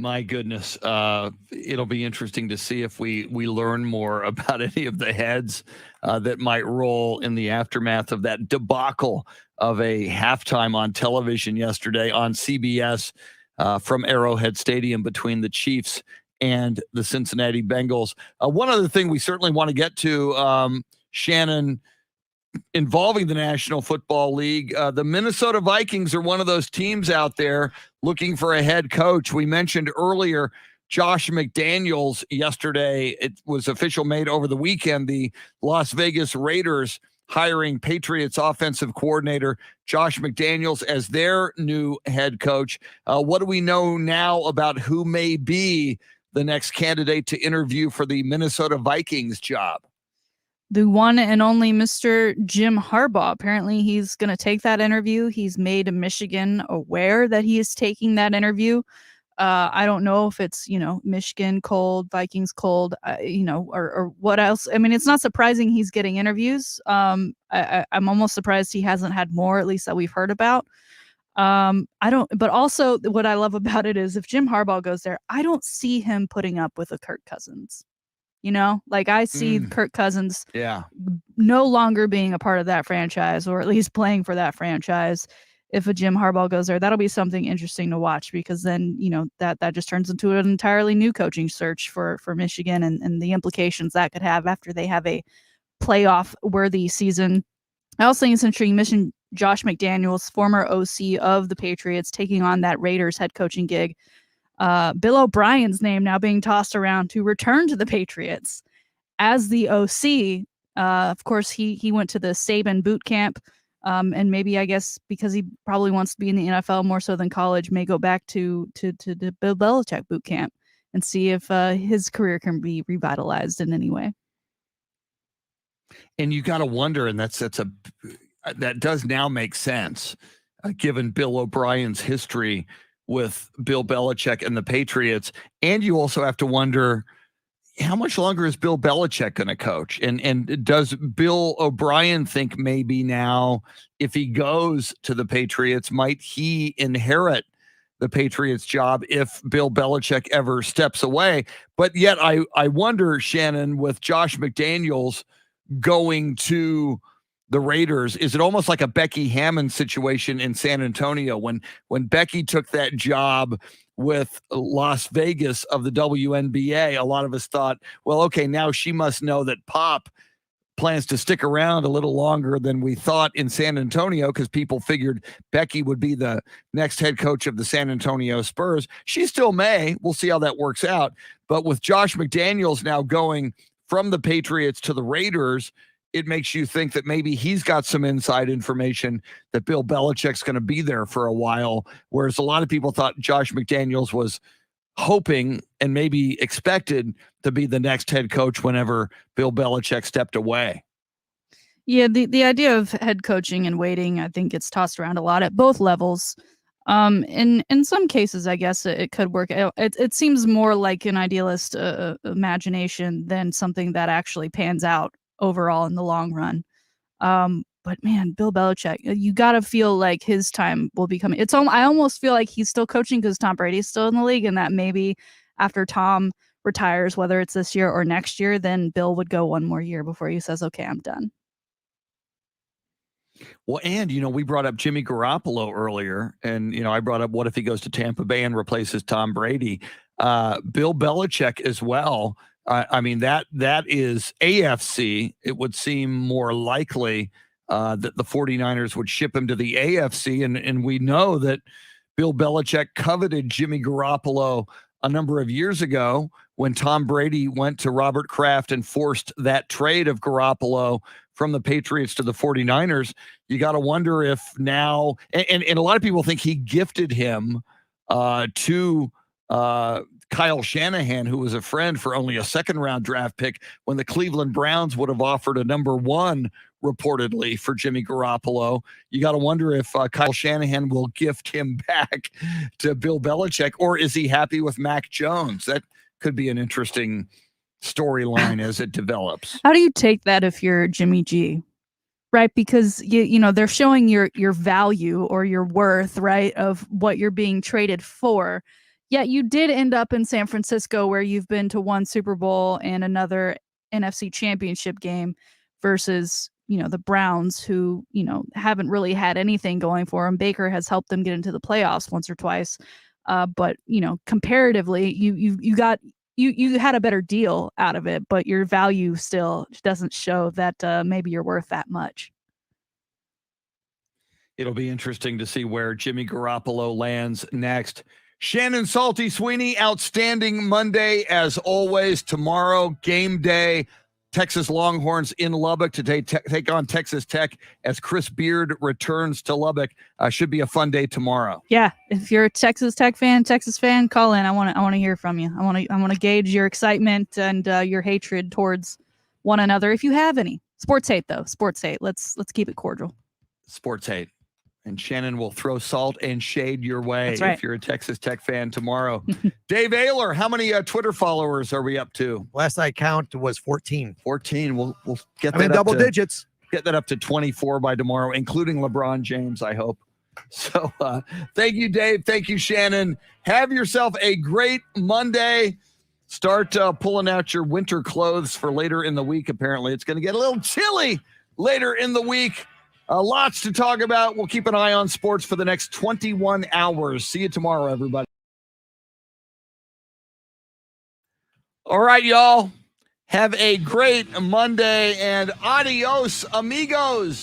My goodness. It'll be interesting to see if we learn more about any of the heads that might roll in the aftermath of that debacle of a halftime on television yesterday on CBS from Arrowhead Stadium between the Chiefs and the Cincinnati Bengals. One other thing we certainly want to get to, Shannon, involving the National Football League. The Minnesota Vikings are one of those teams out there looking for a head coach. We mentioned earlier Josh McDaniels yesterday. It was official made over the weekend. The Las Vegas Raiders hiring Patriots offensive coordinator Josh McDaniels as their new head coach. What do we know now about who may be the next candidate to interview for the Minnesota Vikings job? The one and only Mr. Jim Harbaugh. Apparently, he's going to take that interview. He's made Michigan aware that he is taking that interview. I don't know if it's, Michigan cold, Vikings cold, or what else. I mean, it's not surprising he's getting interviews. I'm almost surprised he hasn't had more, at least that we've heard about. But also what I love about it is if Jim Harbaugh goes there, I don't see him putting up with a Kirk Cousins. I see Kirk Cousins no longer being a part of that franchise, or at least playing for that franchise. If a Jim Harbaugh goes there, that'll be something interesting to watch, because then, that just turns into an entirely new coaching search for Michigan and the implications that could have after they have a playoff worthy season. I also think it's interesting you mentioned Josh McDaniels, former OC of the Patriots, taking on that Raiders head coaching gig. Bill O'Brien's name now being tossed around to return to the Patriots as the OC. Of course, he went to the Saban boot camp, and maybe, I guess, because he probably wants to be in the NFL more so than college, may go back to the Bill Belichick boot camp and see if his career can be revitalized in any way. And you got to wonder, and that does now make sense, given Bill O'Brien's history with Bill Belichick and the Patriots. And you also have to wonder, how much longer is Bill Belichick going to coach? And does Bill O'Brien think maybe now, if he goes to the Patriots, might he inherit the Patriots job if Bill Belichick ever steps away? But yet I wonder, Shannon, with Josh McDaniels going to the Raiders, is it almost like a Becky Hammond situation in San Antonio when Becky took that job with Las Vegas of the WNBA? A lot of us thought, well, okay, now she must know that Pop plans to stick around a little longer than we thought in San Antonio, because people figured Becky would be the next head coach of the San Antonio Spurs. She still may. We'll see how that works out. But with Josh McDaniels now going from the Patriots to the Raiders, it makes you think that maybe he's got some inside information that Bill Belichick's going to be there for a while, whereas a lot of people thought Josh McDaniels was hoping and maybe expected to be the next head coach whenever Bill Belichick stepped away. Yeah, the idea of head coaching and waiting, I think, gets tossed around a lot at both levels. In some cases, I guess it could work. It seems more like an idealist imagination than something that actually pans out overall in the long run. But man, Bill Belichick, you got to feel like his time will be coming. I almost feel like he's still coaching because Tom Brady's still in the league, and that maybe after Tom retires, whether it's this year or next year, then Bill would go one more year before he says, okay, I'm done. Well, and, we brought up Jimmy Garoppolo earlier, and, I brought up what if he goes to Tampa Bay and replaces Tom Brady? Bill Belichick as well. I mean, that is AFC. It would seem more likely that the 49ers would ship him to the AFC. And we know that Bill Belichick coveted Jimmy Garoppolo a number of years ago when Tom Brady went to Robert Kraft and forced that trade of Garoppolo from the Patriots to the 49ers. You got to wonder if now, and a lot of people think he gifted him to Kyle Shanahan, who was a friend, for only a second-round draft pick when the Cleveland Browns would have offered a number one, reportedly, for Jimmy Garoppolo. You got to wonder if Kyle Shanahan will gift him back to Bill Belichick, or is he happy with Mac Jones? That could be an interesting storyline as it develops. How do you take that if you're Jimmy G? Right, because they're showing your value or your worth, right, of what you're being traded for. Yeah, you did end up in San Francisco, where you've been to one Super Bowl and another NFC Championship game versus, the Browns, who, haven't really had anything going for them. Baker has helped them get into the playoffs once or twice. But, comparatively, you had a better deal out of it, but your value still doesn't show that maybe you're worth that much. It'll be interesting to see where Jimmy Garoppolo lands next. Shannon, Salty, Sweeney, outstanding Monday as always. Tomorrow, game day. Texas Longhorns in Lubbock to take on Texas Tech as Chris Beard returns to Lubbock. Should be a fun day tomorrow. Yeah, if you're a Texas fan, call in. I want to hear from you. I want to gauge your excitement and your hatred towards one another, if you have any. Sports hate though. Sports hate. Let's keep it cordial. Sports hate. And Shannon will throw salt and shade your way. That's right. If you're a Texas Tech fan tomorrow. Dave AFC, how many Twitter followers are we up to? Last I count was 14. 14. We'll get that in up double to, digits. Get that up to 24 by tomorrow, including LeBron James, I hope. So thank you, Dave. Thank you, Shannon. Have yourself a great Monday. Start pulling out your winter clothes for later in the week. Apparently, it's going to get a little chilly later in the week. Lots to talk about. We'll keep an eye on sports for the next 21 hours. See you tomorrow, everybody. All right, y'all. Have a great Monday and adios, amigos.